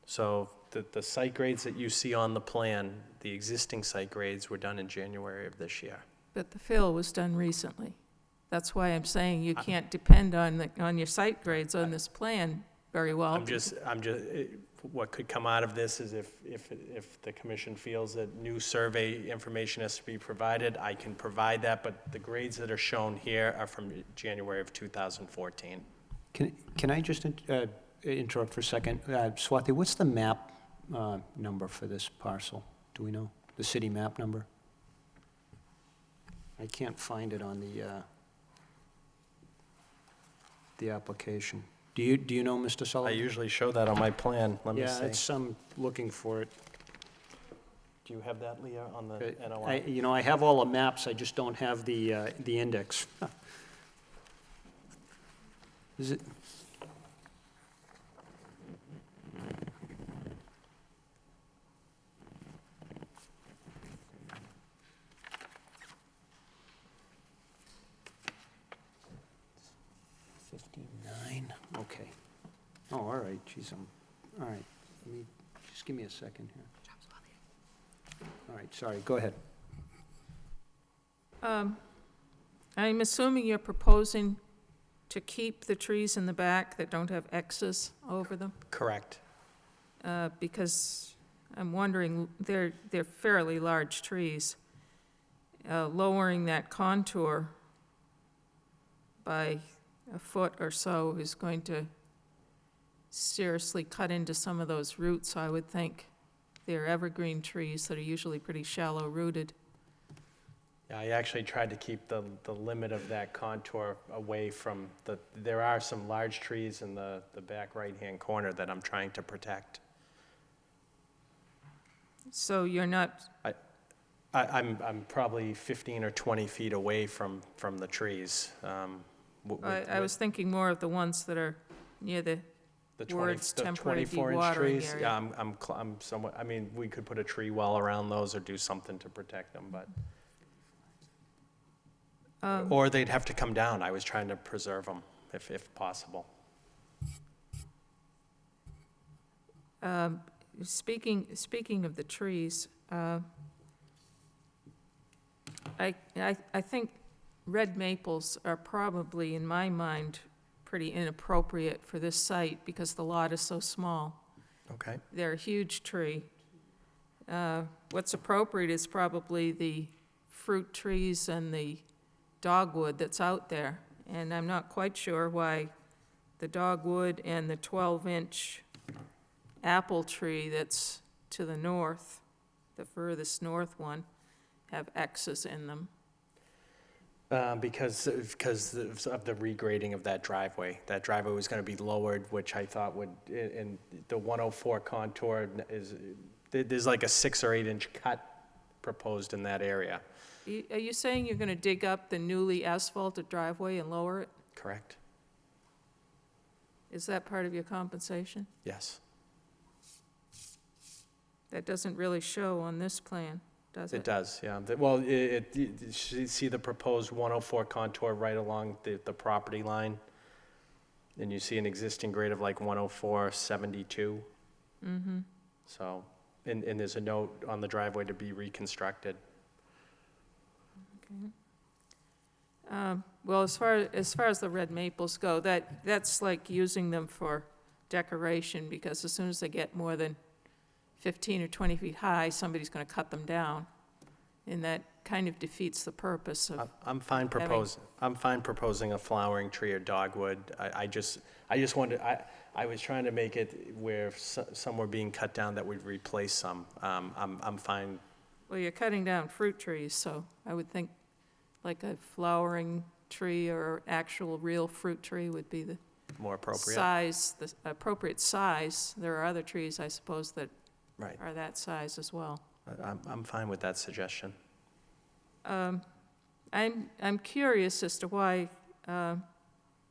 So the site grades that you see on the plan, the existing site grades were done in January of this year. but the fill was done recently. That's why I'm saying you can't depend on your site grades on this plan very well. What could come out of this is if the commission feels that new survey information has to be provided, I can provide that, but the grades that are shown here are from January of 2014. Can I just interrupt for a second? Swati, what's the map number for this parcel? Do we know? The city map number? I can't find it on the application. Do you know, Mr. I Sullivan? usually show that on my plan, let me Yeah, see. I'm looking for it. Do you have that, Leah, on the NOI? I have all the maps, I just don't have the index. Is it? Okay. Oh, all right, geez, all right, just give me a second here. All right, sorry, go ahead. I'm assuming you're proposing to keep the trees in the back that don't have X's over them? Correct. Because I'm wondering, they're fairly large trees. Lowering that contour by a foot or so is going to seriously cut into some of those roots, I would think. They're evergreen trees that are usually pretty shallow rooted. Yeah, I actually tried to keep the limit of that contour away from there are some large trees in the back right-hand corner that I'm trying to protect. So you're not, I'm probably 15 or 20 feet away from the trees. I was thinking more of the ones that are near the The 20 words the temporary 24-inch dewatering trees, area. yeah, I'm somewhat, I mean, we could put a tree well around those or do something to protect them, but. Or they'd have to come down. I was trying to preserve them, if possible. Speaking of the trees, I think red maples are probably, in my mind, pretty inappropriate for this site because the lot is so small. Okay. They're a huge tree. What's appropriate is probably the fruit trees and the dogwood that's out there. And I'm not quite sure why the dogwood and the 12-inch apple tree that's to the north, the furthest north one, have X's in them. Because of the regrading of that driveway. That driveway was going to be lowered, which I thought would, and the 104 contour is, there's like a 6 or 8 inch cut proposed in that area. Are you saying you're going to dig up the newly asphalted driveway and lower it? Correct? Is that part of your compensation? Yes. That doesn't really show on this plan, does it? It does, yeah. Well, you see the proposed 104 contour right along the property line? And you see an existing grade of like 104.72. Mm-hmm. So, and there's a note on the driveway to be reconstructed. Okay. Well, as far as the red maples go, that's like using them for decoration, because as soon as they get more than 15 or 20 feet high, somebody's going to cut them down, and that kind of defeats the purpose of. I'm fine proposing a flowering tree or dogwood. I just wanted, I was trying to make it where some were being cut down that would replace some. I'm fine. Well, you're cutting down fruit trees, so I would think like a flowering tree or actual real fruit tree would be the More appropriate. size, the appropriate size. There are other trees, I suppose, that Right. are that size as well. I'm fine with that suggestion. I'm curious as to why,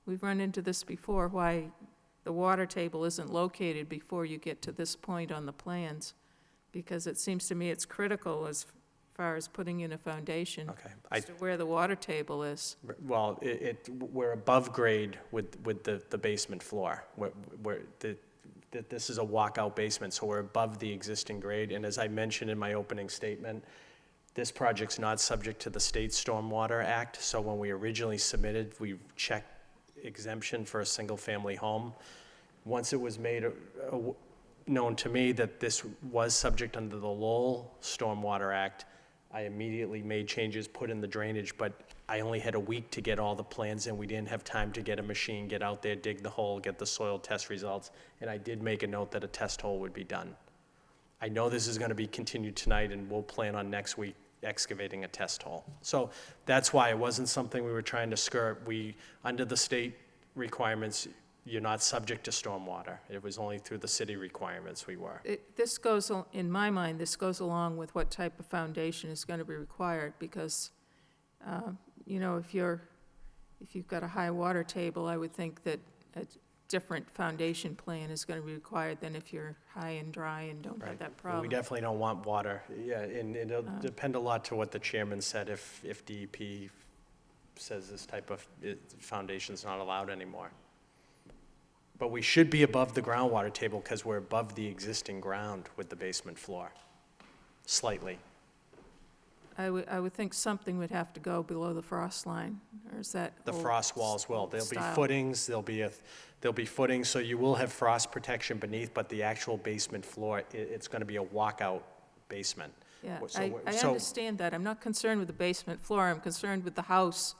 we've run into this before, why the water table isn't located before you get to this point on the plans, because it seems to me it's critical as far as putting in a foundation Okay. as to where the water table is. Well, we're above grade with the basement floor. This is a walkout basement, so we're above the existing grade. And as I mentioned in my opening statement, this project's not subject to the State Stormwater Act. So when we originally submitted, we checked exemption for a single-family home. Once it was made known to me that this was subject under the Lowell Stormwater Act, I immediately made changes, put in the drainage, but I only had a week to get all the plans in. We didn't have time to get a machine, get out there, dig the hole, get the soil test results, and I did make a note that a test hole would be done. I know this is going to be continued tonight, and we'll plan on next week excavating a test hole. So that's why it wasn't something we were trying to skirt. Under the state requirements, you're not subject to stormwater. It was only through the city requirements we were. This goes, in my mind, this goes along with what type of foundation is going to be required, because, you know, if you've got a high water table, I would think that a different foundation plan is going to be required than if you're high and dry and don't have that problem. We definitely don't want water. Yeah, and it'll depend a lot to what the chairman said if DEP says this type of foundation's not allowed anymore. But we should be above the groundwater table because we're above the existing ground with the basement floor, slightly. I would think something would have to go below the frost line, or is that? The old frost walls will. There'll be style? footings, there'll be footings, so you will have frost protection beneath, but the actual basement floor, it's gonna be a walkout basement. Yeah, So I understand that. I'm not concerned with the basement floor. I'm concerned with the house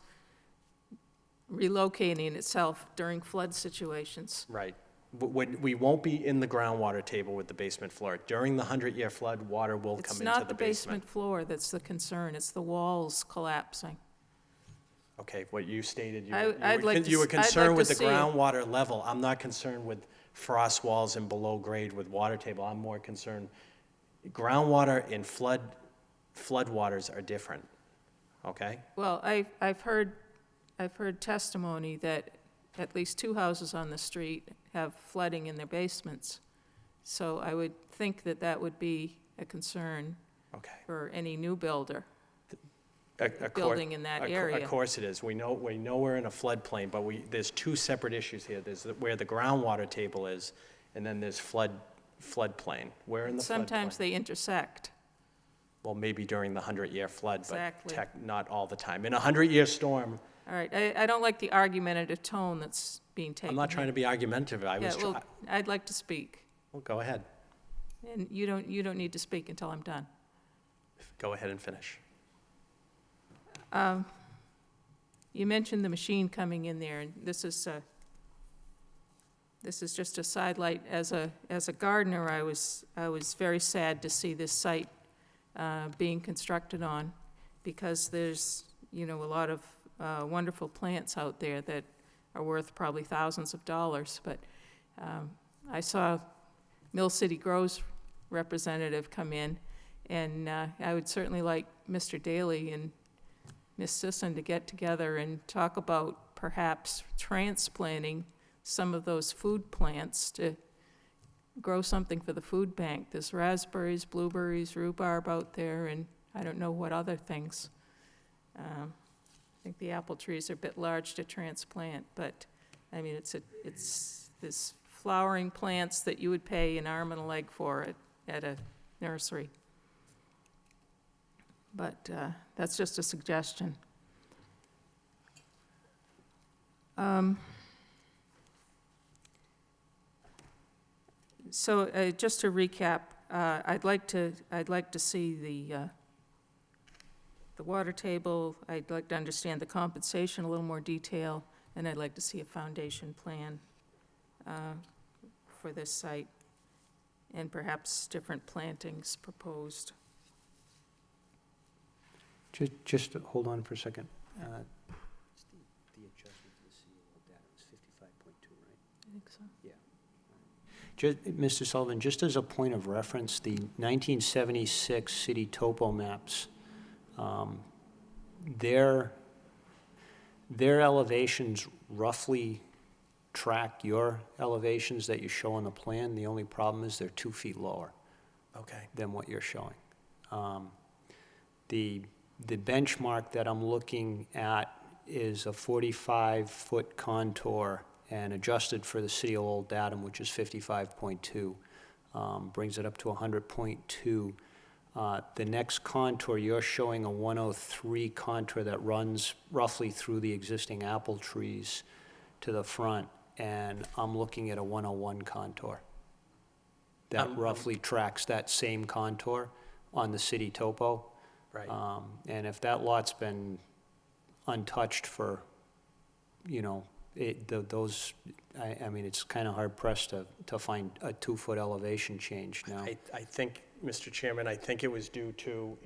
relocating itself during flood situations. Right. We won't be in the groundwater table with the basement floor. During the 100-year flood, water will It's come into not the the basement floor that's the concern. It's the walls collapsing. Okay, what you stated, I'd like to you were s- I'd like concerned to with the see it. groundwater level. I'm not concerned with frost walls and below grade with water table. I'm more concerned, groundwater and flood waters are different, okay? Well, I've heard testimony that at least 2 houses on the street have flooding in their basements. So I would think that that would be a concern Okay. for any new builder Of building in that area. Of course it is. We know we're in a floodplain, but there's two separate issues here. There's where the groundwater table is, and then there's floodplain. We're in the floodplain. Sometimes they intersect. Well, maybe during the 100-year flood, but Exactly. not all the time. In a 100-year storm, All right, I don't like the argumentative tone that's being taken. I'm not trying to be argumentative. Yeah, well, I'd like to speak, Well, go ahead. and you don't need to speak until I'm done. Go ahead and finish. You mentioned the machine coming in there, and this is just a sidelight. As a gardener, I was very sad to see this site being constructed on, because there's, a lot of wonderful plants out there that are worth probably thousands of dollars. But I saw Mill City Grows representative come in, and I would certainly like Mr. Daly and Ms. Sisson to get together and talk about perhaps transplanting some of those food plants to grow something for the food bank. There's raspberries, blueberries, rhubarb out there, and I don't know what other things. I think the apple trees are a bit large to transplant, but, I mean, it's this flowering plants that you would pay an arm and a leg for at a nursery. But that's just a suggestion. So just to recap, I'd like to see the water table. I'd like to understand the compensation in a little more detail, and I'd like to see a foundation plan for this site, and perhaps different plantings proposed. Just hold on for a second. The adjustment for the COL data was 55.2, right? I think so. Yeah. Mr. Sullivan, just as a point of reference, the 1976 city topo maps, their elevations roughly track your elevations that you show on the plan. The only problem is they're 2 feet lower Okay. than what you're showing. The benchmark that I'm looking at is a 45-foot contour and adjusted for the city of Lowell datum, which is 55.2, brings it up to 100.2. The next contour, you're showing a 103 contour that runs roughly through the existing apple trees to the front, and I'm looking at a 101 contour that roughly tracks that same contour on the city topo. Right. And if that lot's been untouched for, I mean, it's kind of hard pressed to find a 2-foot elevation change now. I think, Mr. Chairman, I think it was due to,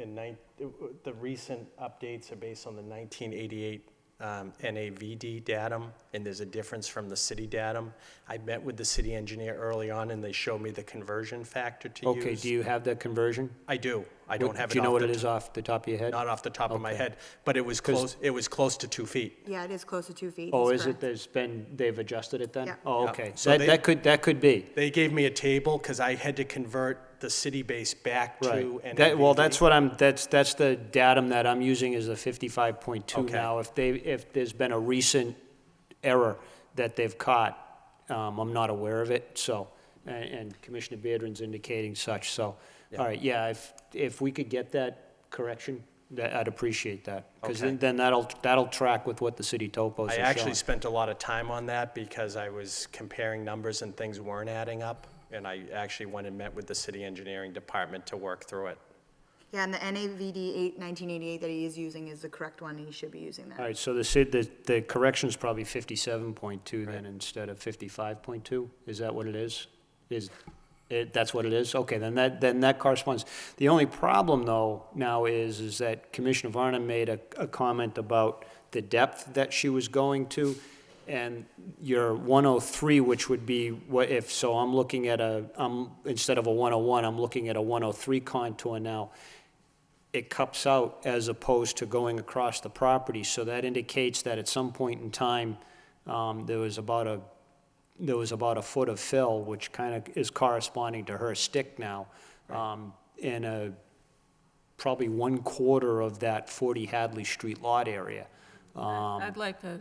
the recent updates are based on the 1988 NAVD datum, and there's a difference from the city datum. I met with the city engineer early on, and they showed me the conversion factor to use. Okay, do you have that conversion? I do. I don't have it. Do you know off what the it is off the top of your head? Not off the top of my Okay. head, but it was close to 2 feet. Yeah, it is close to 2 feet. Oh, He's is it, correct. they've adjusted it then? Yeah. Oh, Yeah. okay, So that could be. They gave me a table because I had to convert the city base back to Right. NAVD. Well, that's the datum that I'm using is the 55.2 Okay. now. If there's been a recent error that they've caught, I'm not aware of it, so, and Commissioner Beardron's indicating such, so, all right, yeah, if we could get that correction, I'd appreciate that. Because Okay. then that'll track with what the city topos are I showing. actually spent a lot of time on that because I was comparing numbers and things weren't adding up. And I actually went and met with the city engineering department to work through it. Yeah, and the NAVD 1988 that he is using is the correct one, and he should be using that. All right, so the correction's probably 57.2 then instead of 55.2? Is that what it is? That's what it is? Okay, then that corresponds. The only problem, though, now is that Commissioner Varnum made a comment about the depth that she was going to, and your 103, which would be, so I'm looking at instead of a 101, I'm looking at a 103 contour now. It cups out as opposed to going across the property, so that indicates that at some point in time, there was about a foot of fill, which kind of is corresponding to her stick now, in probably 1/4 of that 40 Hadley Street lot area. I'd like a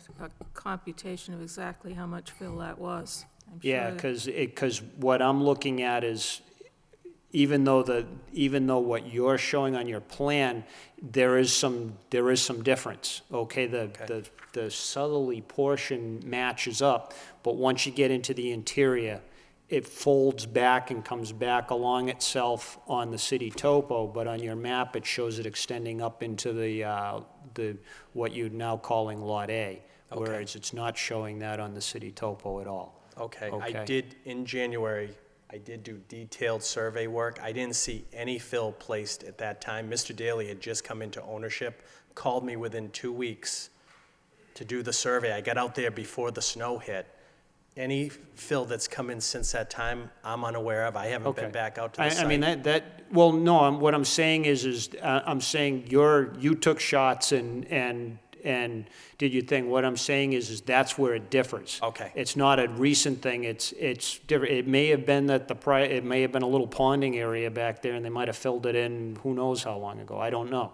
computation of exactly how much fill that was. I'm Yeah, sure that- because what I'm looking at is, even though what you're showing on your plan, there is some difference, okay? The southerly portion matches up, but once you get into the interior, it folds back and comes back along itself on the city topo, but on your map, it shows it extending up into what you're now calling Lot A, whereas it's not showing that on the city topo at all. Okay, Okay. I did, in January, I did do detailed survey work. I didn't see any fill placed at that time. Mr. Daly had just come into ownership, called me within 2 weeks to do the survey. I got out there before the snow hit. Any fill that's come in since that time, I'm unaware of. I haven't been Okay. back out to the site. I mean, well, no, what I'm saying is, I'm saying you took shots and did your thing. What I'm saying is that's where it differs. Okay. It's not a recent thing, it's different. It may have been that it may have been a little ponding area back there, and they might have filled it in who knows how long ago, I don't know.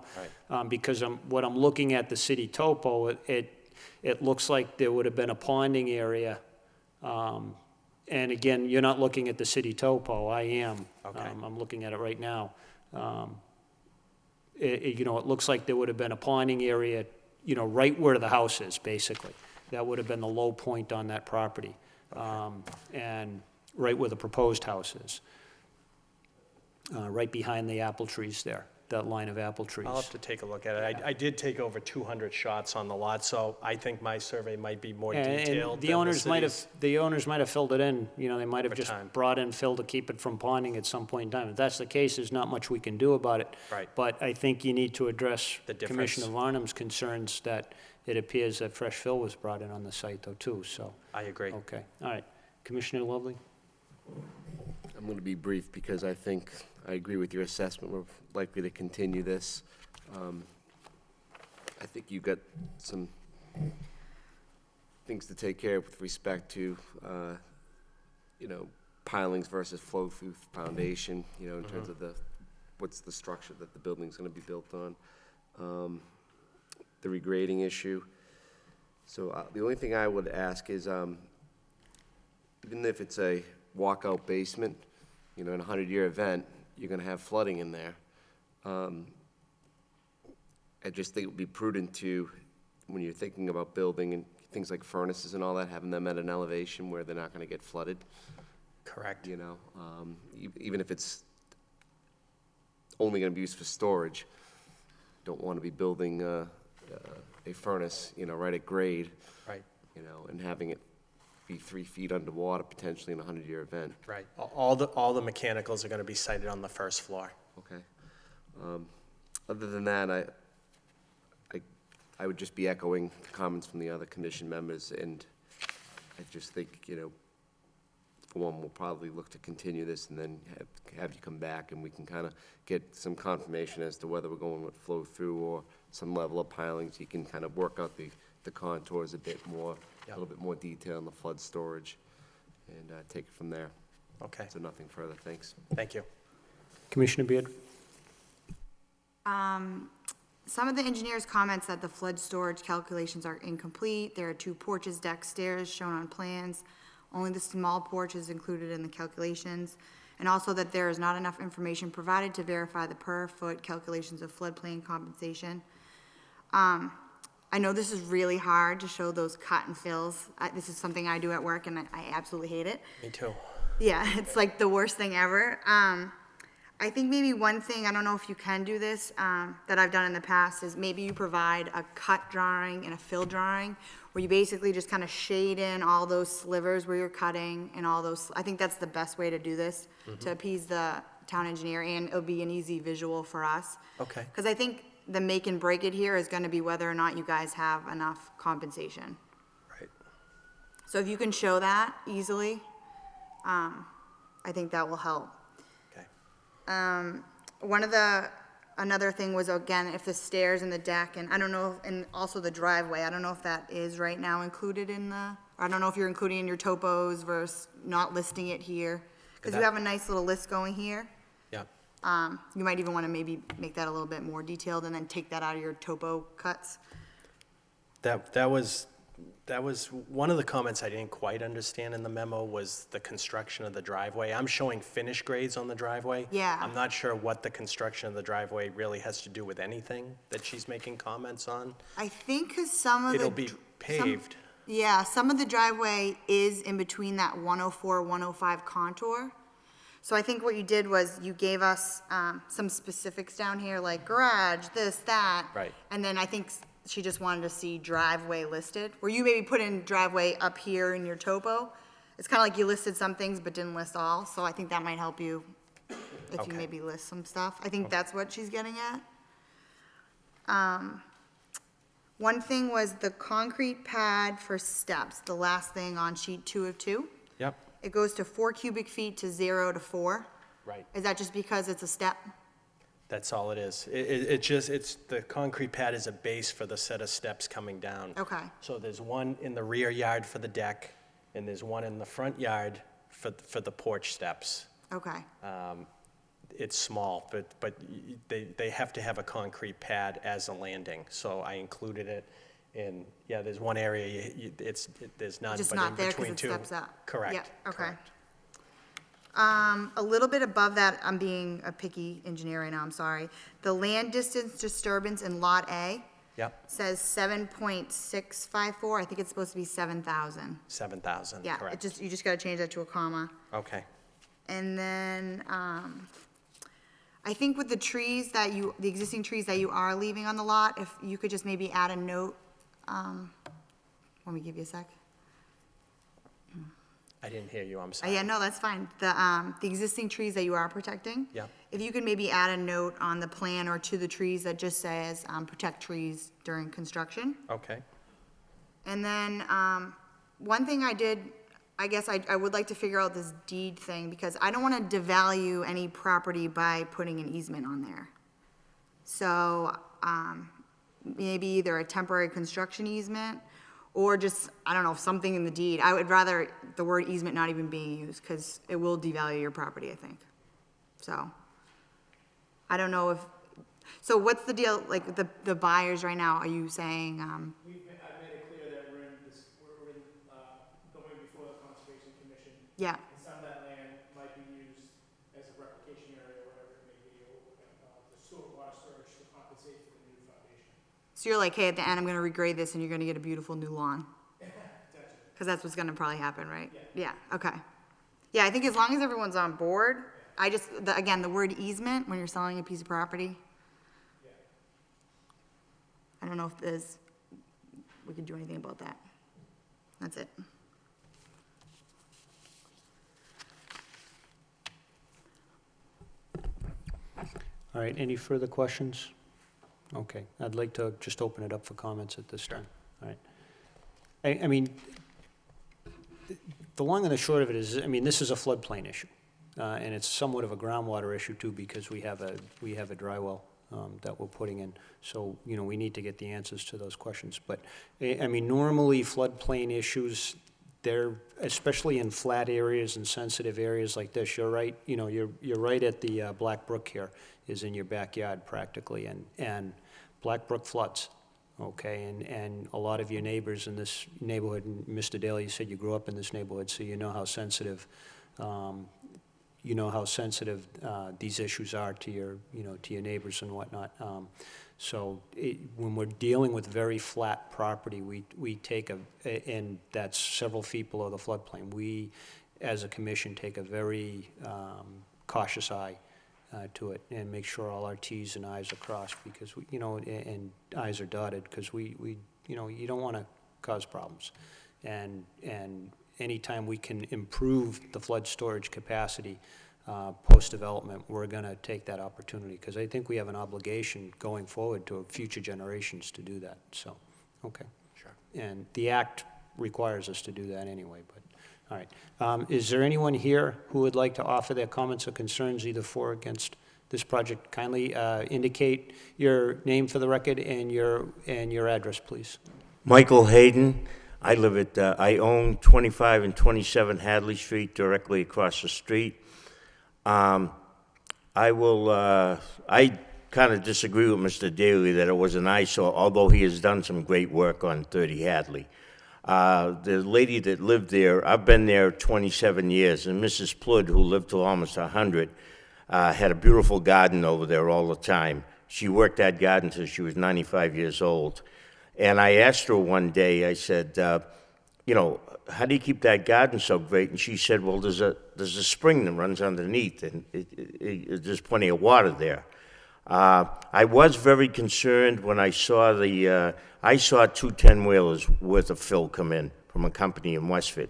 Right. Because what I'm looking at the city topo, it looks like there would have been a ponding area. And again, you're not looking at the city topo, I am. Okay. I'm looking at it right now. It looks like there would have been a ponding area, right where the house is, basically. That would have been the low point on that property. And right where the proposed house is. Right behind the apple trees there, that line of apple trees. I'll have to take a look at it. I did take over 200 shots on the lot, so I think my survey might be more And detailed the than owners might have, city's. the owners might have filled it in, they might have Over just time. brought in fill to keep it from ponding at some point in time. If that's the case, there's not much we can do about it. Right. But I think you need to address The difference. Commissioner Varnum's concerns that it appears that fresh fill was brought in on the site though, too, so, I agree. okay. All right. Commissioner Lovely? I'm going to be brief because I think I agree with your assessment. We're likely to continue this. I think you've got some things to take care of with respect to, pilings versus flow-through foundation, in terms of what's the structure that the building's going to be built on. The regrading issue. So the only thing I would ask is, even if it's a walkout basement, in a 100-year event, you're gonna have flooding in there. I just think it would be prudent to, when you're thinking about building and things like furnaces and all that, having them at an elevation where they're not gonna get flooded, Correct. even if it's only gonna be used for storage. Don't wanna be building a furnace, right at grade, Right, and having it be 3 feet underwater potentially in a 100-year event. right. All the mechanicals are going to be sited on the first floor. Okay. Other than that, I would just be echoing the comments from the other commission members, and I just think, for one, we'll probably look to continue this and then have you come back and we can kind of get some confirmation as to whether we're going with flow-through or some level of pilings. You can kind of work out the contours a bit more, a little bit more detail on the flood storage, and take it from there. Okay, So nothing further, thanks. thank you. Commissioner Beard? Some of the engineer's comments that the flood storage calculations are incomplete. There are 2 porches, decks, stairs shown on plans. Only the small porch is included in the calculations. And also that there is not enough information provided to verify the per-foot calculations of floodplain compensation. I know this is really hard to show those cut and fills. This is something I do at work, and I absolutely hate it. Me too. Yeah, it's like the worst thing ever. I think maybe one thing, I don't know if you can do this, that I've done in the past, is maybe you provide a cut drawing and a fill drawing, where you basically just kind of shade in all those slivers where you're cutting and all those, I think that's the best way to do this, to appease the town engineer, and it'll be an easy visual for us. Okay. Because I think the make and break it here is gonna be whether or not you guys have enough compensation. Right. So if you can show that easily, I think that will help. Okay. One of the another thing was, again, if the stairs and the deck, and I don't know, and also the driveway, I don't know if that is right now included in the, I don't know if you're including in your topos versus not listing it here. Because you That- have a nice little list going here. Yeah. You might even want to maybe make that a little bit more detailed and then take that out of your topo cuts. That was one of the comments I didn't quite understand in the memo was the construction of the driveway. I'm showing finish grades on the driveway. Yeah. I'm not sure what the construction of the driveway really has to do with anything that she's making comments on. I think because some of the. It'll be paved. Yeah, some of the driveway is in between that 104, 105 contour. So I think what you did was you gave us some specifics down here, like garage, this, that. Right. And then I think she just wanted to see driveway listed, where you maybe put in driveway up here in your topo. It's kind of like you listed some things but didn't list all, so I think that might help you if Okay. you maybe list some stuff. I think that's what she's getting at. One thing was the concrete pad for steps, the last thing on sheet 2 of 2. Yep, It goes to 4 cubic feet to 0 to 4. right. Is that just because it's a step? That's all it is. It's, the concrete pad is a base for the set of steps coming down. Okay. So there's one in the rear yard for the deck, and there's one in the front yard for the porch steps. Okay. It's small, but they have to have a concrete pad as a landing, so I included it in, yeah, there's one area, there's none, Just but not in there 'cause between it two. steps up. Correct. Yep, okay. correct. A little bit above that, I'm being a picky engineer right now, I'm sorry. The land distance disturbance in Lot A Yep, says 7.654. I think it's supposed to be 7,000. 7,000, Yeah, correct. you just gotta change that to a comma. Okay, And then, I think with the trees the existing trees that you are leaving on the lot, if you could just maybe add a note, let me give you a sec. I didn't hear you, I'm sorry. Yeah, no, that's fine. The existing trees that you are protecting. Yep. If you could maybe add a note on the plan or to the trees that just says, protect trees during construction. Okay, And then, one thing I guess I would like to figure out this deed thing, because I don't want to devalue any property by putting an easement on there. So, maybe either a temporary construction easement, or just, I don't know, something in the deed. I would rather the word easement not even being used, because it will devalue your property, I think. So, I don't know so what's the deal, like, the buyers right now, are you saying, I've made it clear that we're going before the Conservation Commission, yeah, and some of that land might be used as a replication area, or whatever it may be, or the water storage to compensate for the new foundation. so you're like, hey, at the end, I'm gonna regrade this and you're gonna get a beautiful new lawn? Because that's what's gonna probably happen, right? Yeah, okay. Yeah, I think as long as everyone's on board, again, the word easement, when you're selling a piece of property, I don't know if we could do anything about that. That's it. All right, any further questions? Okay, I'd like to just open it up for comments at this time. All right. I mean, the long and the short of it is, I mean, this is a floodplain issue. And it's somewhat of a groundwater issue too, because we have a dry well that we're putting in. So, you know, we need to get the answers to those questions. But, I mean, normally floodplain issues, they're, especially in flat areas and sensitive areas like this, you're right, you know, you're right at the Black Brook here, is in your backyard practically, and Black Brook floods, okay? And a lot of your neighbors in this neighborhood, and Mr. Daly, you said you grew up in this neighborhood, so you know how sensitive, these issues are to your, you know, to your neighbors and whatnot. So when we're dealing with very flat property, we take and that's several feet below the floodplain, we, as a commission, take a very cautious eye to it and make sure all our Ts and Is are crossed, because, you know, and Is are dotted, because we, you know, you don't want to cause problems. And anytime we can improve the flood storage capacity post-development, we're going to take that opportunity, because I think we have an obligation going forward to future generations to do that, so, okay. sure. And the act requires us to do that anyway, but, all right. Is there anyone here who would like to offer their comments or concerns either for or against this project. Kindly indicate your name for the record and your address, please. Michael Hayden. I live at, I own 25 and 27 Hadley Street, directly across the street. I kind of disagree with Mr. Daly that it was an eyesore, although he has done some great work on 30 Hadley. The lady that lived there, I've been there 27 years, and Mrs. Plood, who lived till almost 100, had a beautiful garden over there all the time. She worked that garden till she was 95 years old. And I asked her one day, I said, you know, how do you keep that garden so great? And she said, well, there's a spring that runs underneath, and there's plenty of water there. I was very concerned when I saw I saw 2 10-wheelers worth of fill come in from a company in Westford.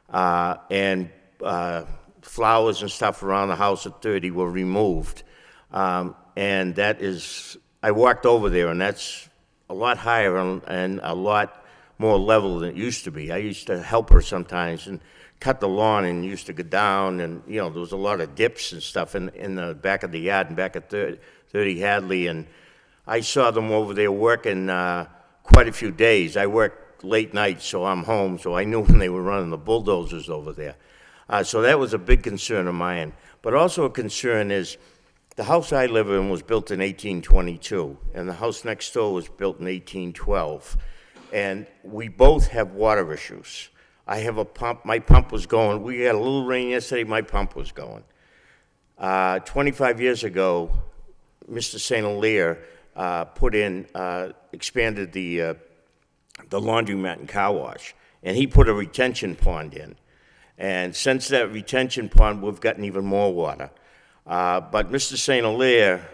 And flowers and stuff around the house at 30 were removed. And that is, I walked over there, and that's a lot higher and a lot more level than it used to be. I used to help her sometimes and cut the lawn, and used to go down, and, you know, there was a lot of dips and stuff in the back of the yard and back at 30 Hadley, and I saw them over there working quite a few days. I worked late nights, so I'm home, so I knew when they were running the bulldozers over there. So that was a big concern of mine. But also a concern is, the house I live in was built in 1822, and the house next door was built in 1812. And we both have water issues. I have a pump, my pump was going, we had a little rain yesterday, my pump was going. 25 years ago, Mr. St. Hilaire expanded the laundromat and car wash, and he put a retention pond in. And since that retention pond, we've gotten even more water. But Mr. St. Hilaire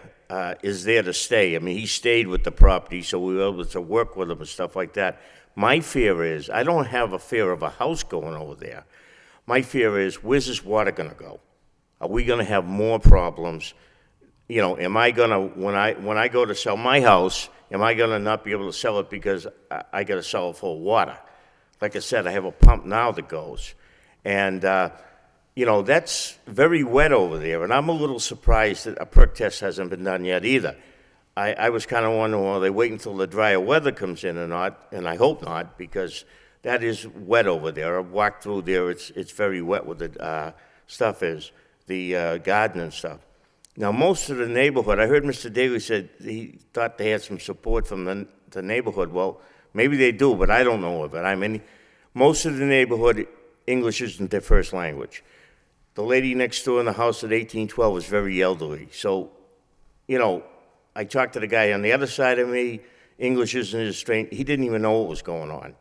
is there to stay. I mean, he stayed with the property, so we were able to work with him and stuff like that. My fear is, I don't have a fear of a house going over there. My fear is, where's this water gonna go? Are we gonna have more problems? You know, am I gonna, when I go to sell my house, am I gonna not be able to sell it because I gotta sell it full of water? Like I said, I have a pump now that goes. And, you know, that's very wet over there, and I'm a little surprised that a perk test hasn't been done yet either. I was kind of wondering, well, are they waiting until the drier weather comes in or not? And I hope not, because that is wet over there. I've walked through there, it's very wet where the stuff is, the garden and stuff. Now, most of the neighborhood, I heard Mr. Daly said he thought they had some support from the neighborhood. Well, maybe they do, but I don't know of it. I mean, most of the neighborhood, English isn't their first language. The lady next door in the house at 1812 was very elderly. So, you know, I talked to the guy on the other side of me, English isn't his strength. He didn't even know what was going on.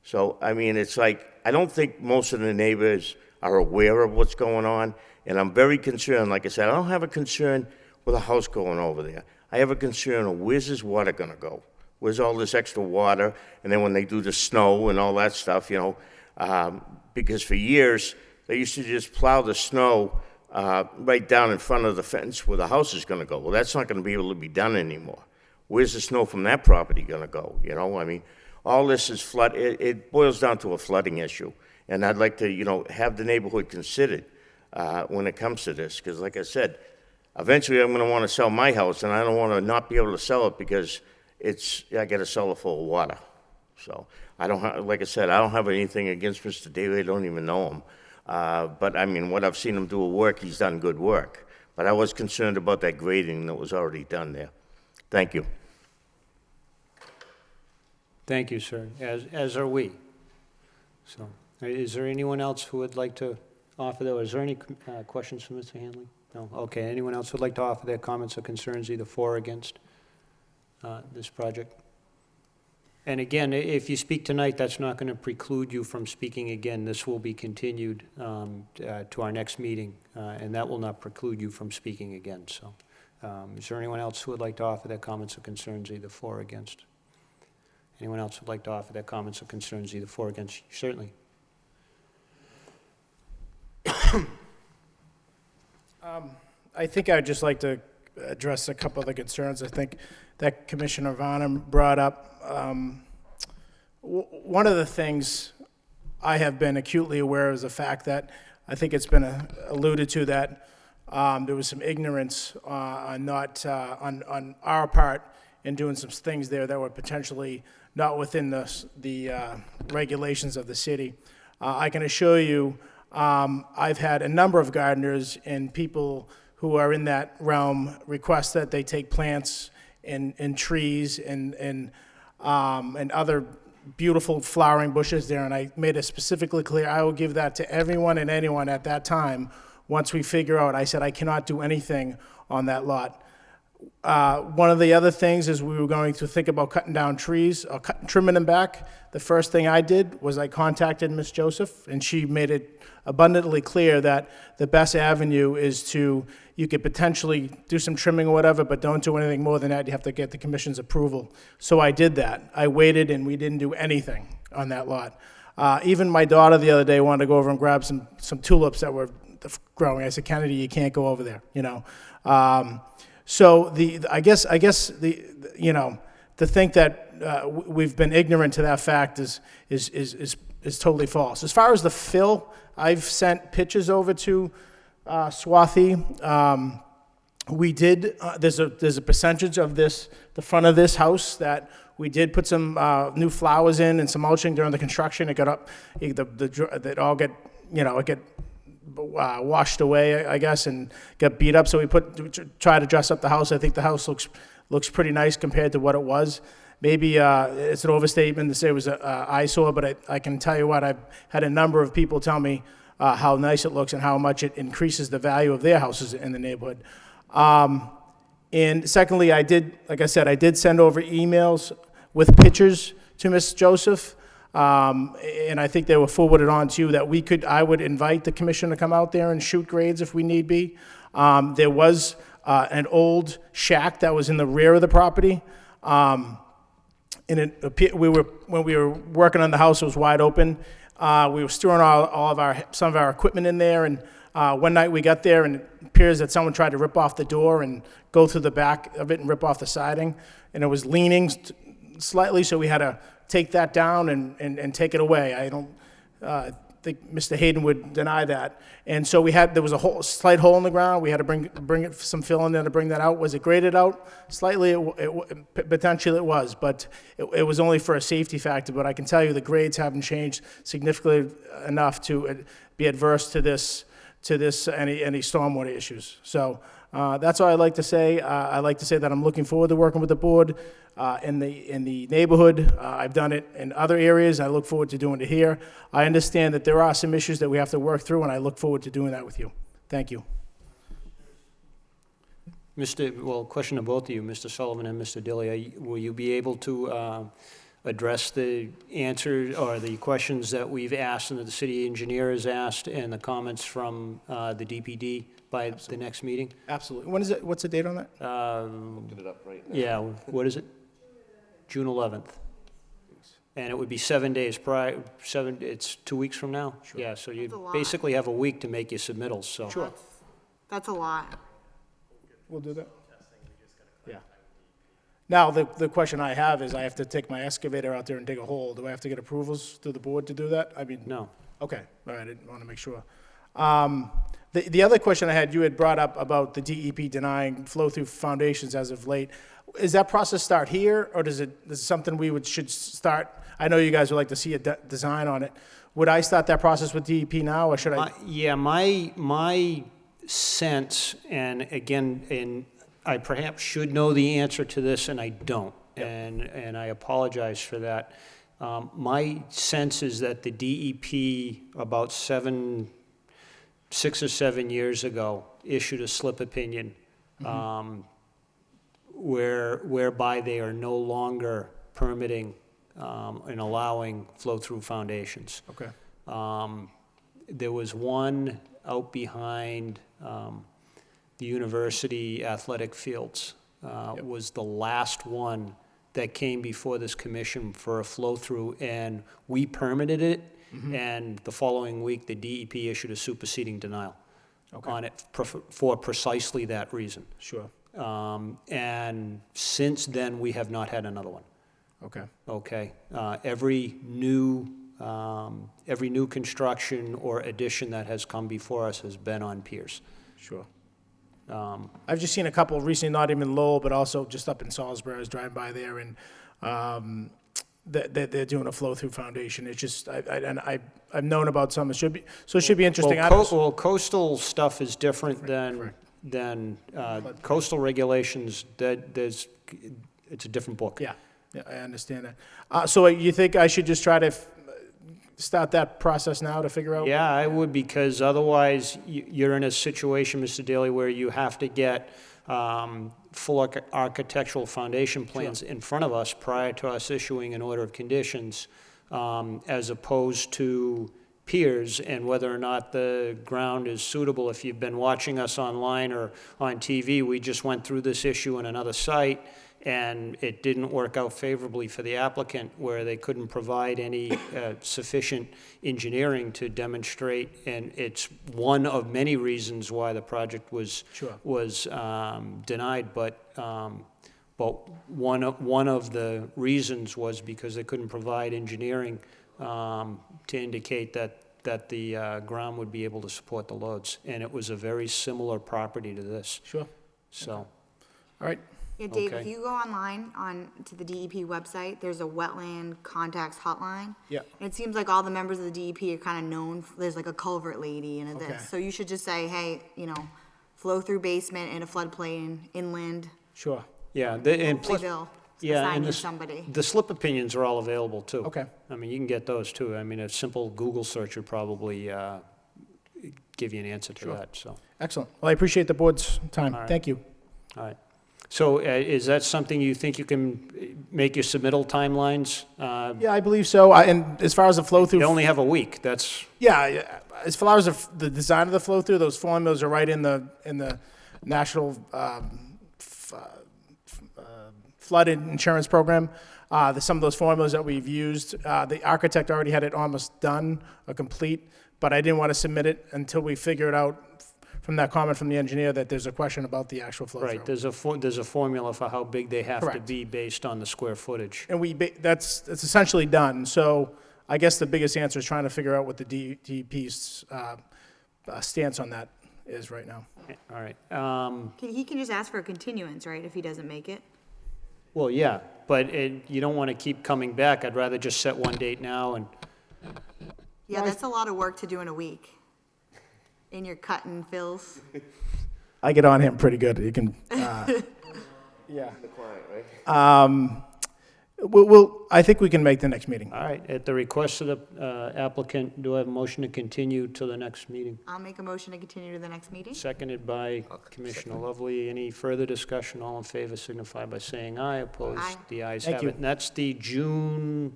So, I mean, it's like, I don't think most of the neighbors are aware of what's going on, and I'm very concerned. Like I said, I don't have a concern with a house going over there. I have a concern of where's this water gonna go? Where's all this extra water? And then when they do the snow and all that stuff, you know, because for years, they used to just plow the snow right down in front of the fence where the house is gonna go. Well, that's not gonna be able to be done anymore. Where's the snow from that property gonna go, you know? I mean, all this is flood, it boils down to a flooding issue. And I'd like to, you know, have the neighborhood considered when it comes to this, because like I said, eventually I'm gonna wanna sell my house, and I don't wanna not be able to sell it because I gotta sell it full of water. So, I don't have, like I said, I don't have anything against Mr. Daly, I don't even know him. But I mean, what I've seen him do at work, he's done good work. But I was concerned about that grading that was already done there. Thank you. Thank you, sir, as are we. So, is there anyone else who would like to offer that? Is there any questions for Mr. Hanley? No? Okay, anyone else who would like to offer their comments or concerns, either for or against this project? And again, if you speak tonight, that's not going to preclude you from speaking again. This will be continued to our next meeting, and that will not preclude you from speaking again. So, is there anyone else who would like to offer their comments or concerns, either for or against? Anyone else would like to offer their comments or concerns, either for or against? Certainly. I think I'd just like to address a couple of the concerns I think that Commissioner Varnum brought up. One of the things I have been acutely aware of is the fact that I think it's been alluded to that there was some ignorance on on our part in doing some things there that were potentially not within the regulations of the city. I can assure you, I've had a number of gardeners and people who are in that realm request that they take plants and trees and other beautiful flowering bushes there, and I made it specifically clear I will give that to everyone and anyone at that time. Once we figure out, I said I cannot do anything on that lot. One of the other things is we were going to think about cutting down trees or trimming them back. The first thing I did was I contacted Ms. Joseph, and she made it abundantly clear that the best avenue is you could potentially do some trimming or whatever, but don't do anything more than that. You have to get the commission's approval. So I did that. I waited, and we didn't do anything on that lot. Even my daughter the other day wanted to go over and grab some tulips that were growing. I said, Kennedy, you can't go over there, you know. So I guess you know, to think that we've been ignorant to that fact is totally false. As far as the fill, I've sent pictures over to Swathi. We did. There's a percentage of the front of this house that we did put some new flowers in and some mulching during the construction. It got up. It all get, you know, it get washed away, I guess, and got beat up. So we tried to dress up the house. I think the house looks pretty nice compared to what it was. Maybe it's an overstatement to say it was an eyesore, but I can tell you what, I've had a number of people tell me how nice it looks and how much it increases the value of their houses in the neighborhood. And secondly, I did send over emails with pictures to Ms. Joseph. And I think they were forwarded on to you that I would invite the commission to come out there and shoot grades if we need be. There was an old shack that was in the rear of the property. And when we were working on the house, it was wide open. We were storing some of our equipment in there, and one night we got there, and it appears that someone tried to rip off the door and go through the back of it and rip off the siding, and it was leaning slightly, so we had to take that down and take it away. I don't think Mr. Hayden would deny that. And so there was a slight hole in the ground. We had to bring some fill in there to bring that out. Was it graded out? Slightly, potentially it was, but it was only for a safety factor. But I can tell you the grades haven't changed significantly enough to be adverse to any stormwater issues. So that's all I'd like to say. I'd like to say that I'm looking forward to working with the board in the neighborhood. I've done it in other areas. I look forward to doing it here. I understand that there are some issues that we have to work through, and I look forward to doing that with you. Thank you. Question to both of you, Mr. Sullivan and Mr. Dilly. Will you be able to address the answer or the questions that we've asked and that the city engineer has asked and the comments from the DPD by the next meeting? Absolutely. When is it? What's the date on that? Looked it up right now. Yeah, what is it? June 11th. And it would be 7 days prior, it's 2 weeks from now? Sure. Yeah, so you That's a lot. basically have a week to make your submittals, so. Sure. That's a lot. We'll do that. Yeah. Now, the question I have is I have to take my excavator out there and dig a hole. Do I have to get approvals through the board to do that? I mean. No. Okay, all right, I didn't want to make sure. The other question I had, you had brought up about the DEP denying flow-through foundations as of late. Is that process start here, or is it something should start? I know you guys would like to see a design on it. Would I start that process with DEP now, or should I? Yeah, my sense, and again, I perhaps should know the answer to this, and I don't, and I apologize for that. My sense is that the DEP about 6 or 7 years ago issued a slip opinion whereby they are no longer permitting and allowing flow-through foundations. Okay. There was one out behind the university athletic fields, was the last one that came before this commission for a flow-through, and we permitted it, and the following week, the DEP issued a superseding denial on it for precisely that reason. Sure. And since then, we have not had another one. Okay. Okay. Every new construction or addition that has come before us has been on piers. Sure. I've just seen a couple recently, not even Lowell, but also just up in Salisbury. I was driving by there, and they're doing a flow-through foundation. It's just, I've known about some. It should be interesting. Well, coastal stuff is different than coastal regulations. It's a different book. Yeah, I understand that. So you think I should just try to start that process now to figure out? Yeah, I would, because otherwise you're in a situation, Mr. Daly, where you have to get full architectural foundation plans in front of us prior to us issuing an order of conditions, as opposed to piers and whether or not the ground is suitable. If you've been watching us online or on TV, we just went through this issue in another site, and it didn't work out favorably for the applicant, where they couldn't provide any sufficient engineering to demonstrate, and it's one of many reasons why the project was denied, but one of the reasons was because they couldn't provide engineering to indicate that the ground would be able to support the loads, and it was a very similar property to this. Sure. So. All right. Yeah, Dave, Okay. if you go online to the DEP website, there's a wetland contacts hotline. Yeah. And it seems like all the members of the DEP are kind of known, there's like a culvert lady and a Okay. this. So you should just say, hey, flow through basement in a floodplain, inland. Sure. Yeah, and Hopefully plus, they'll yeah, assign and you the somebody. the slip opinions are all available too. Okay. I mean, you can get those too. I mean, a simple Google search would probably give you an answer to that, so. Excellent. Well, I appreciate the board's time. All right. Thank you. All right. So is that something you think you can make your submittal timelines? Yeah, I believe so. And as far as the flow-through. You only have a week, that's, Yeah, as far as the design of the flow-through, those formulas are right in the National Flood Insurance Program. Some of those formulas that we've used, the architect already had it almost done or complete, but I didn't want to submit it until we figure it out from that comment from the engineer that there's a question about the actual flow-through. right, there's a formula for how big they have to Correct. be based on the square footage. And that's essentially done. So I guess the biggest answer is trying to figure out what the DEP's stance on that is right now. All right. He can just ask for a continuance, right, if he doesn't make it? Well, yeah, but you don't want to keep coming back. I'd rather just set one date now and, Yeah, that's a lot of work to do in a week. In your cut and fills. I get on him pretty good. You can, yeah. The client, right? I think we can make the next meeting. all right, at the request of the applicant, do I have a motion to continue to the next meeting? I'll make a motion to continue to the next meeting. Seconded by Commissioner Lovely. Any further discussion? All in favor signify by saying aye. Opposed? Aye. The ayes Thank have you. it. And that's the June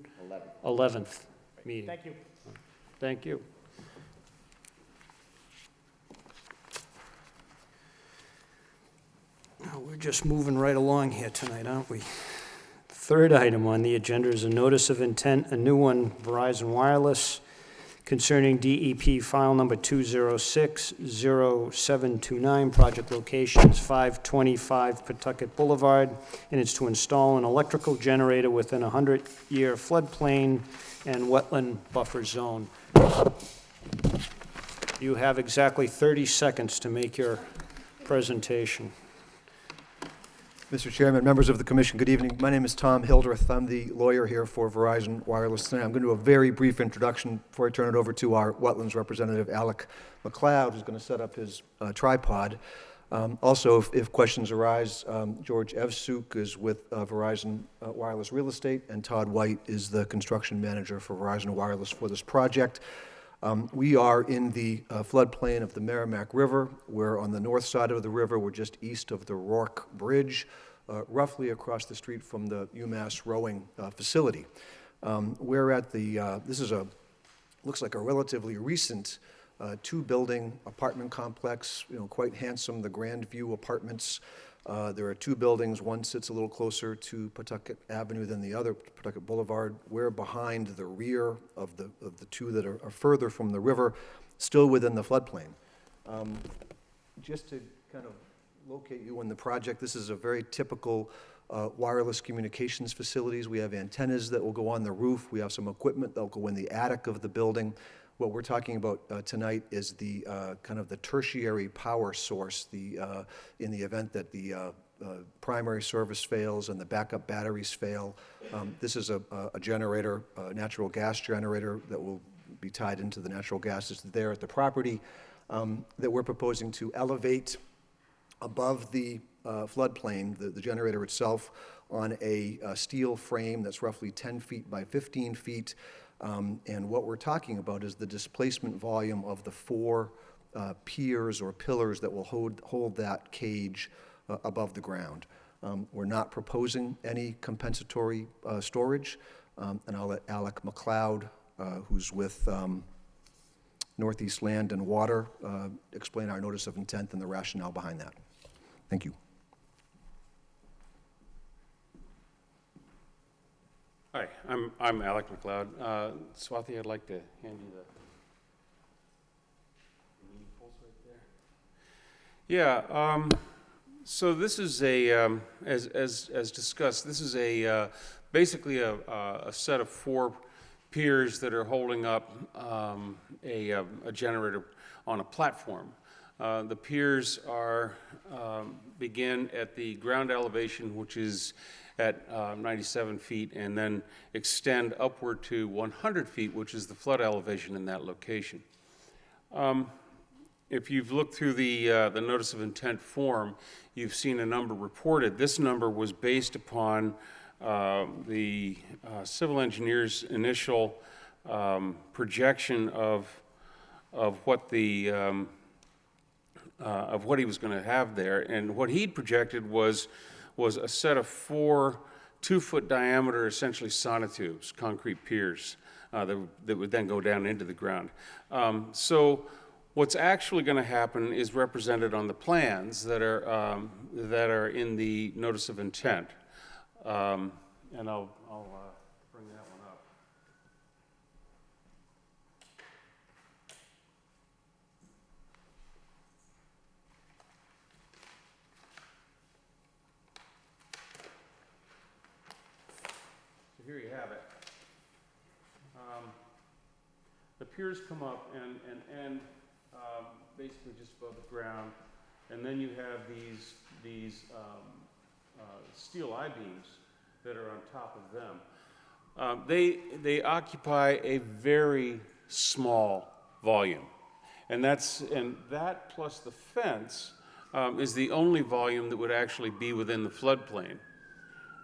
11th meeting. Thank you. Thank you. Now, we're just moving right along here tonight, aren't we? Third item on the agenda is a notice of intent, a new one, Verizon Wireless, concerning DEP file number 2060729, project location is 525 Pawtucket Boulevard, and it's to install an electrical generator within a 100-year floodplain and wetland buffer zone. You have exactly 30 seconds to make your presentation. Mr. Chairman, members of the commission, good evening. My name is Tom Hildreth. I'm the lawyer here for Verizon Wireless tonight. I'm going to do a very brief introduction before I turn it over to our wetlands representative, Alec McLeod, who's going to set up his tripod. Also, if questions arise, George Evsuk is with Verizon Wireless Real Estate, and Todd White is the construction manager for Verizon Wireless for this project. We are in the floodplain of the Merrimack River. We're on the north side of the river. We're just east of the Rourke Bridge, roughly across the street from the UMass rowing facility. We're at the, looks like a relatively recent two-building apartment complex, quite handsome, the Grandview Apartments. There are two buildings. One sits a little closer to Pawtucket Avenue than the other, Pawtucket Boulevard. We're behind the rear of the two that are further from the river, still within the floodplain. Just to kind of locate you in the project, this is a very typical wireless communications facilities. We have antennas that will go on the roof. We have some equipment that will go in the attic of the building. What we're talking about tonight is the kind of the tertiary power source, in the event that the primary service fails and the backup batteries fail. This is a generator, a natural gas generator that will be tied into the natural gas that's there at the property, that we're proposing to elevate above the floodplain, the generator itself, on a steel frame that's roughly 10 feet by 15 feet. And what we're talking about is the displacement volume of the 4 piers or pillars that will hold that cage above the ground. We're not proposing any compensatory storage, and I'll let Alec McLeod, who's with Northeast Land and Water, explain our notice of intent and the rationale behind that. Thank you. Hi, I'm Alec McLeod. Swati, I'd like to hand you the pulse right there. Yeah, so this is a, as discussed, this is a basically a set of 4 piers that are holding up a generator on a platform. The piers are begin at the ground elevation, which is at 97 feet, and then extend upward to 100 feet, which is the flood elevation in that location. If you've looked through the notice of intent form, you've seen a number reported. This number was based upon the civil engineer's initial projection of what the of what he was going to have there, and what he'd projected was a set of 4 2-foot diameter, essentially sonotubes, concrete piers that would then go down into the ground. So what's actually going to happen is represented on the plans that are in the notice of intent, and I'll bring that one up. So here you have it. The piers come up and end basically just above the ground, and then you have these steel I-beams that are on top of them. They occupy a very small volume, and that plus the fence is the only volume that would actually be within the floodplain.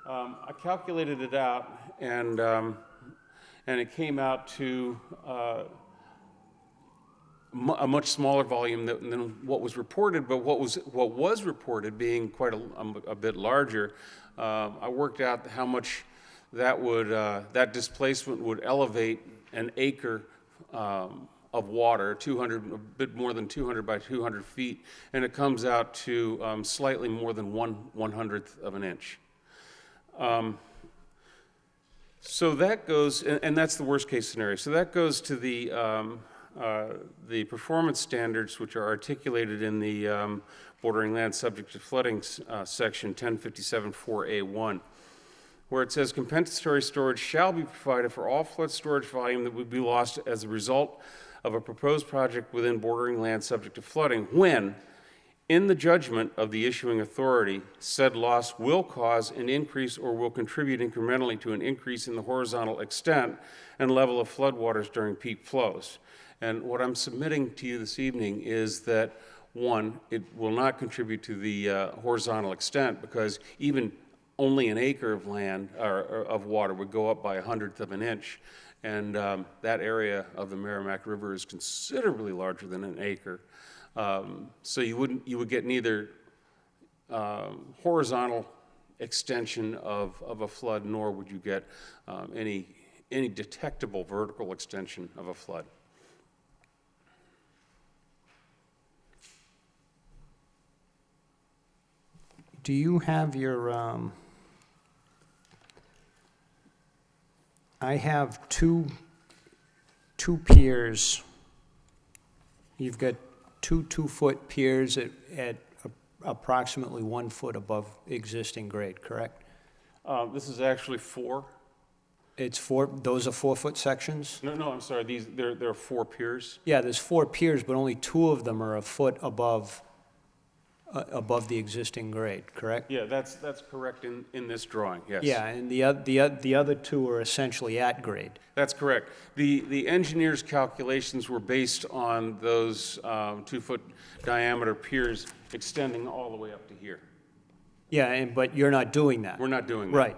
I calculated it out, and it came out to a much smaller volume than what was reported, but what was reported being quite a bit larger. I worked out how much that displacement would elevate an acre of water, a bit more than 200 by 200 feet, and it comes out to slightly more than 1/100th of an inch. So that goes, and that's the worst case scenario. So that goes to the performance standards, which are articulated in the bordering land subject to flooding section 1057-4A1, where it says compensatory storage shall be provided for all flood storage volume that would be lost as a result of a proposed project within bordering land subject to flooding when, in the judgment of the issuing authority, said loss will cause an increase or will contribute incrementally to an increase in the horizontal extent and level of floodwaters during peak flows. And what I'm submitting to you this evening is that, 1, it will not contribute to the horizontal extent, because even only an acre of land or of water would go up by 1/100th of an inch, and that area of the Merrimack River is considerably larger than an acre. So you would get neither horizontal extension of a flood, nor would you get any detectable vertical extension of a flood. Do you have your, I have two piers. You've got two 2-foot piers at approximately 1 foot above existing grade, correct? This is actually 4. It's those are 4-foot sections? No, I'm sorry, there are 4 piers. Yeah, there's 4 piers, but only 2 of them are a foot above the existing grade, correct? Yeah, that's correct in this drawing, yes. Yeah, and the other 2 are essentially at grade. That's correct. The engineer's calculations were based on those 2-foot diameter piers extending all the way up to here. Yeah, but you're not doing that. We're not doing that. Right,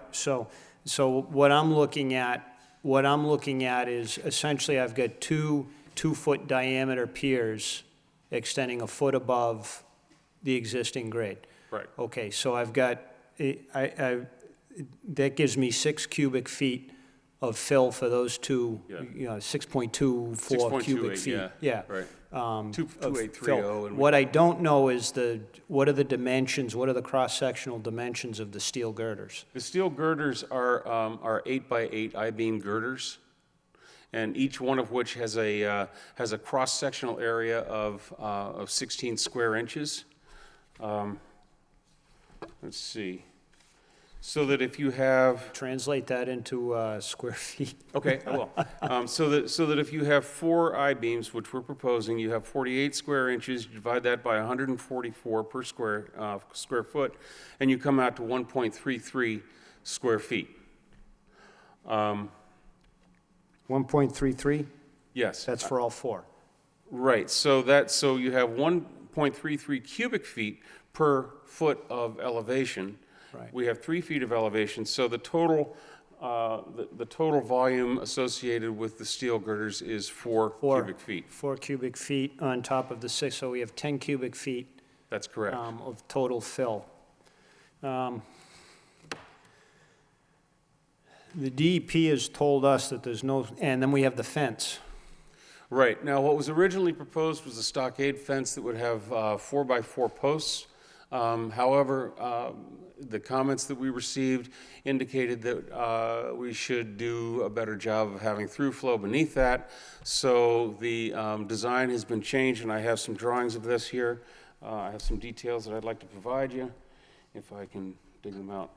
so what I'm looking at is essentially I've got 2 2-foot diameter piers extending a foot above the existing grade. Right. Okay, so I've got, that gives me 6 cubic feet of fill for those 2, Yeah. 6.24 cubic 6.28, feet. yeah, right. Of 2830 fill. and What I don't know is what are the dimensions, what are the cross-sectional dimensions of the steel girders? The steel girders are 8x8 I-beam girders, and each one of which has a cross-sectional area of 16 square inches. Let's see. So that if you have, Translate that into square feet. okay, I will. So that if you have 4 I-beams, which we're proposing, you have 48 square inches, you divide that by 144 per square foot, and you come out to 1.33 square feet. 1.33? Yes. That's for all 4. Right, so you have 1.33 cubic feet per foot of elevation. Right. We have 3 feet of elevation, so the total volume associated with the steel girders is 4 cubic feet. 4 cubic feet on top of the 6, so we have 10 cubic feet That's correct. of total fill. The DEP has told us that there's no, and then we have the fence. Right, now what was originally proposed was a stockade fence that would have 4x4 posts. However, the comments that we received indicated that we should do a better job of having through flow beneath that. So the design has been changed, and I have some drawings of this here. I have some details that I'd like to provide you, if I can dig them out,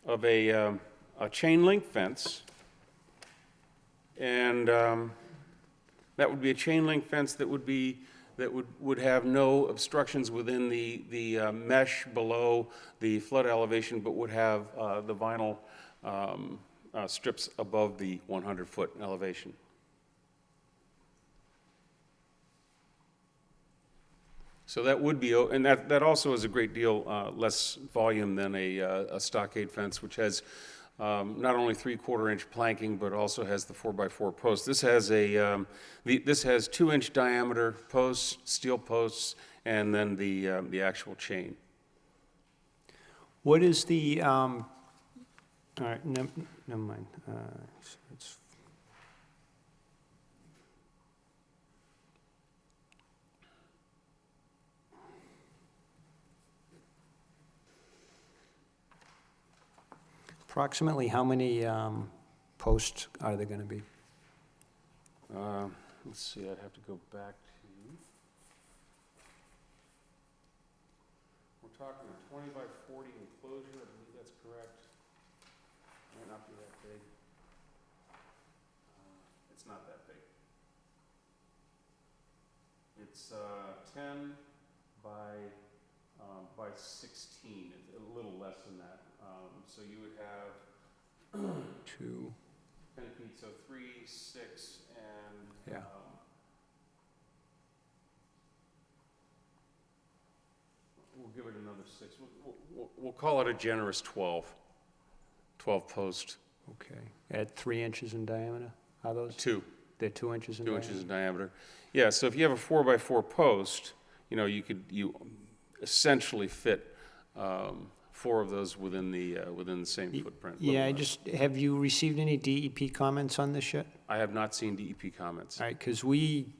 of a chain link fence. And that would be a chain link fence that would have no obstructions within the mesh below the flood elevation, but would have the vinyl strips above the 100-foot elevation. So that would be, and that also is a great deal less volume than a stockade fence, which has not only 3/4-inch planking, but also has the 4x4 post. This has this has 2-inch diameter posts, steel posts, and then the actual chain. What is the, all right, never mind. It's approximately how many posts are there going to be? Let's see, I'd have to go back to, we're talking a 20x40 enclosure, I believe that's correct. Might not be that big. It's not that big. It's 10 by 16, it's a little less than that. So you would have 2, 10 feet, so 3, 6, and yeah. We'll give it another 6. We'll call it a generous 12 post. Okay. At 3 inches in diameter? Are those? 2. They're 2 inches in 2 diameter? inches in diameter. Yeah, so if you have a 4x4 post, you essentially fit 4 of those within the same footprint. Yeah, have you received any DEP comments on this yet? I have not seen DEP comments. All right, because we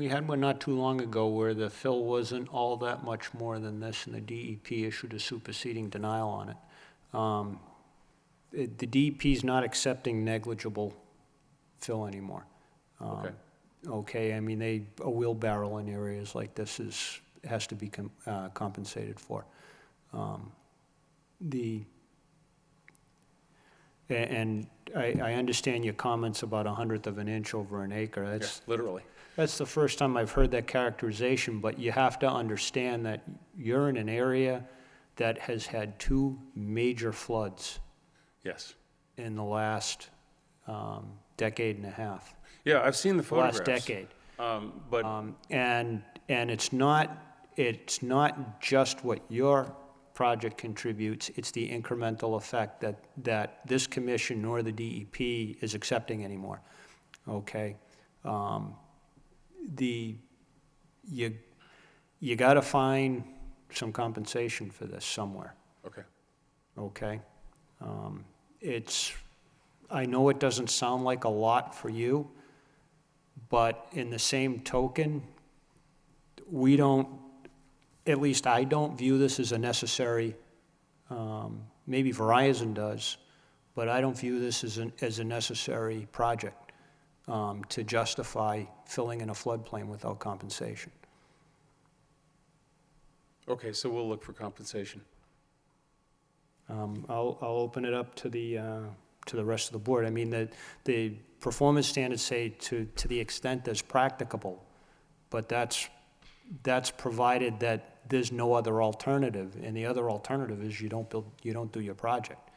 had one not too long ago where the fill wasn't all that much more than this, and the DEP issued a superseding denial on it. The DEP's not accepting negligible fill anymore. Okay. Okay, I mean, a wheelbarrow in areas like this has to be compensated for. And I understand your comments about 1/100 of an inch over an acre. Yeah, literally. That's the first time I've heard that characterization, but you have to understand that you're in an area that has had 2 major floods Yes. in the last decade and a half. Yeah, I've seen the photographs. Last decade. But And it's not just what your project contributes, it's the incremental effect that this commission nor the DEP is accepting anymore, okay? You gotta find some compensation for this somewhere, okay. okay? I know it doesn't sound like a lot for you, but in the same token, we don't, at least I don't view this as a necessary, maybe Verizon does, but I don't view this as a necessary project to justify filling in a floodplain without compensation. Okay, so we'll look for compensation. I'll open it up to the rest of the board. I mean, the performance standards say to the extent that's practicable, but that's provided that there's no other alternative, and the other alternative is you don't do your project.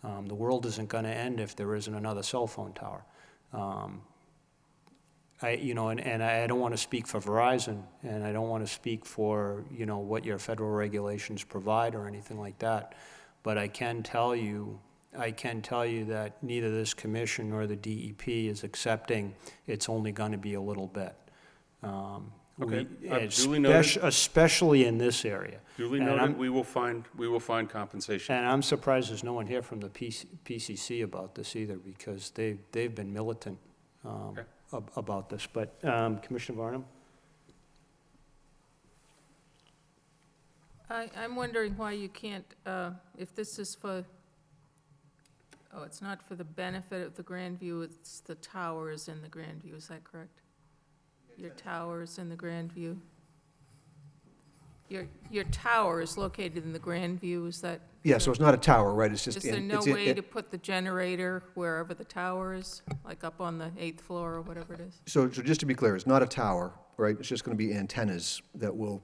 The world isn't gonna end if there isn't another cell phone tower. And I don't wanna speak for Verizon, and I don't wanna speak for, what your federal regulations provide or anything like that, but I can tell you that neither this commission nor the DEP is accepting it's only gonna be a little bit. Okay, duly noted. Especially in this area. Duly And noted, we will find compensation. And I'm surprised there's no one here from the PCC about this either, because they've been militant Okay. about this. But Commissioner Varnum? I'm wondering why you can't, if this is for, it's not for the benefit of the Grandview, it's the towers in the Grandview, is that correct? Your towers in the Grandview? Your tower is located in the Grandview, is that? Yeah, so it's not a tower, right? It's just. Is there no way to put the generator wherever the tower is, like up on the 8th floor or whatever it is? So just to be clear, it's not a tower, right? It's just going to be antennas that will,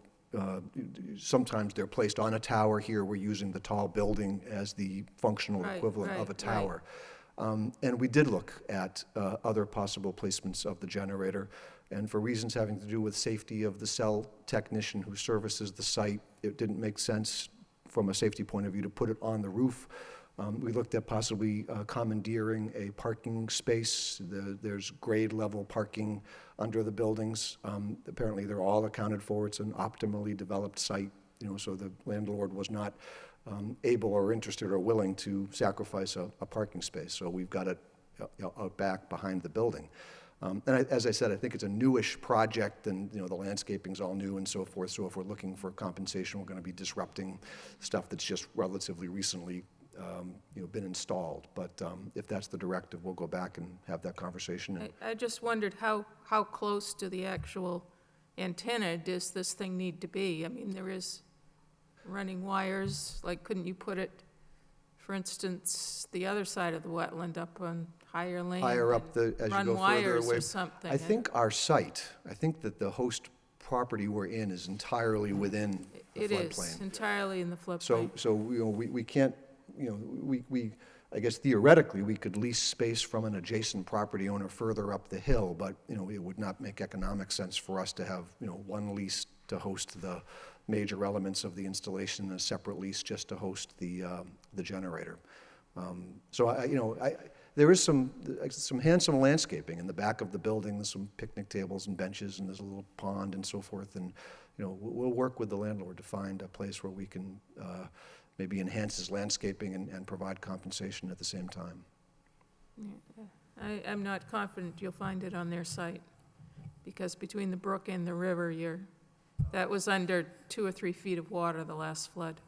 sometimes they're placed on a tower. Here, we're using the tall building as the functional Right, equivalent of a right, tower. And we did look at other possible placements of the generator. And for reasons having to do with safety of the cell technician who services the site, it didn't make sense from a safety point of view to put it on the roof. We looked at possibly commandeering a parking space. There's grade level parking under the buildings. Apparently, they're all accounted for. It's an optimally developed site, so the landlord was not able or interested or willing to sacrifice a parking space. So we've got it out back behind the building. As I said, I think it's a newish project, and the landscaping's all new and so forth. So if we're looking for compensation, we're going to be disrupting stuff that's just relatively recently, been installed. But if that's the directive, we'll go back and have that conversation. I just wondered how close to the actual antenna does this thing need to be? I mean, there is running wires, like couldn't you put it, for instance, the other side of the wetland up on higher lane? Higher up as you go further Run wires away. or something. I think our site, I think that the host property we're in is entirely within the It floodplain. is entirely in the floodplain. So we can't, I guess theoretically, we could lease space from an adjacent property owner further up the hill, but, it would not make economic sense for us to have, one lease to host the major elements of the installation and a separate lease just to host the generator. There is some handsome landscaping in the back of the building. There's some picnic tables and benches, and there's a little pond and so forth. And, we'll work with the landlord to find a place where we can maybe enhance his landscaping and provide compensation at the same time. I'm not confident you'll find it on their site, because between the brook and the river, that was under 2 or 3 feet of water the last flood.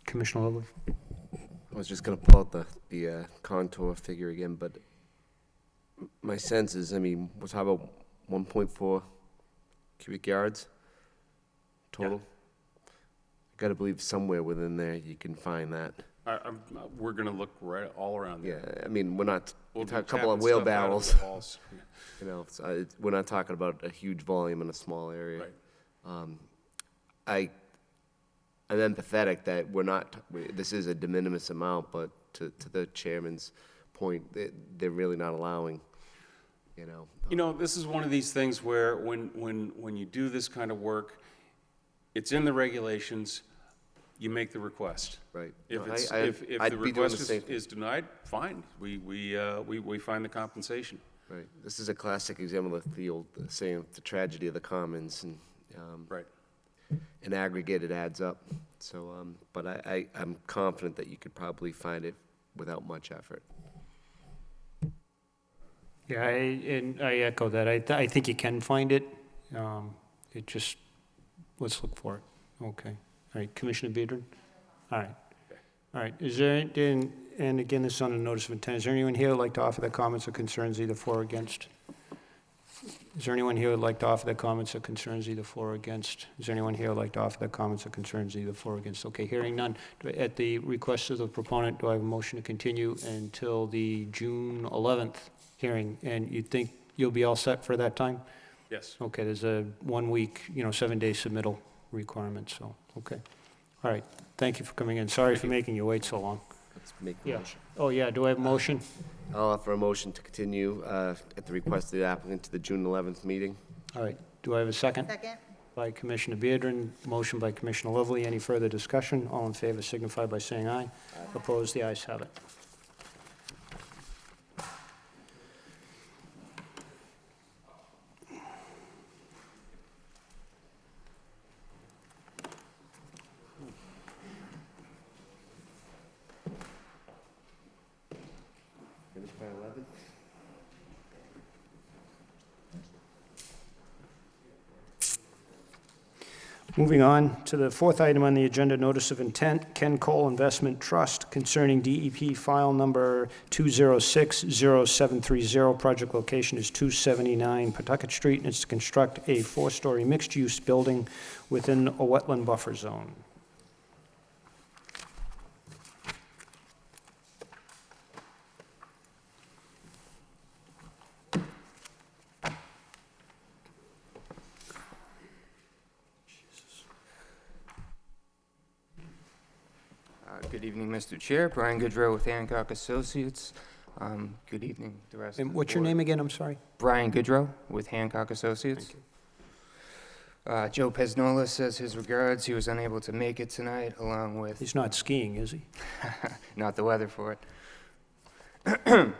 Commissioner Lowell? I was just going to pull out the contour figure again, but my sense is, we're talking about 1.4 cubic yards total. gotta believe somewhere within there you can find that. We're gonna look right all around Yeah, there. I mean, we're not, We'll a be couple of tapping stuff out wheelbarrows, the walls. you know, we're not talking about a huge volume in a small area. Right. I'm empathetic that this is a de minimis amount, but to the chairman's point, they're really not allowing, you know. You know, this is one of these things where when you do this kind of work, it's in the regulations, you make the request. Right. If No, it's, I- if I'd the be doing the request same thing. is denied, fine, we find the compensation. Right. This is a classic example of the old saying, the tragedy of the commons, and Right. in aggregate, it adds up. So, but I'm confident that you could probably find it without much effort. Yeah, I echo that. I think you can find it. It just, let's look for it. Okay. All right, Commissioner Biedron? All right. All right, is there, and again, this is on a notice of intent, is there anyone here who'd like to offer their comments or concerns either for or against? Is there anyone here who'd like to offer their comments or concerns either for or against? Is there anyone here who'd like to offer their comments or concerns either for or against? Okay, hearing none. At the request of the proponent, do I have a motion to continue until the June 11th hearing? And you think you'll be all set for that time? Yes. Okay, there's a 1 week, 7-day submittal requirement, so, okay. All right, thank you for coming in. Sorry for making you wait so long. Let's make the Yeah. motion. Oh, yeah, do I have a motion? I'll offer a motion to continue at the request of the applicant to the June 11th meeting. All right, do I have a second? Second? By Commissioner Biedron, motion by Commissioner Lovely. Any further discussion? All in favor signify by saying aye. Opposed, the ayes have it. Finish by 11? Moving on to the fourth item on the agenda, notice of intent, Ken Cole Investment Trust concerning DEP file number 2060730. Project location is 279 Pawtucket Street, and it's to construct a 4-story mixed-use building within a wetland buffer zone. Good evening, Mr. Chair. Brian Goodrow with Hancock Associates. Good evening, the rest of the And what's your board. name again, I'm sorry? Brian Goodrow with Hancock Associates. Joe Pesnola says his regards. He was unable to make it tonight, along with He's not skiing, is he? not the weather for it.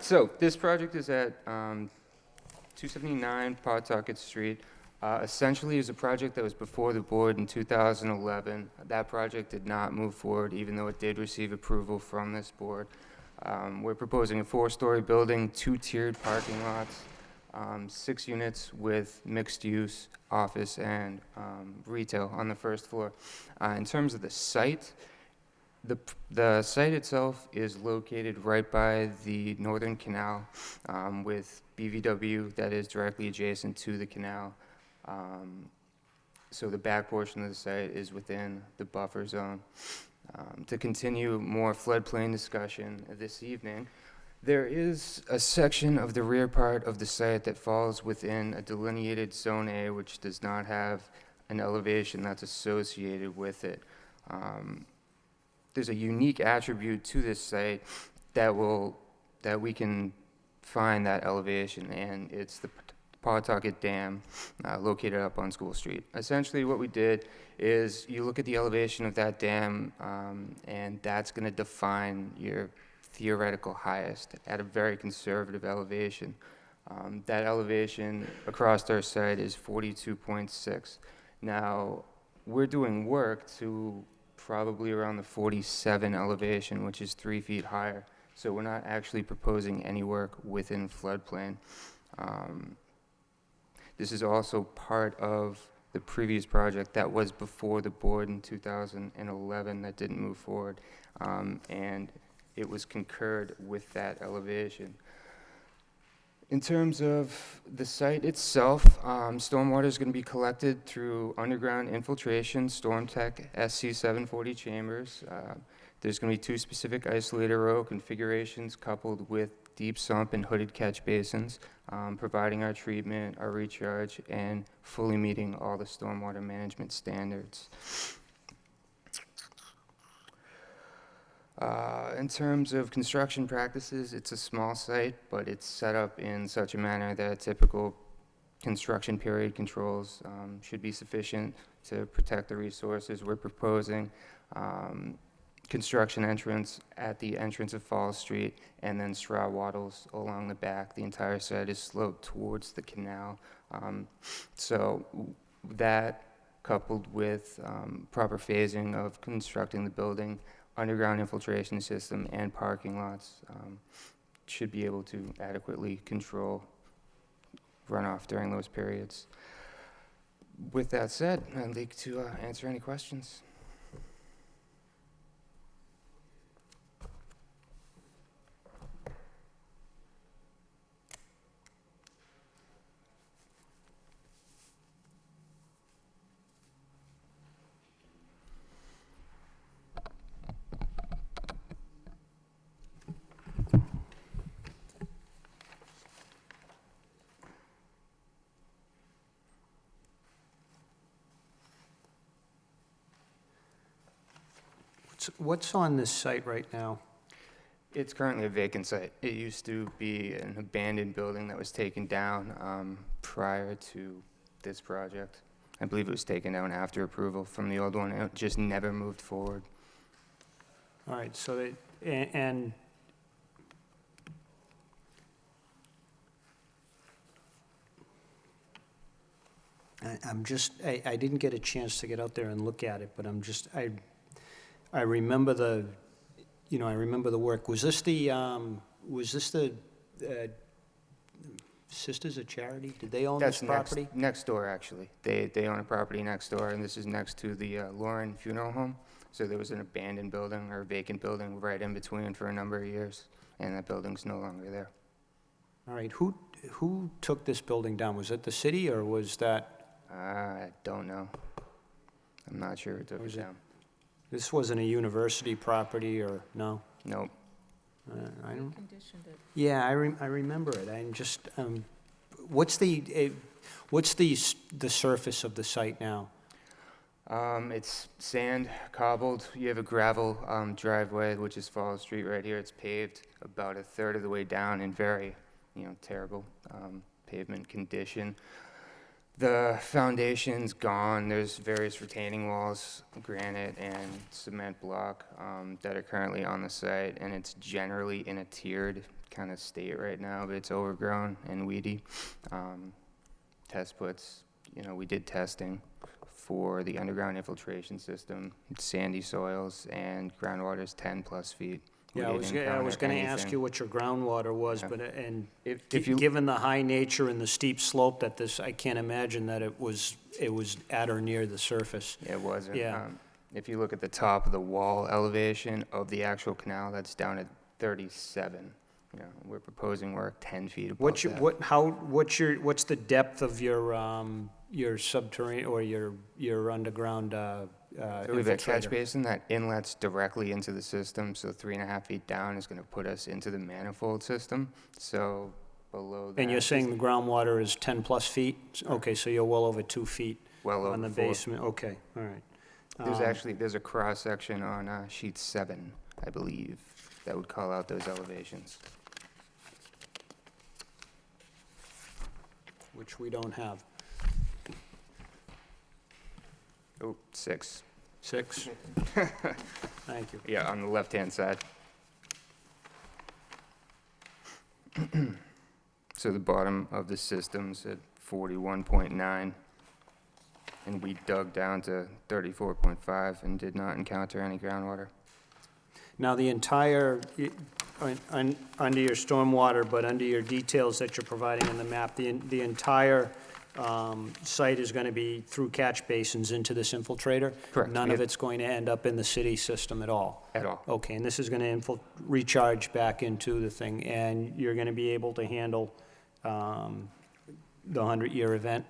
So this project is at 279 Pawtucket Street. Essentially, is a project that was before the board in 2011. That project did not move forward, even though it did receive approval from this board. We're proposing a 4-story building, 2-tiered parking lots, 6 units with mixed-use office and retail on the first floor. In terms of the site, the site itself is located right by the Northern Canal, with BVW that is directly adjacent to the canal. So the back portion of the site is within the buffer zone. To continue more floodplain discussion this evening, there is a section of the rear part of the site that falls within a delineated Zone A, which does not have an elevation that's associated with it. There's a unique attribute to this site that we can find that elevation, and it's the Pawtucket Dam, located up on School Street. Essentially, what we did is you look at the elevation of that dam, and that's going to define your theoretical highest at a very conservative elevation. That elevation across our site is 42.6. Now, we're doing work to probably around the 47 elevation, which is 3 feet higher. So we're not actually proposing any work within floodplain. This is also part of the previous project that was before the board in 2011 that didn't move forward, and it was concurred with that elevation. In terms of the site itself, stormwater is going to be collected through underground infiltration, StormTech SC740 chambers. There's going to be 2 specific isolator row configurations coupled with deep sump and hooded catch basins, providing our treatment, our recharge, and fully meeting all the stormwater management standards. In terms of construction practices, it's a small site, but it's set up in such a manner that typical construction period controls should be sufficient to protect the resources. We're proposing construction entrance at the entrance of Fall Street and then straw wattles along the back. The entire site is sloped towards the canal. So that, coupled with proper phasing of constructing the building, underground infiltration system, and parking lots, should be able to adequately control runoff during those periods. With that said, I'd like to answer any questions. What's on this site right now? It's currently a vacant site. It used to be an abandoned building that was taken down prior to this project. I believe it was taken down after approval from the old one. It just never moved forward. All right, so they, and I'm just, I didn't get a chance to get out there and look at it, but I'm just, I remember the, I remember the work. Was this the Sisters of Charity? Did they own this property? That's next door, actually. They own a property next door, and this is next to the Lauren Funeral Home. So there was an abandoned building or vacant building right in between for a number of years, and that building's no longer there. All right, who took this building down? Was it the city, or was that? I don't know. I'm not sure who took it down. This wasn't a university property, or, no? Nope. I don't, Conditioned it. yeah, I remember it. I'm just, what's the surface of the site now? It's sand, cobbled. You have a gravel driveway, which is Fall Street right here. It's paved about a third of the way down in very, terrible pavement condition. The foundation's gone. There's various retaining walls, granite and cement block that are currently on the site, and it's generally in a tiered kind of state right now, but it's overgrown and weedy. Test puts, we did testing for the underground infiltration system, sandy soils, and groundwater's 10 plus feet. Yeah, I was going to ask you what your groundwater was, Yeah. but, and If you given the high nature and the steep slope that this, I can't imagine that it was at or near the surface. Yeah, it wasn't. Yeah. If you look at the top of the wall elevation of the actual canal, that's down at 37. We're proposing work 10 feet above What's that. what's the depth of your subterranean or your underground So we have a catch infiltrator? basin that inlets directly into the system, so 3.5 feet down is going to put us into the manifold system. So below that. And you're saying the groundwater is 10 plus feet? Okay, so you're well over 2 feet Well on the over 4. basement, okay, all right. There's a cross-section on sheet 7, I believe, that would call out those elevations. Which we don't have. Oh, 6. 6? Thank you. Yeah, on the left-hand side. So the bottom of the system's at 41.9, and we dug down to 34.5 and did not encounter any groundwater. Now, the entire, under your stormwater, but under your details that you're providing in the map, the entire site is going to be through catch basins into this infiltrator? Correct. None of it's going to end up in the city system at all? At all. Okay, and this is going to recharge back into the thing, and you're going to be able to handle the 100-year event?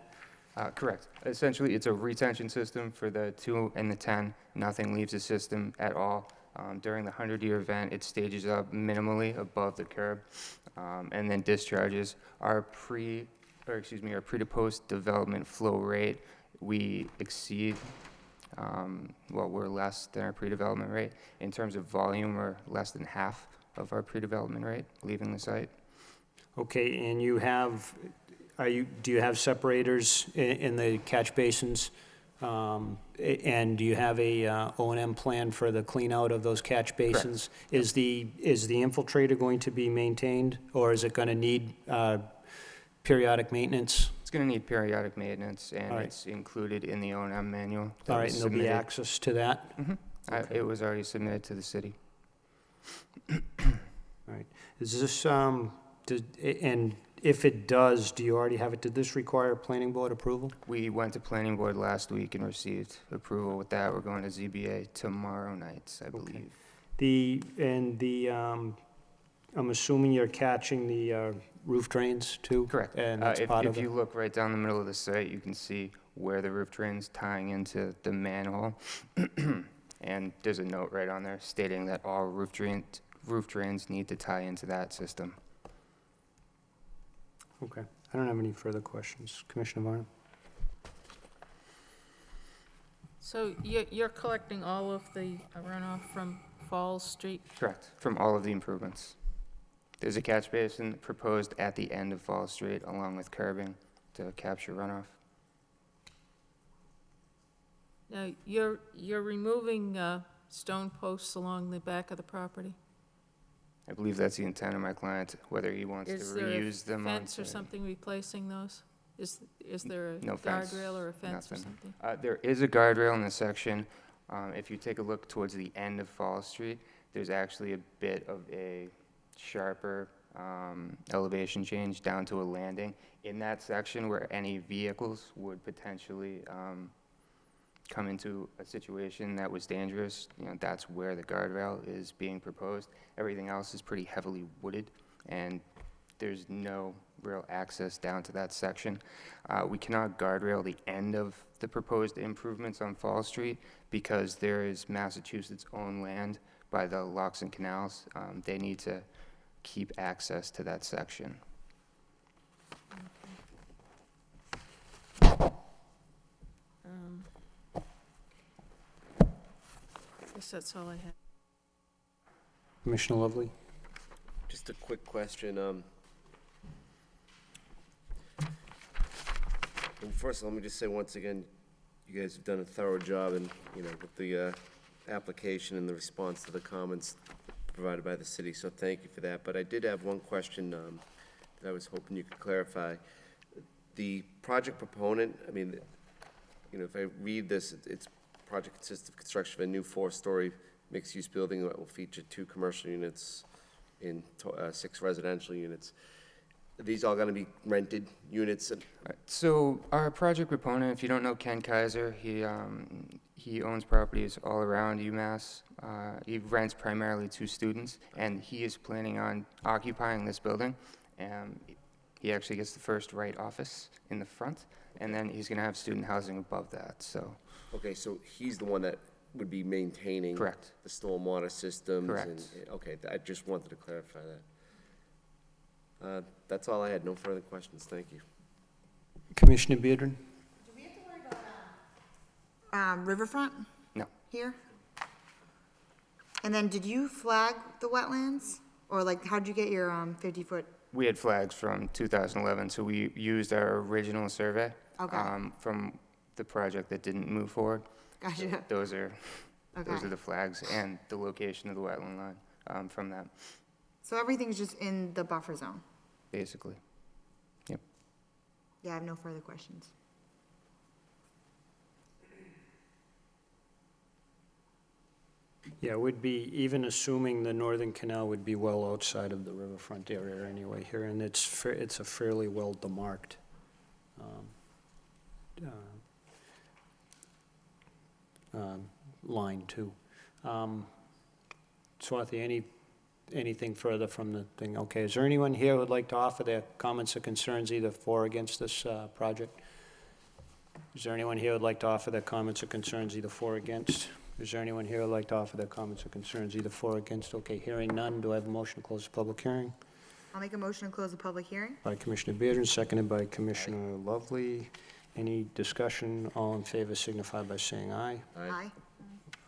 Correct. Essentially, it's a retention system for the 2 and the 10. Nothing leaves the system at all. During the 100-year event, it stages up minimally above the curb, and then discharges. Our pre to post development flow rate, we exceed, we're less than our pre-development rate. In terms of volume, we're less than half of our pre-development rate leaving the site. Okay, and do you have separators in the catch basins? And do you have a O&M plan for the clean out of those catch basins? Is the infiltrator going to be maintained, or is it going to need periodic maintenance? It's going to need periodic maintenance, and All right. it's included in the O&M manual. that All right, was and there'll be submitted. access to that? Okay. It was already submitted to the city. All right. Is this, and if it does, do you already have it, did this require planning board approval? We went to planning board last week and received approval with that. We're going to ZBA tomorrow night, I believe. I'm assuming you're catching the roof drains too? Correct. And that's part of If it? you look right down the middle of the site, you can see where the roof drain's tying into the manhole. And there's a note right on there stating that all roof drains need to tie into that system. Okay. I don't have any further questions. Commissioner Varnum? So you're collecting all of the runoff from Falls Street? Correct, from all of the improvements. There's a catch basin proposed at the end of Fall Street along with curbing to capture runoff. Now, you're removing stone posts along the back of the property? I believe that's the intent of my client, whether he wants to Is there reuse them a on fence or site. something replacing those? Is there a No fence, guardrail or a fence or nothing. something? There is a guardrail in the section. If you take a look towards the end of Fall Street, there's actually a bit of a sharper elevation change down to a landing. In that section where any vehicles would potentially come into a situation that was dangerous, that's where the guardrail is being proposed. Everything else is pretty heavily wooded, and there's no real access down to that section. We cannot guardrail the end of the proposed improvements on Fall Street because there is Massachusetts' own land by the locks and canals. They need to keep access to that section. I guess that's all I have. Commissioner Lovely? Just a quick question. And first, let me just say once again, you guys have done a thorough job in, with the application and the response to the comments provided by the city, so thank you for that. But I did have one question that I was hoping you could clarify. The project proponent, if I read this, its project consists of construction of a new 4-story mixed-use building that will feature 2 commercial units and 6 residential units. Are these all going to be rented units? So our project proponent, if you don't know Ken Kaiser, he owns properties all around UMass. He rents primarily to students, and he is planning on occupying this building. He actually gets the first right office in the front, and then he's going to have student housing above that. So. Okay, so he's the one that would be maintaining. Correct. The stormwater systems? Correct. Okay, I just wanted to clarify that. That's all I had, no further questions, thank you. Commissioner Beardron? Do we have to worry about, riverfront No. here? And then did you flag the wetlands? Or how'd you get your, 50-foot? We had flags from 2011, so we used our original survey. Okay. From the project that didn't move forward. Gotcha. Those are Okay. the flags and the location of the wetland line from that, So everything's just in the buffer zone? basically. Yep. Yeah, I have no further questions. Yeah, it would be, even assuming the northern canal would be well outside of the riverfront area anyway here, and it's a fairly well demarked line too. Swati, anything further from the thing? Okay, is there anyone here who would like to offer their comments or concerns either for or against this project? Is there anyone here who would like to offer their comments or concerns either for or against? Is there anyone here who would like to offer their comments or concerns either for or against? Okay, hearing none, do I have a motion to close the public hearing? I'll make a motion to close the public hearing. By Commissioner Bearden, seconded by Commissioner Lovely. Any discussion? All in favor signify by saying aye. Aye.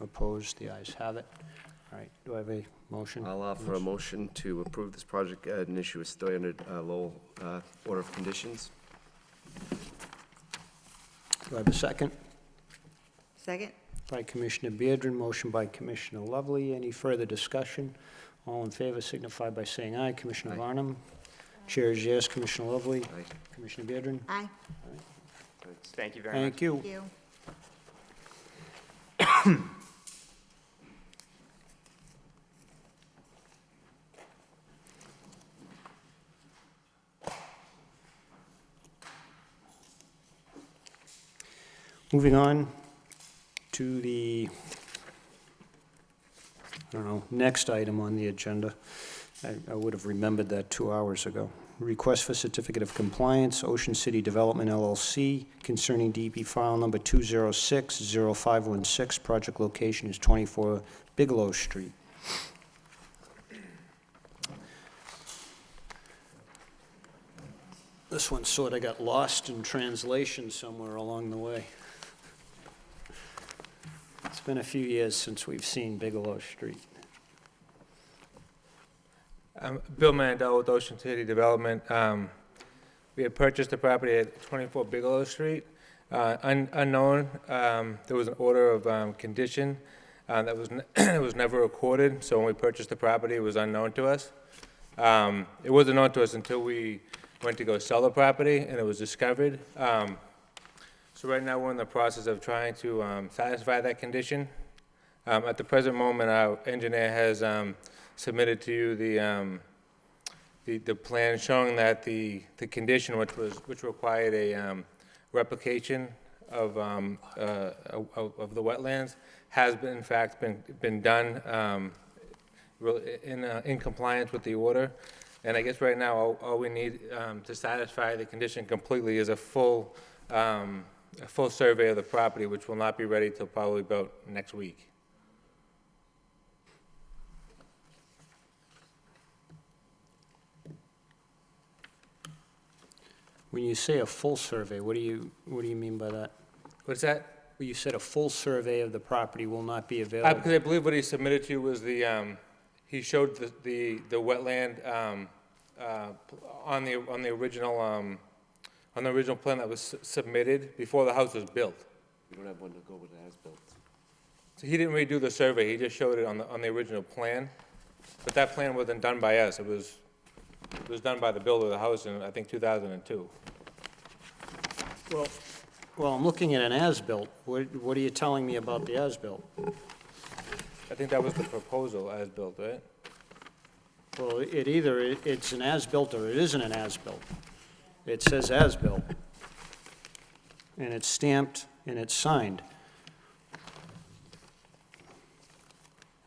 Opposed? The ayes have it. All right, do I have a motion? I'll offer a motion to approve this project and issue a standard Lowell order of conditions. Do I have a second? Second? By Commissioner Bearden, motion by Commissioner Lovely. Any further discussion? All in favor signify by saying aye. Commissioner Aye. Varnum? Chair is yes. Commissioner Lovely? Aye. Commissioner Bearden? Aye. Thank you very much. Thank you. Thank you. Moving on to the, next item on the agenda. I would have remembered that 2 hours ago. Request for certificate of compliance, Ocean City Development LLC, concerning DEP file number 206-0516. Project location is 24 Bigelow Street. This one sort of got lost in translation somewhere along the way. It's been a few years since we've seen Bigelow Street. Bill Mandel with Ocean City Development. We had purchased the property at 24 Bigelow Street. Unknown, there was an order of condition that was never recorded, so when we purchased the property, it was unknown to us. It wasn't known to us until we went to go sell the property, and it was discovered. So right now, we're in the process of trying to satisfy that condition. At the present moment, our engineer has submitted to you the plan showing that the condition, which required a replication of the wetlands, has been in fact been done in compliance with the order. And I guess right now all we need to satisfy the condition completely is a full survey of the property, which will not be ready till probably about next week. When you say a full survey, what do you mean by that? What's that? Well, you said a full survey of the property will not be available. Because I believe what he submitted to you was he showed the wetland on the original plan that was submitted before the house was built. We don't have one to go with as-built. So he didn't redo the survey, he just showed it on the original plan. But that plan wasn't done by us, it was done by the builder of the house in, I think, 2002. Well, I'm looking at an as-built. What are you telling me about the as-built? I think that was the proposal as built, right? Well, it's an as-built or it isn't an as-built. It says as-built. And it's stamped and it's signed.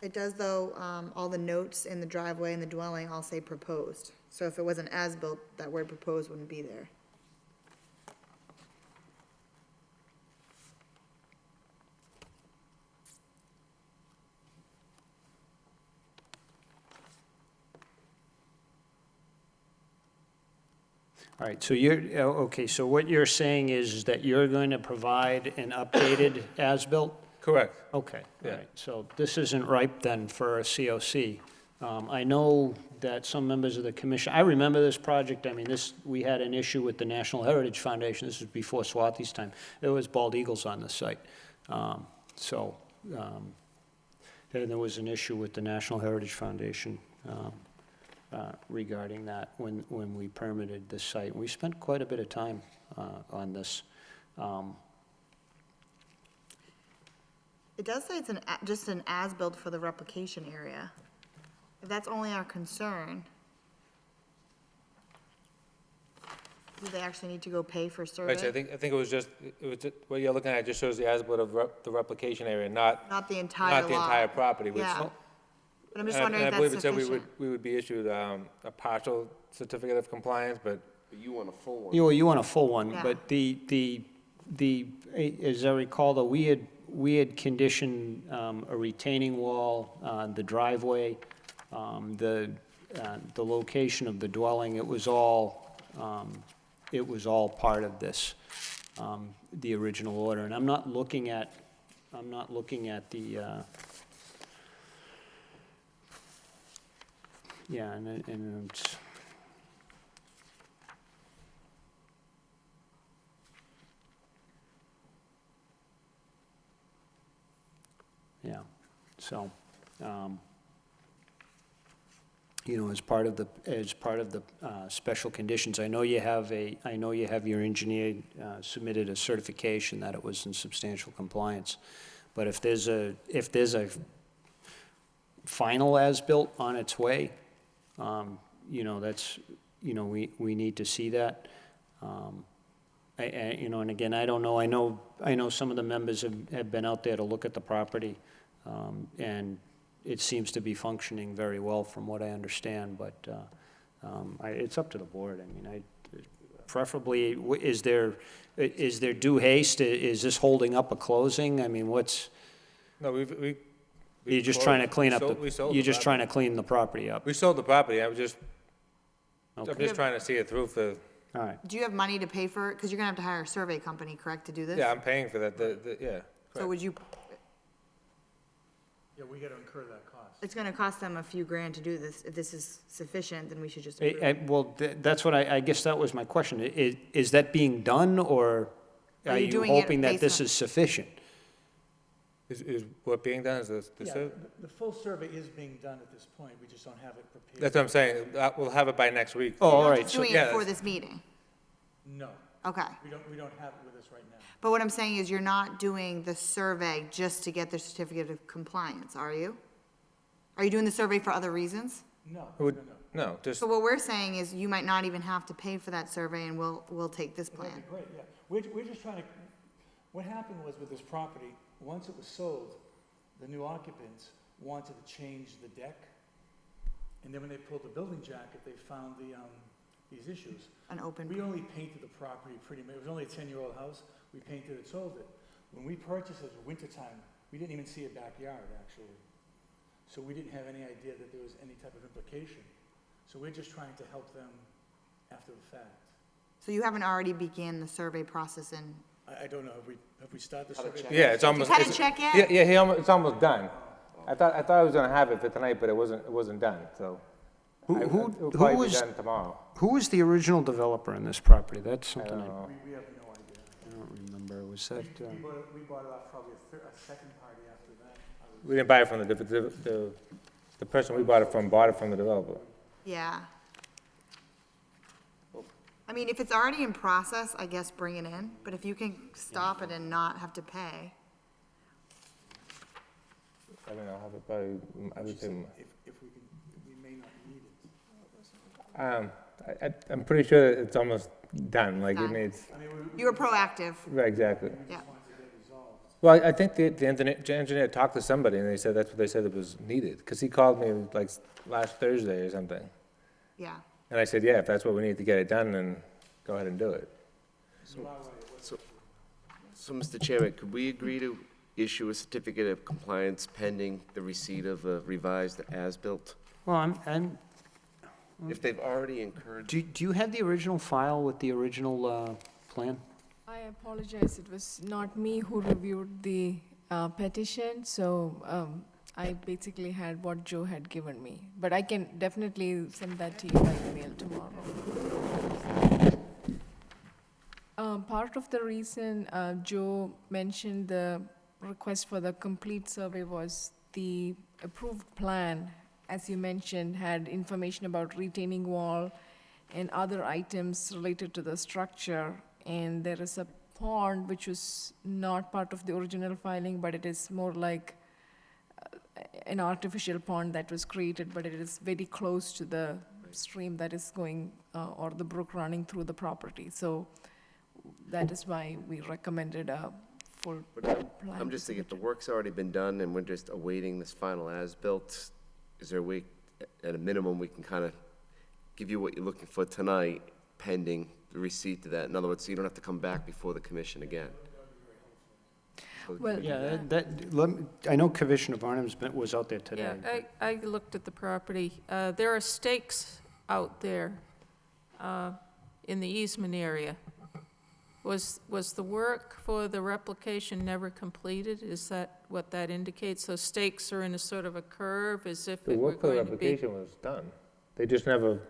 It does, though, all the notes in the driveway and the dwelling all say proposed. So if it wasn't as-built, that word proposed wouldn't be there. All right, so okay, so what you're saying is that you're going to provide an updated as-built? Correct. Okay, all Yeah. right, so this isn't ripe then for a COC. I know that some members of the commission, I remember this project, I mean, we had an issue with the National Heritage Foundation, this was before Swathi's time. There was bald eagles on the site. Then there was an issue with the National Heritage Foundation regarding that when we permitted this site. We spent quite a bit of time on this. It does say it's just an as-built for the replication area. If that's only our concern, do they actually need to go pay for survey? Right, so I think it was just what you're looking at just shows the as-built of the replication area, not Not the entire lot. the entire property, which Yeah. But I'm just And wondering if I believe that's it said sufficient. we would be issued a partial certificate of compliance, but You want a full one? You want a full one, Yeah. but as I recall, though, we had conditioned a retaining wall, the driveway, the location of the dwelling, it was all part of this, the original order. And I'm not looking at the, yeah, and it's, yeah, so, as part of the special conditions, I know you have your engineer submitted a certification that it was in substantial compliance. But if there's a final as-built on its way, that's, we need to see that. And again, I don't know, I know some of the members have been out there to look at the property, and it seems to be functioning very well from what I understand, but it's up to the board. I mean, preferably, is there due haste? Is this holding up a closing? I mean, no, you're just trying to clean up, you're just trying to to. clean the property up? We sold the property, I'm just Okay, trying to see it through for, all right. Do you have money to pay for it? Because you're gonna have to hire a survey company, correct, to do this? yeah, I'm paying for that, yeah. So correct. would you, Yeah, we gotta incur that cost. it's gonna cost them a few grand to do this. If this is sufficient, then we should just approve it. Well, that's what I guess that was my question. Is that being done, or Are are you you doing it hoping that based this on- is sufficient? Is what being done, is the Yeah, the full survey is being done at this point, we just don't have it prepared. that's what I'm saying, we'll have it by next week. Oh, all You're right, just so, doing yeah, it for that's- this meeting? No, Okay. we don't have it with us right now. But what I'm saying is you're not doing the survey just to get the certificate of compliance, are you? Are you doing the survey for other reasons? No, Would- no, no. No, just, So what we're saying is you might not even have to pay for that survey and we'll take this That'd plan. be great, yeah. We're just trying to, what happened was with this property, once it was sold, the new occupants wanted to change the deck. And then when they pulled the building jacket, they found these issues. An open, We only painted the property pretty much, it was only a 10-year-old house, we painted it, sold it. When we purchased it in wintertime, we didn't even see a backyard, actually. So we didn't have any idea that there was any type of implication. So we're just trying to help them after the fact. so you haven't already began the survey process in, I don't know, have we started the survey? yeah, it's almost. cut a it's- check yet? Yeah, it's almost done. I thought I was gonna have it for tonight, but it wasn't done, so. Who It'll probably be was, done tomorrow. who was the original developer in this property? That's I something don't know. We have no idea. I don't remember. Was that, We bought it off probably a second party after that. We didn't buy it from the person we bought it from the developer. Yeah. I mean, if it's already in process, I guess bring it in, but if you can stop it and not have to pay. I mean, I'll have it probably, I would say, If we can, we may not need it. I'm pretty sure that it's almost done, like it Done. needs, I mean, we You were proactive, right, exactly. yeah. want to get resolved. Well, I think the engineer talked to somebody, and they said that's what they said it was needed, because he called me like last Thursday or something. Yeah. And I said, yeah, if that's what we need to get it done, then go ahead and do it. So, Mr. Chairman, could we agree to issue a certificate of compliance pending the receipt of a revised as-built? well, If they've already incurred, do you have the original file with the original plan? I apologize, it was not me who reviewed the petition, so I basically had what Joe had given me. But I can definitely send that to you by email tomorrow. Part of the reason Joe mentioned the request for the complete survey was the approved plan, as you mentioned, had information about retaining wall and other items related to the structure. And there is a pond which was not part of the original filing, but it is more like an artificial pond that was created, but it is very close to the stream that is going, or the brook running through the property. So that is why we recommended a full plan. I'm just thinking, if the work's already been done and we're just awaiting this final as-built, is there a way, at a minimum, we can kind of give you what you're looking for tonight pending the receipt of that? In other words, so you don't have to come back before the commission again. Well, Yeah, I know Commissioner Barnum's was out there today. Yeah, I looked at the property. There are stakes out there in the easement area. Was the work for the replication never completed? Is that what that indicates? Those stakes are in a sort of a curve, as if The it were work for the going to be... application was done. They just never,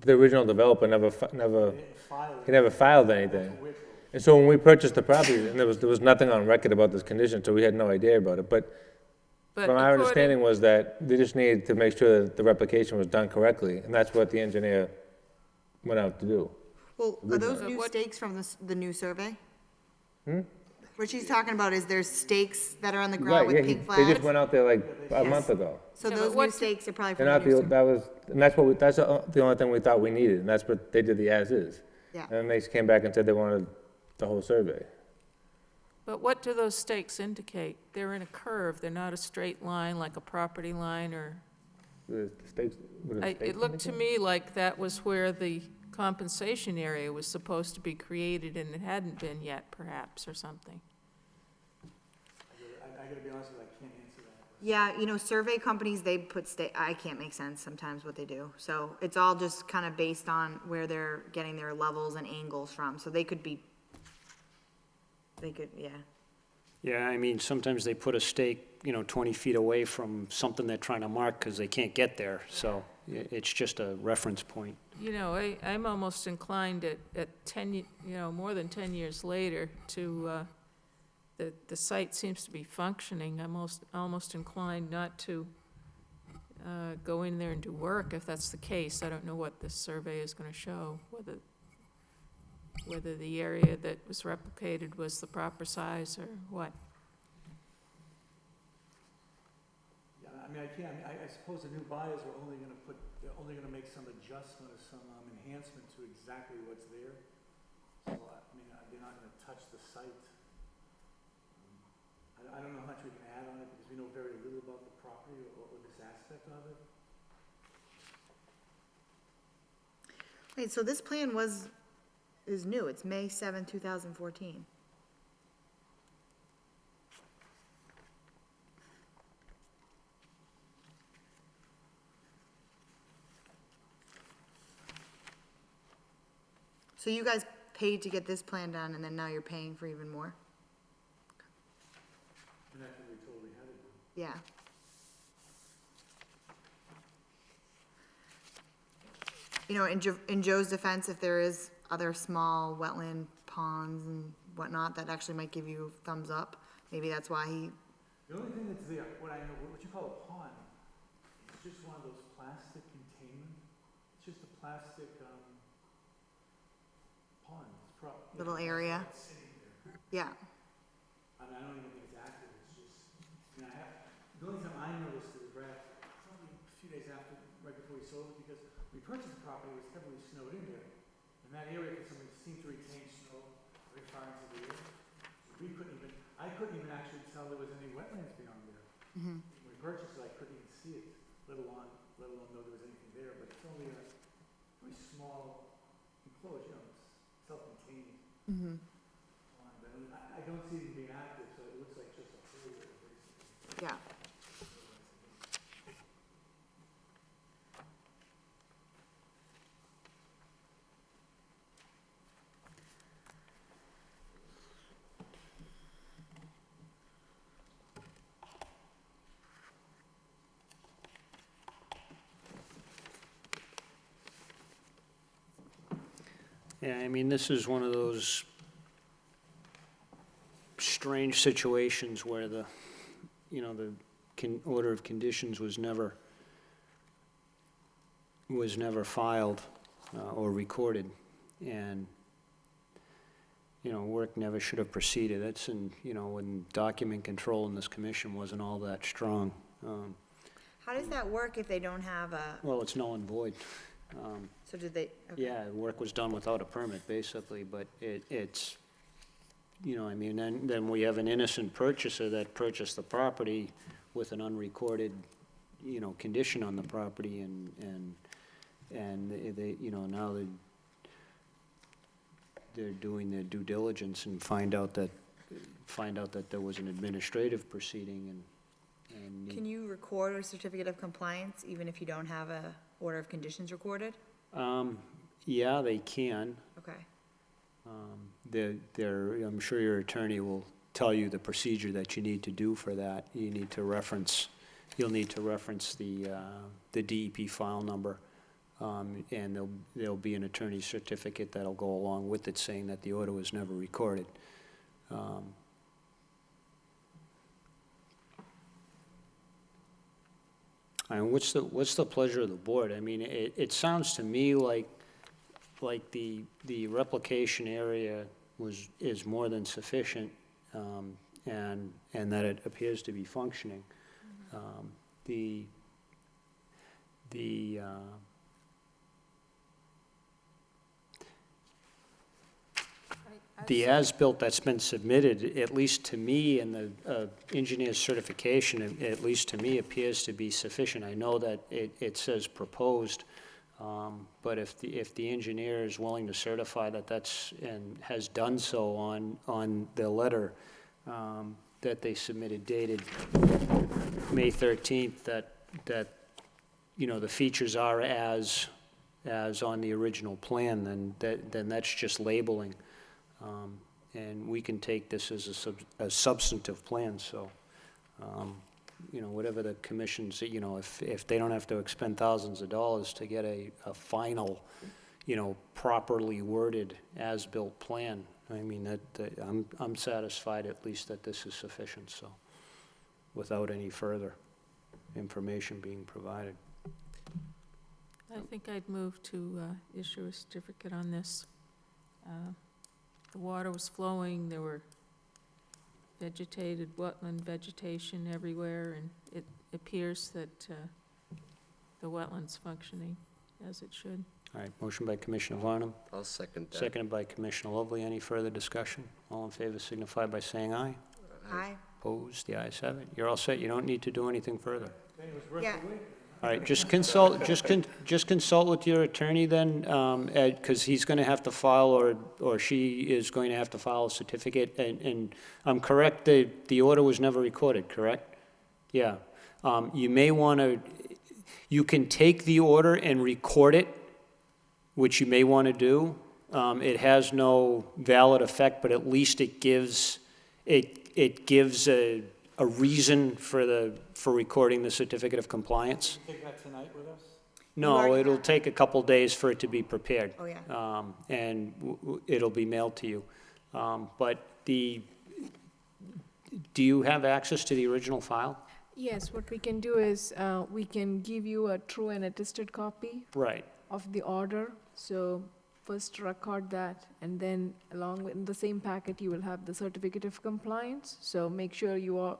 the original developer never filed anything. And so when we purchased the property, and there was nothing on record about this condition, so we had no idea about it. But from our understanding was that they just needed to make sure that the replication was done correctly, and that's what the engineer went out to do. Well, are those new stakes from the new survey? What she's talking about is there's stakes that are on the ground with pink flags? They just went out there like a month ago. So Yeah, those but new stakes are probably from They're the not new the, survey? that was, and that's the only thing we thought we needed, and that's what they did the as-is. Yeah. And then they came back and said they wanted the whole survey. But what do those stakes indicate? They're in a curve. They're not a straight line like a property line or... The stakes, what are the It stakes looked to indicate? me like that was where the compensation area was supposed to be created, and it hadn't been yet, perhaps, or something. I gotta be honest with you, I can't answer that. Yeah, you know, survey companies, they put I can't make sense sometimes what they do. So it's all just kind of based on where they're getting their levels and angles from. So they could, yeah. Yeah, I mean, sometimes they put a stake, 20 feet away from something they're trying to mark because they can't get there. So it's just a reference point. I'm almost inclined at 10, more than 10 years later to, the site seems to be functioning. I'm almost inclined not to go in there and do work if that's the case. I don't know what this survey is going to show, whether the area that was replicated was the proper size or what. Yeah, I mean, I suppose the new buyers are they're only gonna make some adjustment or some enhancement to exactly what's there. So, I mean, they're not gonna touch the site. I don't know how much we can add on it because we know very little about the property or this aspect of it. Wait, so this plan is new. It's May 7, 2014. So you guys paid to get this plan done, and then now you're paying for even more? And that's what we told we had to do. Yeah. In Joe's defense, if there is other small wetland ponds and whatnot, that actually might give you a thumbs up. Maybe that's why he, The only thing that's there, what I know, what you call a pond, it's just one of those plastic containment, it's just a plastic, pond. It's little area. It's sitting there. Yeah. I mean, I don't even think it's active, it's just, the only time I noticed it was probably a few days after, right before we sold it, because we purchased the property, it was heavily snowed in there. And that area, for some reason, seemed to retain snow very far into the air. So I couldn't even actually tell there was any wetlands beyond there. Mhm. When we purchased it, I couldn't even see it, let alone know there was anything there, but it's only a very small enclosure, it's self-contained. Mhm. Pond, but I don't see it being active, so it looks like just a hole there, basically. Yeah. Yeah, I mean, this is one of those strange situations where the order of conditions was never filed or recorded, and, work never should have proceeded. That's when document control in this commission wasn't all that strong. How does that work if they don't have a, Well, it's null and void. so did they? Okay. Yeah, work was done without a permit, basically, but it's, then we have an innocent purchaser that purchased the property with an unrecorded condition on the property, and they, now they're doing their due diligence and find out that there was an administrative proceeding, and Can you record a certificate of compliance even if you don't have a order of conditions recorded? yeah, they can. Okay. I'm sure your attorney will tell you the procedure that you need to do for that. You'll need to reference the DEP file number, and there'll be an attorney's certificate that'll go along with it saying that the order was never recorded. And what's the pleasure of the board? I mean, it sounds to me like the replication area is more than sufficient, and that it appears to be functioning. The as-built that's been submitted, at least to me, and the engineer's certification, at least to me, appears to be sufficient. I know that it says proposed, but if the engineer is willing to certify that that's, and has done so on the letter that they submitted dated May 13th, that the features are as on the original plan, then that's just labeling. And we can take this as a substantive plan, so, whatever the commission's, if they don't have to expend thousands of dollars to get a final, properly worded as-built plan, I mean, I'm satisfied at least that this is sufficient, so, without any further information being provided. I think I'd move to issue a certificate on this. The water was flowing, there were vegetated wetland vegetation everywhere, and it appears that the wetland's functioning as it should. All right, motion by Commissioner Varnum, I'll second that. seconded by Commissioner Lovely. Any further discussion? All in favor signify by saying aye. Aye. Opposed? The ayes have it. You're all set. You don't need to do anything further. Yeah. All right, just consult with your attorney then, Ed, because he's going to have to file, or she is going to have to file a certificate, and I'm correct, the order was never recorded, correct? Yeah. You may want to, you can take the order and record it, which you may want to do. It has no valid effect, but at least it gives a reason for recording the certificate of compliance. Take that tonight with us? No, already it'll have it. take a couple days for it to be prepared. Oh, yeah. And it'll be mailed to you. But do you have access to the original file? Yes, what we can do is, we can give you a true and attested copy Right. of the order. So first record that, and then along with, in the same packet, you will have the certificate of compliance. So make sure you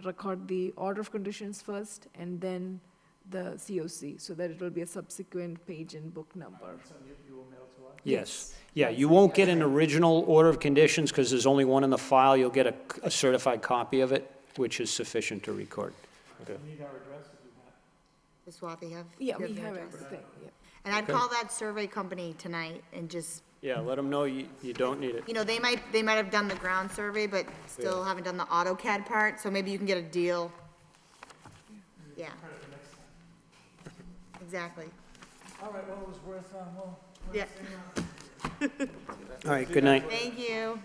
record the order of conditions first, and then the COC, so that it will be a subsequent page and book number. Yes. Yeah, you won't get an original order of conditions because there's only one in the file. You'll get a certified copy of it, which is sufficient to record. Does Swati have? Yeah, do we their have address? everything, yeah. And I'd call that survey company tonight and just, Yeah, let them know you don't need it. they might have done the ground survey, but still haven't done the AutoCAD part, so maybe you can get a deal. Yeah. Exactly. All right, well, it was worth, Yeah, All right, good night. thank you.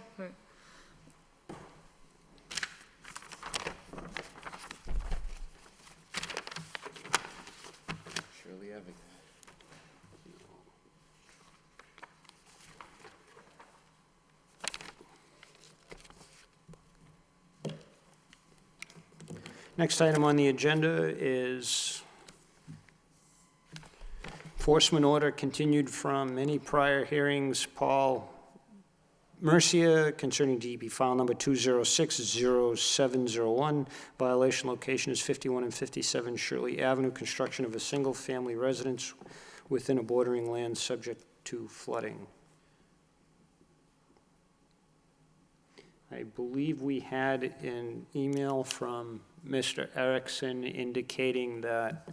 Surely having. Next item on the agenda is enforcement order continued from any prior hearings. Paul Mercia concerning DEP file number 2060701. Violation location is 51 and 57 Shirley Avenue. Construction of a single-family residence within a bordering land subject to flooding. I believe we had an email from Mr. Erickson indicating that,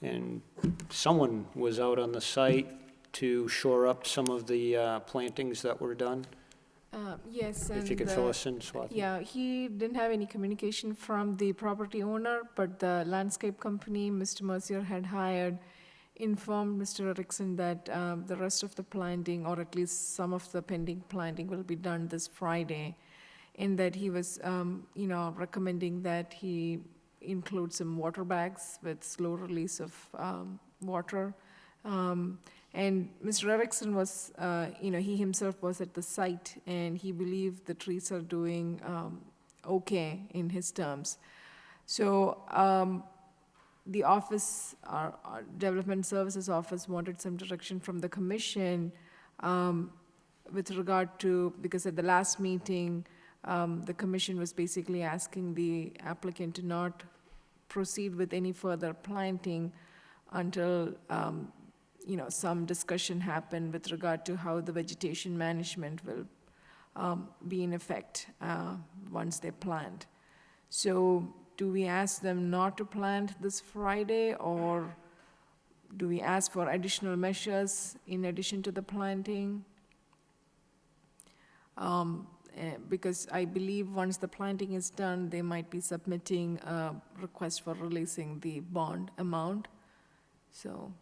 and someone was out on the site to shore up some of the plantings that were done. Yes, and If you could fill us in, Swati. yeah, he didn't have any communication from the property owner, but the landscape company Mr. Mercier had hired informed Mr. Erickson that the rest of the planting, or at least some of the pending planting, will be done this Friday, and that he was, recommending that he include some water bags with slow release of water. And Mr. Erickson was, he himself was at the site, and he believed the trees are doing okay in his terms. So the office, our Development Services Office, wanted some direction from the commission with regard to, because at the last meeting, the commission was basically asking the applicant to not proceed with any further planting until some discussion happened with regard to how the vegetation management will be in effect once they plant. So do we ask them not to plant this Friday, or do we ask for additional measures in addition to the planting? Because I believe once the planting is done, they might be submitting a request for releasing the bond amount. So.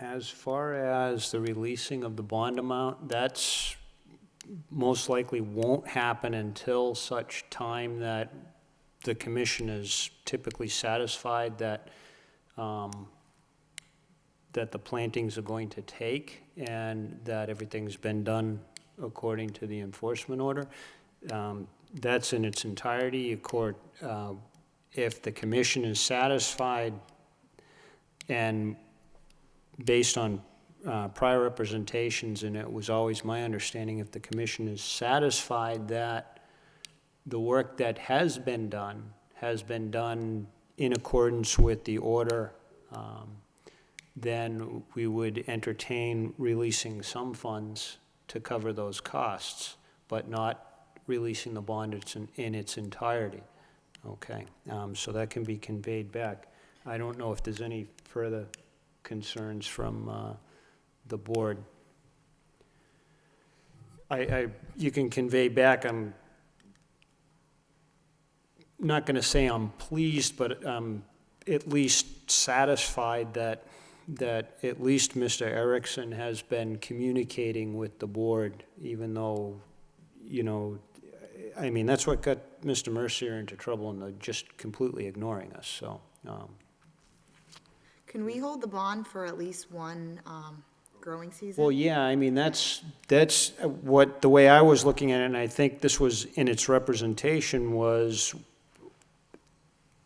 As far as the releasing of the bond amount, that's most likely won't happen until such time that the commission is typically satisfied that that the plantings are going to take and that everything's been done according to the enforcement order. That's in its entirety. If the commission is satisfied, and based on prior representations, and it was always my understanding, if the commission is satisfied that the work that has been done in accordance with the order, then we would entertain releasing some funds to cover those costs, but not releasing the bond in its entirety. Okay, so that can be conveyed back. I don't know if there's any further concerns from the board. You can convey back, I'm not going to say I'm pleased, but I'm at least satisfied that at least Mr. Erickson has been communicating with the board, even though, I mean, that's what got Mr. Mercier into trouble, and just completely ignoring us, so. Can we hold the bond for at least one growing season? Well, yeah, I mean, that's what, the way I was looking at it, and I think this was in its representation, was,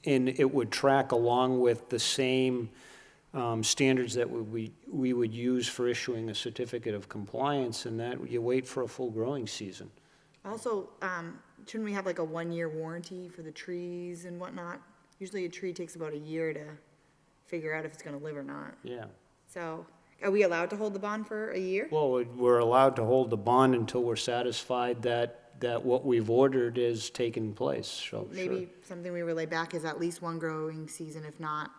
and it would track along with the same standards that we would use for issuing a certificate of compliance, and that you wait for a full growing season. Also, shouldn't we have like a 1-year warranty for the trees and whatnot? Usually a tree takes about a year to figure out if it's gonna live or not. Yeah. So, are we allowed to hold the bond for a year? Well, we're allowed to hold the bond until we're satisfied that what we've ordered is taking place, so sure. Maybe something we relay back is at least one growing season, if not,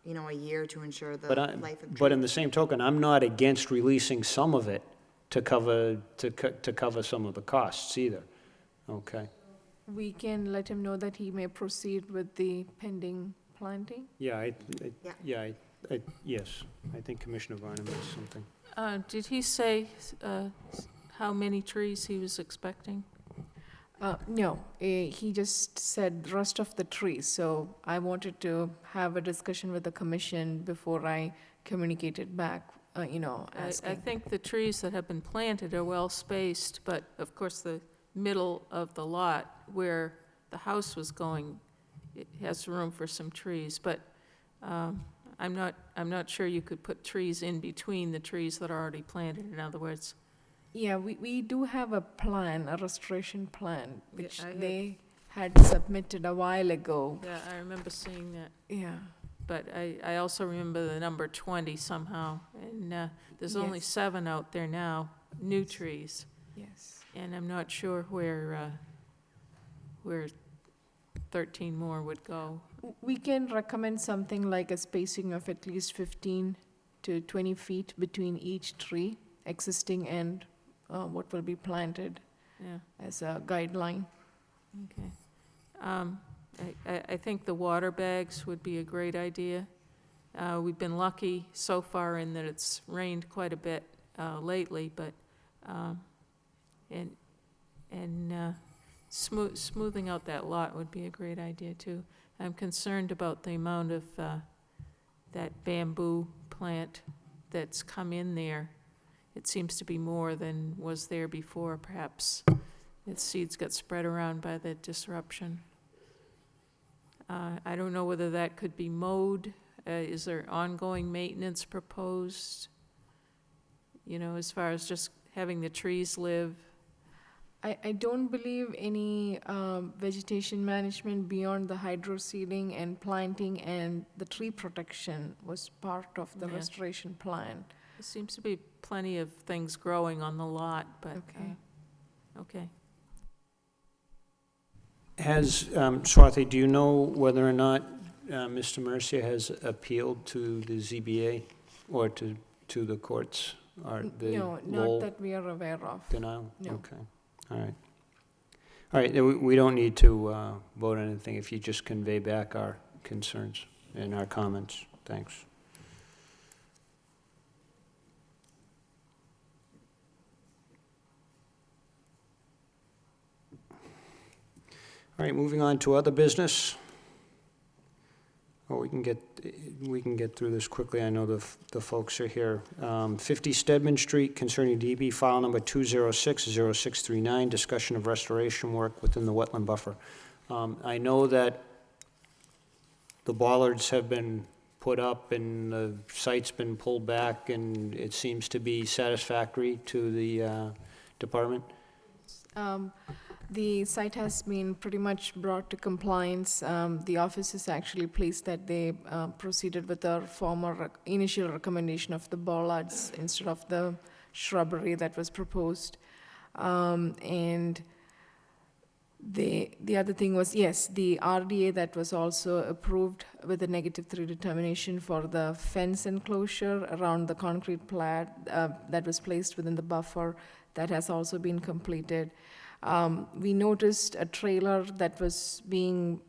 a year, to ensure the life of the tree. But in the same token, I'm not against releasing some of it to cover some of the costs either, okay? We can let him know that he may proceed with the pending planting? Yeah, yes, I think Commissioner Varnum has something. Did he say how many trees he was expecting? No, he just said the rest of the trees, so I wanted to have a discussion with the commission before I communicated back, asking. I think the trees that have been planted are well spaced, but of course the middle of the lot where the house was going, it has room for some trees, but I'm not sure you could put trees in between the trees that are already planted, in other words. Yeah, we do have a plan, a restoration plan, which I they had submitted a while ago. Yeah, I remember seeing that. Yeah. but I also remember the number 20 somehow, and there's only Yes. 7 out there now, new trees, Yes. and I'm not sure where 13 more would go. We can recommend something like a spacing of at least 15 to 20 feet between each tree, existing and what will be planted, Yeah, as a guideline. okay. I think the water bags would be a great idea. We've been lucky so far in that it's rained quite a bit lately, but, smoothing out that lot would be a great idea too. I'm concerned about the amount of that bamboo plant that's come in there. It seems to be more than was there before, perhaps. Its seeds got spread around by the disruption. I don't know whether that could be mowed. Is there ongoing maintenance proposed? You know, as far as just having the trees live? I don't believe any vegetation management beyond the hydroseeding and planting and the tree protection was part of the Yeah. restoration plan. There seems to be plenty of things growing on the lot, but, Okay. okay. Has, Swati, do you know whether or not Mr. Mercia has appealed to the ZBA or to the courts? Or the No, Lowell not that we are aware of. denial? No. Okay, all right. All right, then we don't need to vote on anything if you just convey back our concerns and our comments. Thanks. All right, moving on to other business. Oh, we can get through this quickly. I know the folks are here. 50 Stedman Street concerning DB file number 2060639, discussion of restoration work within the wetland buffer. I know that the bollards have been put up and the site's been pulled back, and it seems to be satisfactory to the department. The site has been pretty much brought to compliance. The office is actually pleased that they proceeded with our former initial recommendation of the bollards instead of the shrubbery that was proposed. And the other thing was, yes, the RDA that was also approved with a -3 determination for the fence enclosure around the concrete pad that was placed within the buffer, that has also been completed. We noticed a trailer that was being,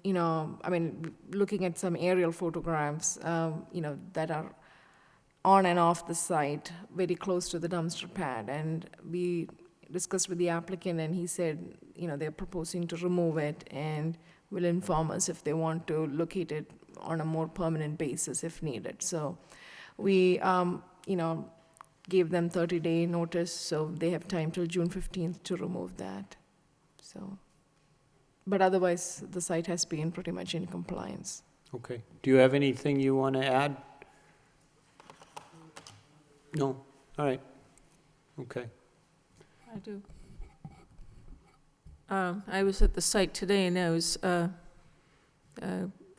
looking at some aerial photographs, that are on and off the site, very close to the dumpster pad. And we discussed with the applicant, and he said, they're proposing to remove it and will inform us if they want to locate it on a more permanent basis if needed. So we, gave them 30-day notice, so they have time till June 15th to remove that. So, but otherwise, the site has been pretty much in compliance. Okay. Do you have anything you want to add? No? All right. Okay. I do. I was at the site today, and I was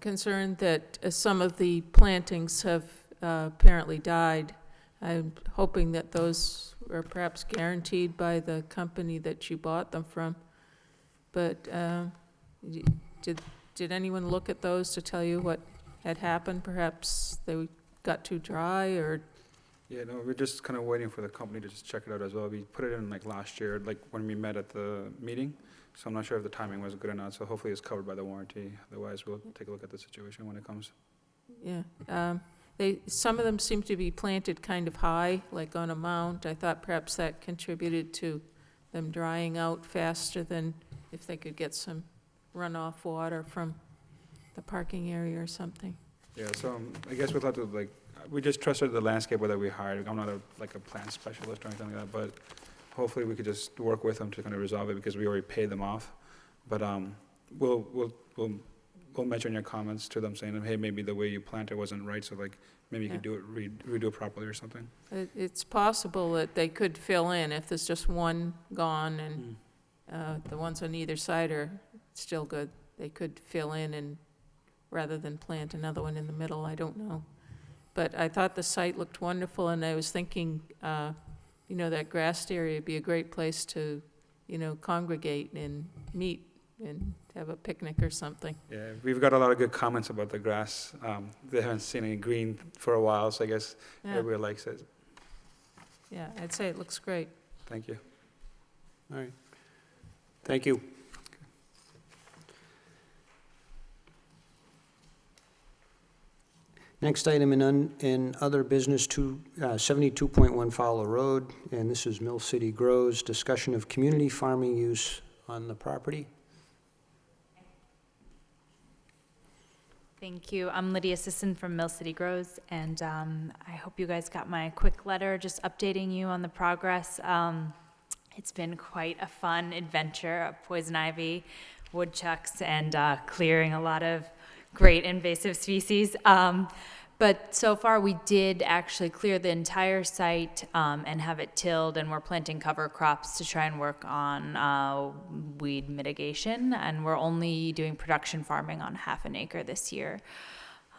concerned that some of the plantings have apparently died. I'm hoping that those are perhaps guaranteed by the company that you bought them from. But did anyone look at those to tell you what had happened? Perhaps they got too dry, or? Yeah, no, we're just kind of waiting for the company to just check it out as well. We put it in like last year, like when we met at the meeting. So I'm not sure if the timing was good or not. So hopefully it's covered by the warranty. Otherwise, we'll take a look at the situation when it comes. Yeah. Some of them seem to be planted kind of high, like on a mound. I thought perhaps that contributed to them drying out faster than if they could get some runoff water from the parking area or something. Yeah, so I guess we'll have to we just trusted the landscaper that we hired. I'm not a plant specialist or anything like that, but hopefully we could just work with them to kind of resolve it because we already paid them off. But we'll mention your comments to them saying, hey, maybe the way you planted wasn't right, so maybe you could do it, redo it properly or something. It's possible that they could fill in if there's just one gone and the ones on either side are still good. They could fill in and rather than plant another one in the middle, I don't know. But I thought the site looked wonderful, and I was thinking, you know, that grassed area would be a great place to, you know, congregate and meet and have a picnic or something. Yeah, we've got a lot of good comments about the grass. They haven't seen any green for a while, so I guess Yeah. everybody likes it. Yeah, I'd say it looks great. Thank you. All right. Thank you. Next item in other business, 72.1 Fowler Road, and this is Mill City Grows, discussion of community farming use on the property. Thank you. I'm Lydia Sisson from Mill City Grows, and I hope you guys got my quick letter just updating you on the progress. It's been quite a fun adventure of poison ivy, woodchucks, and clearing a lot of great invasive species. But so far, we did actually clear the entire site and have it tilled, and we're planting cover crops to try and work on weed mitigation, and we're only doing production farming on half an acre this year.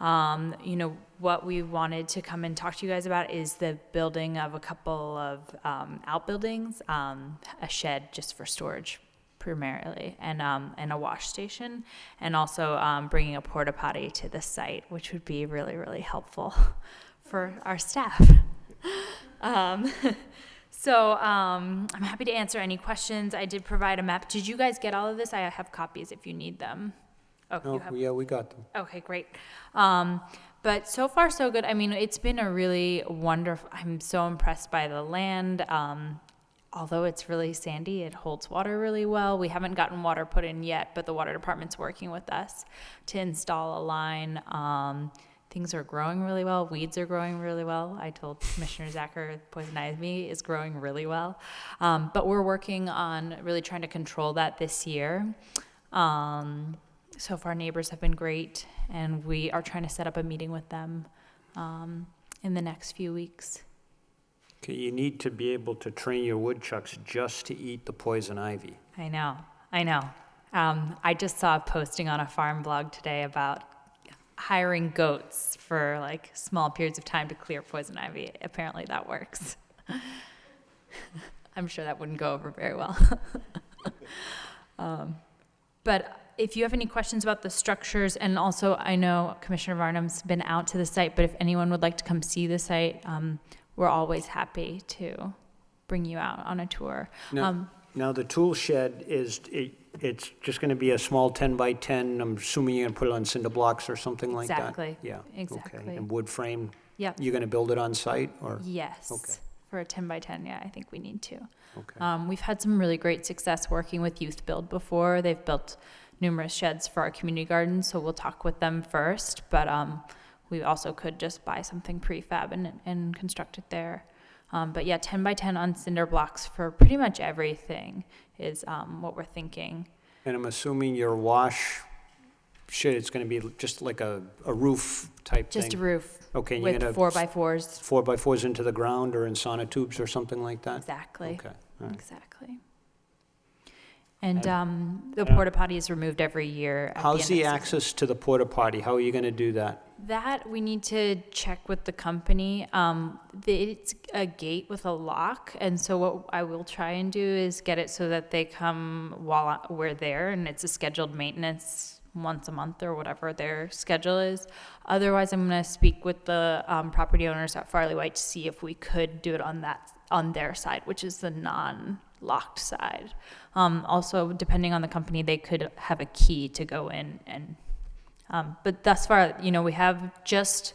You know, what we wanted to come and talk to you guys about is the building of a couple of outbuildings, a shed just for storage primarily, and a wash station, and also bringing a porta potty to the site, which would be really, really helpful for our staff. So I'm happy to answer any questions. I did provide a map. Did you guys get all of this? I have copies if you need them. Oh, you have? Yeah, we got them. Okay, great. But so far, so good. I mean, it's been a really wonderful, I'm so impressed by the land. Although it's really sandy, it holds water really well. We haven't gotten water put in yet, but the water department's working with us to install a line. Things are growing really well. Weeds are growing really well. I told Commissioner Zacher poison ivy is growing really well. But we're working on really trying to control that this year. So far, neighbors have been great, and we are trying to set up a meeting with them in the next few weeks. Okay, you need to be able to train your woodchucks just to eat the poison ivy. I know. I just saw a posting on a farm blog today about hiring goats for like small periods of time to clear poison ivy. Apparently that works. I'm sure that wouldn't go over very well. But if you have any questions about the structures, and also I know Commissioner Varnum's been out to the site, but if anyone would like to come see the site, we're always happy to bring you out on a tour. Now the tool shed it's just going to be a small 10 by 10. I'm assuming you're going to put it on cinder blocks or something like that? Exactly. Yeah. Exactly. Okay. And wood frame? Yep. You're going to build it on site, or? Yes. Okay. For a 10 by 10, yeah, I think we need to. Okay. We've had some really great success working with Youth Build before. They've built numerous sheds for our community garden, so we'll talk with them first, but we also could just buy something prefab and construct it there. But yeah, 10 by 10 on cinder blocks for pretty much everything is what we're thinking. And I'm assuming your wash shed, it's going to be just like a roof type thing? Just a roof. Okay. And with you're gonna 4x4s. 4x4s into the ground or in sonotubes or something like that? Exactly. Okay. All right. Exactly. And the porta potty is removed every year. At How's the the end of access to the porta potty? How are you going to do that? that we need to check with the company. It's a gate with a lock, and so what I will try and do is get it so that they come while we're there, and it's a scheduled maintenance once a month or whatever their schedule is. Otherwise, I'm going to speak with the property owners at Farley White to see if we could do it on their side, which is the non-locked side. Also, depending on the company, they could have a key to go in and. But thus far, we have just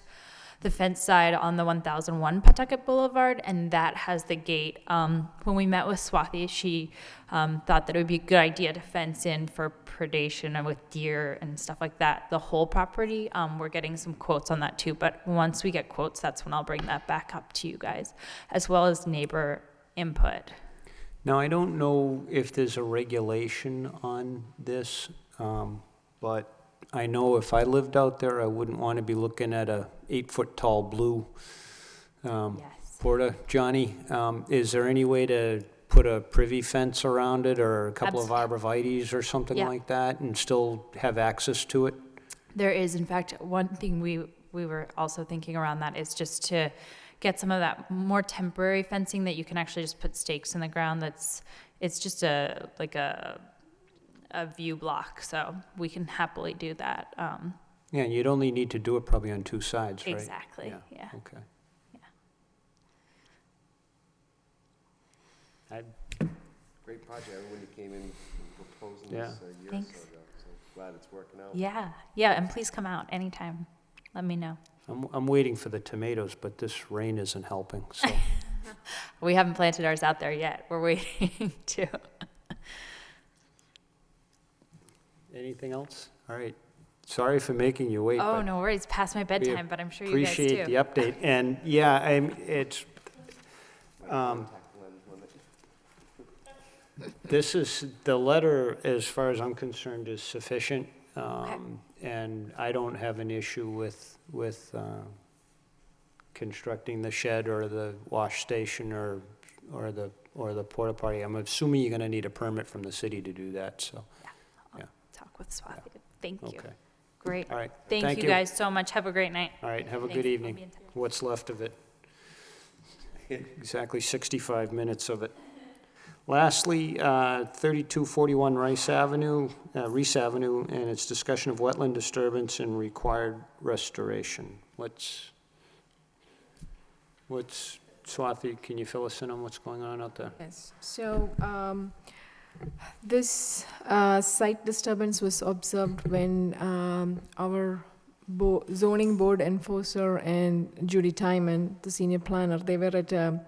the fence side on the 1001 Pawtucket Boulevard, and that has the gate. When we met with Swathi, she thought that it would be a good idea to fence in for predation and with deer and stuff like that, the whole property. We're getting some quotes on that too, but once we get quotes, that's when I'll bring that back up to you guys, as well as neighbor input. Now, I don't know if there's a regulation on this, but I know if I lived out there, I wouldn't want to be looking at a 8-foot-tall blue porta johny. Is there any way to put a privy fence around it or a couple of arborvitaes or something like that and still have access to it? There is, in fact, one thing we were also thinking around that is just to get some of that more temporary fencing that you can actually just put stakes in the ground. It's just like a view block, so we can happily do that. Yeah, and you'd only need to do it probably on two sides, right? Exactly, yeah. Okay. Great project, I remember when you came in proposing Yeah. this a year or Thanks. so ago, so glad it's working out. Yeah, and please come out anytime. Let me know. I'm waiting for the tomatoes, but this rain isn't helping, so. We haven't planted ours out there yet. We're waiting to. Anything else? All right. Sorry for making you wait, Oh, but no worries. Past my bedtime, but I'm sure you guys do. appreciate the update. And yeah, it's, this is, the letter, as far as I'm concerned, is sufficient. And I don't have an issue with constructing the shed or the wash station or the porta potty. I'm assuming you're gonna need a permit from the city to do that, so. Talk with Swati. Thank you. Okay. Great. All right. Thank you guys so much. Have a great night. All right, have a Thanks. good I'll evening. be in touch. What's left of it. Exactly 65 minutes of it. Lastly, 3241 Reese Avenue, and its discussion of wetland disturbance and required restoration. What's, Swati, can you fill us in on what's going on out there? Yes, so this site disturbance was observed when our zoning board enforcer and Judy Timon, the senior planner, they were at a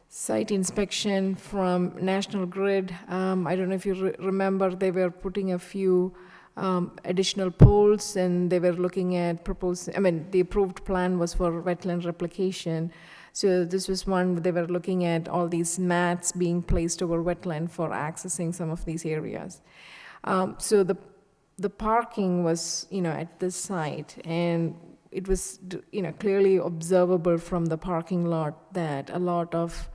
site inspection from National Grid. I don't know if you remember, they were putting a few additional poles, and they were looking at the approved plan was for wetland replication. So this was one, they were looking at all these mats being placed over wetland for accessing some of these areas. So the parking was, at this site, and it was, clearly observable from the parking lot that a lot of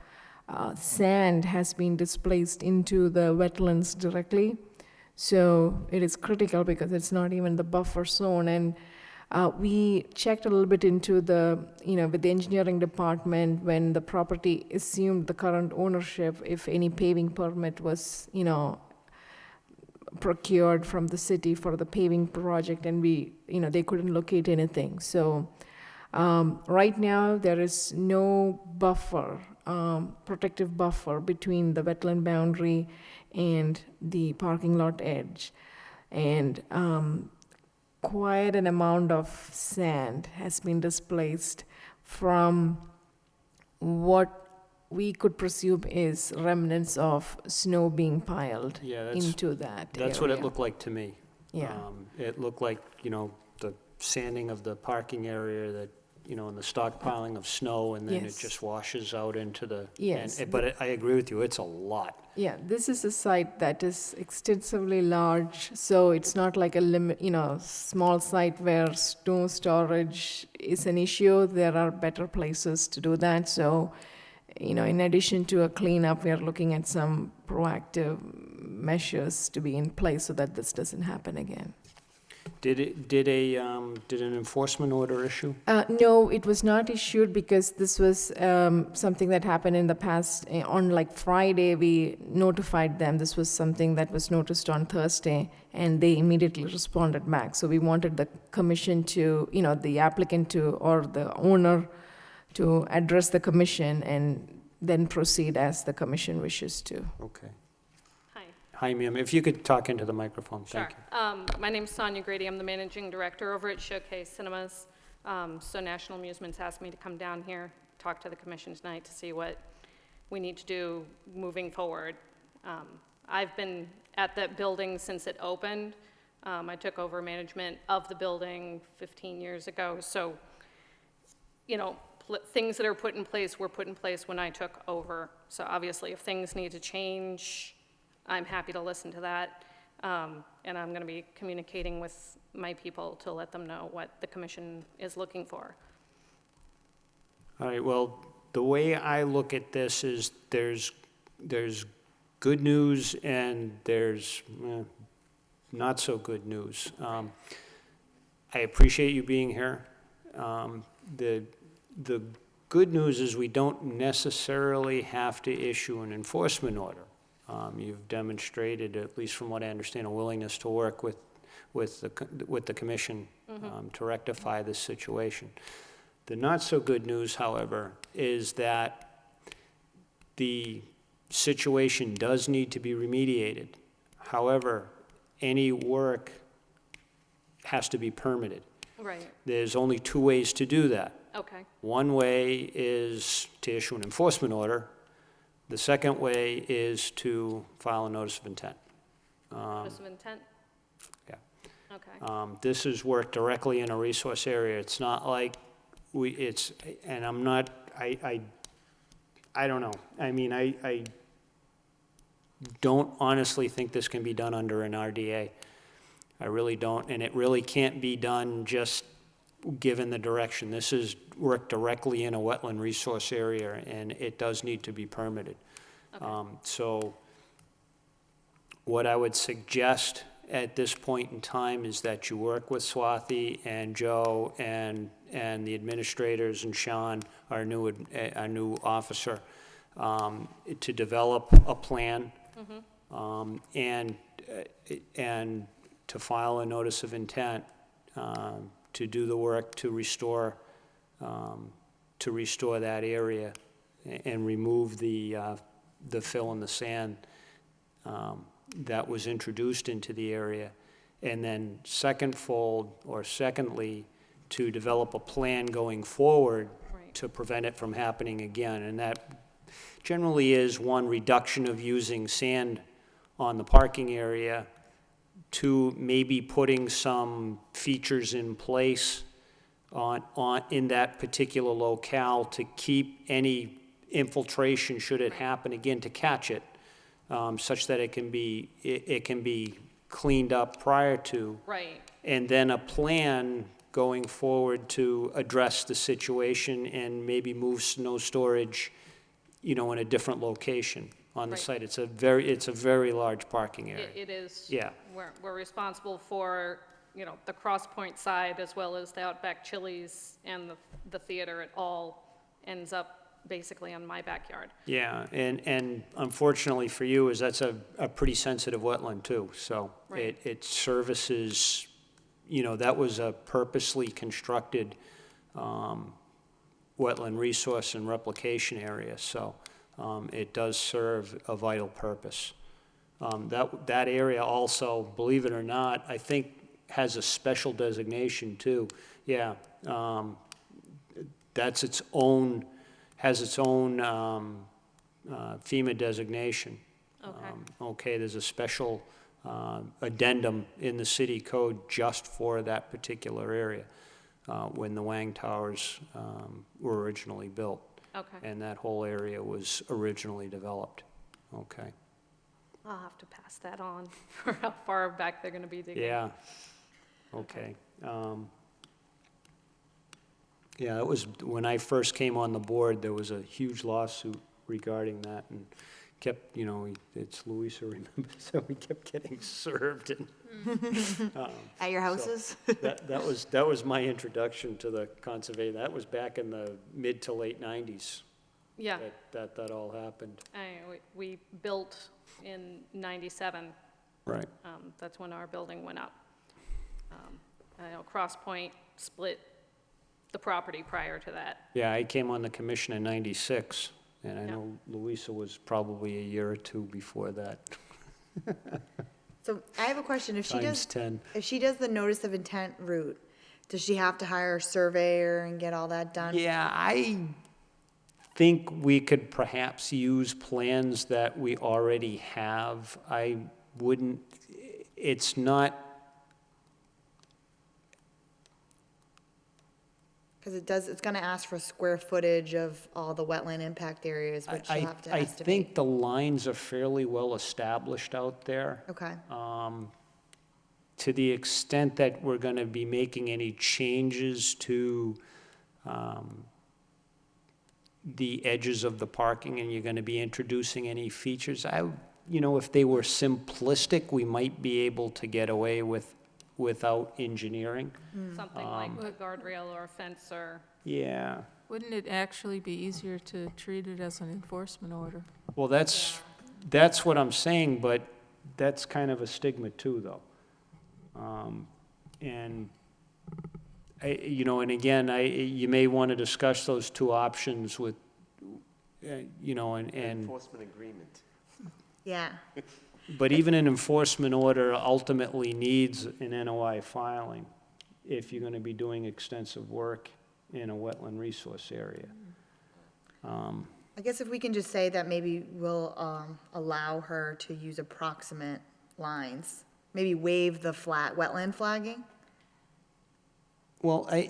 sand has been displaced into the wetlands directly. So it is critical because it's not even the buffer zone. And we checked a little bit into the, with the engineering department when the property assumed the current ownership, if any paving permit was, procured from the city for the paving project, and they couldn't locate anything. So right now there is no buffer, protective buffer between the wetland boundary and the parking lot edge. And quite an amount of sand has been displaced from what we could presume is remnants of snow being piled into that That's what it area. looked like to me. Yeah. It looked like, the sanding of the parking area that, and the stockpiling of snow, and then it Yes. just washes out into the. Yes. But I agree with you, it's a lot. Yeah, this is a site that is extensively large, so it's not like a small site where snow storage is an issue. There are better places to do that. So, in addition to a cleanup, we are looking at some proactive measures to be in place so that this doesn't happen again. Did an enforcement order issue? No, it was not issued because this was something that happened in the past. On Friday, we notified them. This was something that was noticed on Thursday, and they immediately responded back. So we wanted the commission to, the applicant to, or the owner to address the commission and then proceed as the commission wishes to. Okay. Hi. Hi, ma'am. If you could talk into the microphone, Sure. thank you. My name's Sonia Grady. I'm the managing director over at Showcase Cinemas. So National Amusements asked me to come down here, talk to the commission tonight to see what we need to do moving forward. I've been at that building since it opened. I took over management of the building 15 years ago. So, things that are put in place were put in place when I took over. So obviously, if things need to change, I'm happy to listen to that. And I'm going to be communicating with my people to let them know what the commission is looking for. All right, well, the way I look at this is there's good news and there's not so good news. I appreciate you being here. The good news is we don't necessarily have to issue an enforcement order. You've demonstrated, at least from what I understand, a willingness to work with the commission to rectify this situation. The not-so-good news, however, is that the situation does need to be remediated. However, any work has to be permitted. Right, There's only two ways to do that. okay, One way is to issue an enforcement order. The second way is to file a notice of intent. notice of intent? Yeah. Okay, This is work directly in a resource area. It's not like and I'm not, I don't know. I mean, I don't honestly think this can be done under an RDA. I really don't, and it really can't be done just given the direction. This is work directly in a wetland resource area, and it does need to be permitted. So what I would suggest at this point in time is that you work with Swathi and Joe and the administrators and Sean, our new officer, to develop a plan and to file a notice of intent to do the work to restore that area and remove the fill and the sand that was introduced into the area. And then secondly, to develop a plan going forward to prevent it from happening again. And that generally is, one, reduction of using sand on the parking area, two, maybe putting some features in place in that particular locale to keep any infiltration, should it happen again, to catch it, such that it can be cleaned up prior to. right, And then a plan going forward to address the situation and maybe move snow storage, in a different location on the Right. site. It's a very large parking area. it is. Yeah. We're responsible for, the Cross Point side as well as the Outback Chili's and the theater. It all ends up basically on my backyard. Yeah, and unfortunately for you, that's a pretty sensitive wetland too. So Right. it services, that was a purposely constructed wetland resource and replication area. So it does serve a vital purpose. That area also, believe it or not, I think has a special designation too. Yeah, that's its own, has its own FEMA designation. Okay. There's a special addendum in the city code just for that particular area when the Wang Towers were originally built. Okay. And that whole area was originally developed. Okay. I'll have to pass that on for how far back they're gonna be digging. Yeah. Okay. Yeah, that was, when I first came on the board, there was a huge lawsuit regarding that, and kept, it's Louisa remembers, so we kept getting served, and At your houses? that was my introduction to the conservation. That was back in the mid to late 90s. Yeah. That all happened. We built in 97. Right. That's when our building went up. I know Cross Point split the property prior to that. Yeah, I came on the commission in 96, and I know Louisa was probably a year or two before that. So I have a question. If she Times does, 10. if she does the notice of intent route, does she have to hire a surveyor and get all that done? Yeah, I think we could perhaps use plans that we already have. I wouldn't, it's not, Because it's gonna ask for square footage of all the wetland impact areas, which you'll have to I estimate. think the lines are fairly well established out there. Okay, To the extent that we're gonna be making any changes to the edges of the parking, and you're gonna be introducing any features, if they were simplistic, we might be able to get away with without engineering. Something like a guardrail or a fence or, Yeah. Wouldn't it actually be easier to treat it as an enforcement order? Well, that's what I'm saying, but that's kind of a stigma too, though. And, you know, and again, you may want to discuss those two options with, you know, and, Enforcement agreement. Yeah. but even an enforcement order ultimately needs an NOI filing if you're going to be doing extensive work in a wetland resource area. I guess if we can just say that maybe we'll allow her to use approximate lines, maybe waive the flat wetland flagging? Well, I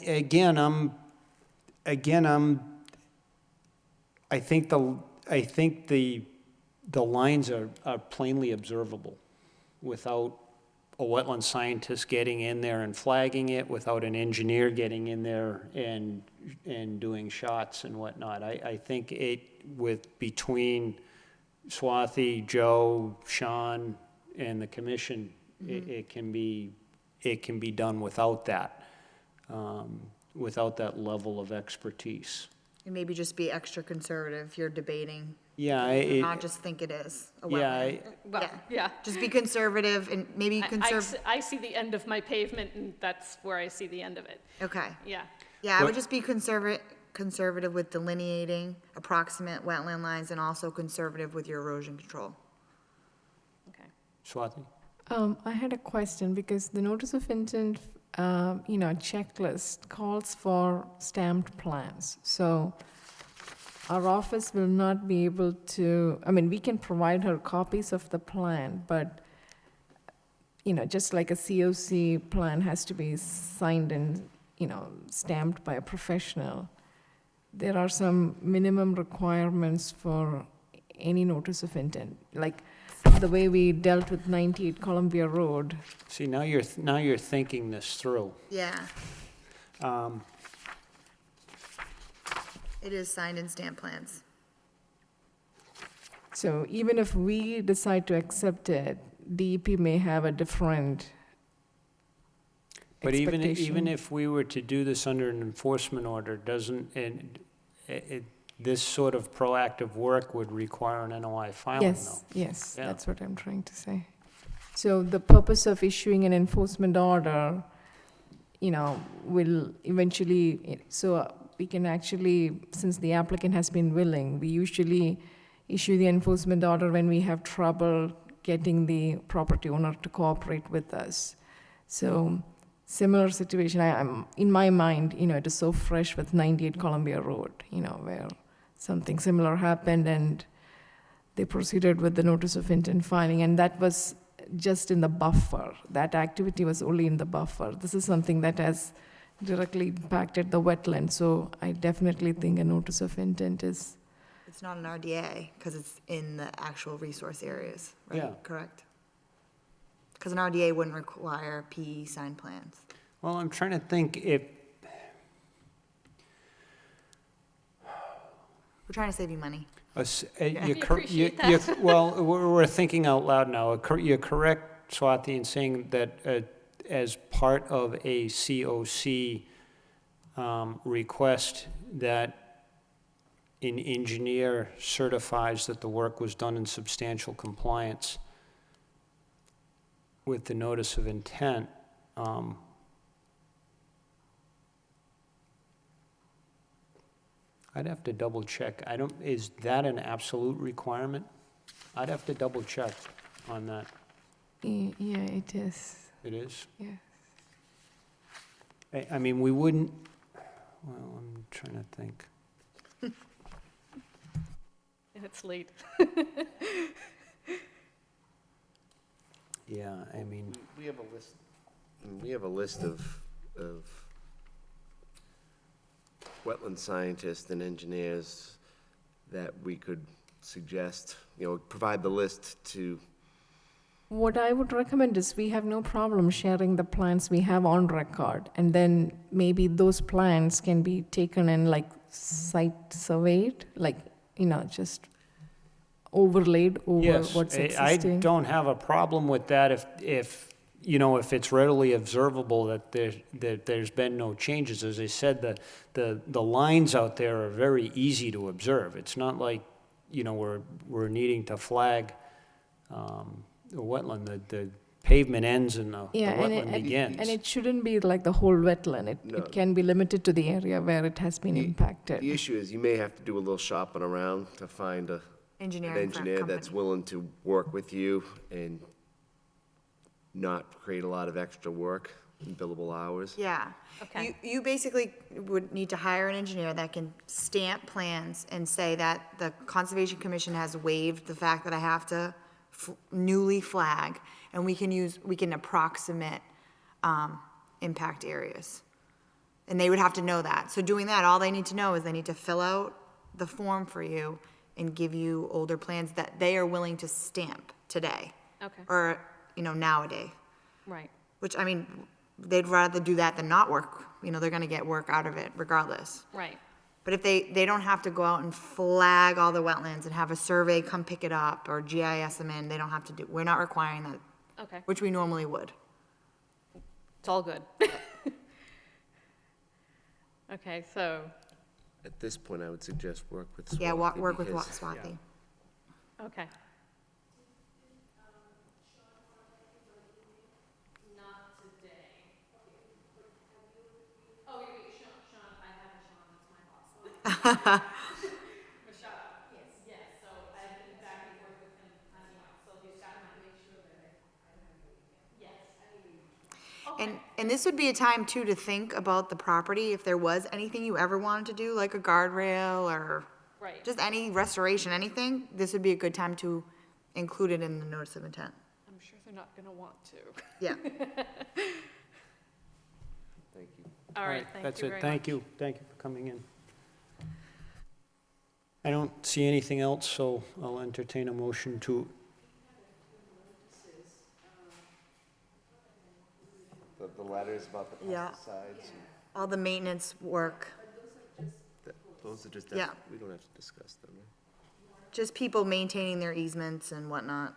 think the lines are plainly observable without a wetland scientist getting in there and flagging it, without an engineer getting in there and doing shots and whatnot. I think between Swati, Joe, Sean, and the commission, it can be done without that level of expertise. And maybe just be extra conservative if you're debating. Yeah, Not just think it is a yeah, wetland. well, yeah. Just be conservative and maybe I see the end of my pavement, and that's where I see the end of it. Okay. Yeah. Yeah, I would just be conservative with delineating approximate wetland lines and also conservative with your erosion control. Okay. Swati? I had a question because the notice of intent, checklist calls for stamped plans. So our office will not be able to, we can provide her copies of the plan, but, just like a COC plan has to be signed and, stamped by a professional, there are some minimum requirements for any notice of intent. Like the way we dealt with 98 Columbia Road. See, now you're thinking this through. Yeah. It is signed and stamped plans. So even if we decide to accept it, DEP may have a different But even expectation. if we were to do this under an enforcement order, this sort of proactive work would require an NOI filing, though. Yes, Yeah. that's what I'm trying to say. So the purpose of issuing an enforcement order, will eventually, so we can actually, since the applicant has been willing, we usually issue the enforcement order when we have trouble getting the property owner to cooperate with us. So similar situation, I'm in my mind, it is so fresh with 98 Columbia Road, where something similar happened and they proceeded with the notice of intent filing, and that was just in the buffer. That activity was only in the buffer. This is something that has directly impacted the wetland, so I definitely think a notice of intent is. It's not an RDA because it's in the actual resource areas, right? Yeah. Correct? Because an RDA wouldn't require PE signed plans. Well, I'm trying to think if, We're trying to save you money. We appreciate that. well, we're thinking out loud now. You're correct, Swati, in saying that as part of a COC request, that an engineer certifies that the work was done in substantial compliance with the notice of intent. I'd have to double check. Is that an absolute requirement? I'd have to double check on that. Yeah, it is. It is? Yeah. I mean, we wouldn't, well, I'm trying to think. It's late. Yeah, I mean, We have a list of wetland scientists and engineers that we could suggest, provide the list to. What I would recommend is we have no problem sharing the plans we have on record, and then maybe those plans can be taken and site surveyed, just overlaid over yes, what's I existing. don't have a problem with that if you know, if it's readily observable that there's been no changes, as I said, the lines out there are very easy to observe. It's not like, you know, we're needing to flag the wetland. The pavement ends and the wetland begins. And it shouldn't be like the whole wetland. It can be limited to the area where it has been impacted. The issue is you may have to do a little shopping around to find an engineer that's willing to work with you and not create a lot of extra work in billable hours. Yeah. Okay. You basically would need to hire an engineer that can stamp plans and say that the Conservation Commission has waived the fact that I have to newly flag, and we can approximate impact areas. And they would have to know that. So doing that, all they need to know is they need to fill out the form for you and give you older plans that they are willing to stamp today. Okay. Or, you know, nowadays. Right. Which, I mean, they'd rather do that than not work. You know, they're gonna get work out of it regardless. Right. But if they don't have to go out and flag all the wetlands and have a survey come pick it up or GIS them in, they don't have to do, we're not requiring that, Okay. which we normally would. It's all good. Okay, so, At this point, I would suggest work with Swathi. Yeah, work with because- Swathi. okay. Not today. Oh, wait, Sean, I have Sean, that's my boss. Yes, so I've been back and forth with him on email, so he's got my. Make sure that Yes. And this would be a time too to think about the property, if there was anything you ever wanted to do, like a guardrail or Right. just any restoration, anything, this would be a good time to include it in the notice of intent. I'm sure they're not gonna want to. Yeah. Thank you. All right, thank you very much. That's it. Thank you for coming in. I don't see anything else, so I'll entertain a motion to, The letters about the Yeah. pesticides, All the maintenance work, those are just, Yeah. we don't have to discuss them, right? just people maintaining their easements and whatnot.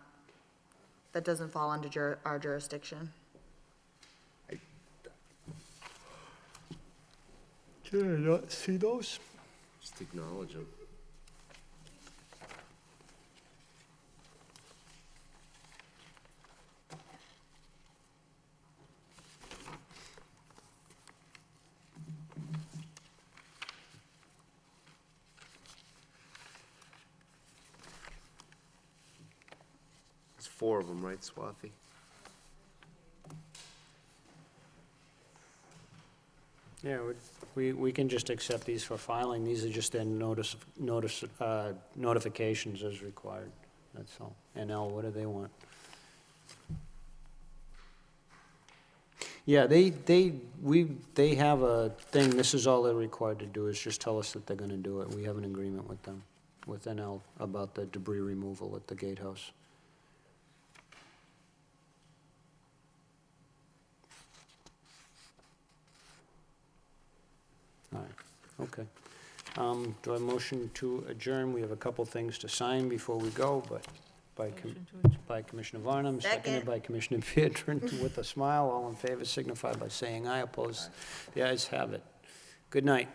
That doesn't fall under our jurisdiction. can I not see those? Just acknowledge them. There's 4 of them, right, Swathi? Yeah, we can just accept these for filing. These are just in notifications as required, that's all. NL, what do they want? Yeah, they have a thing, this is all they're required to do, is just tell us that they're gonna do it. We have an agreement with them, with NL, about the debris removal at the gatehouse. All right, okay. Do I motion to adjourn? We have a couple things to sign before we go, but by Commissioner Varnum, seconded by Commissioner Pietron, with a smile. All in favor signify by saying aye. Opposed? The ayes have it. Good night.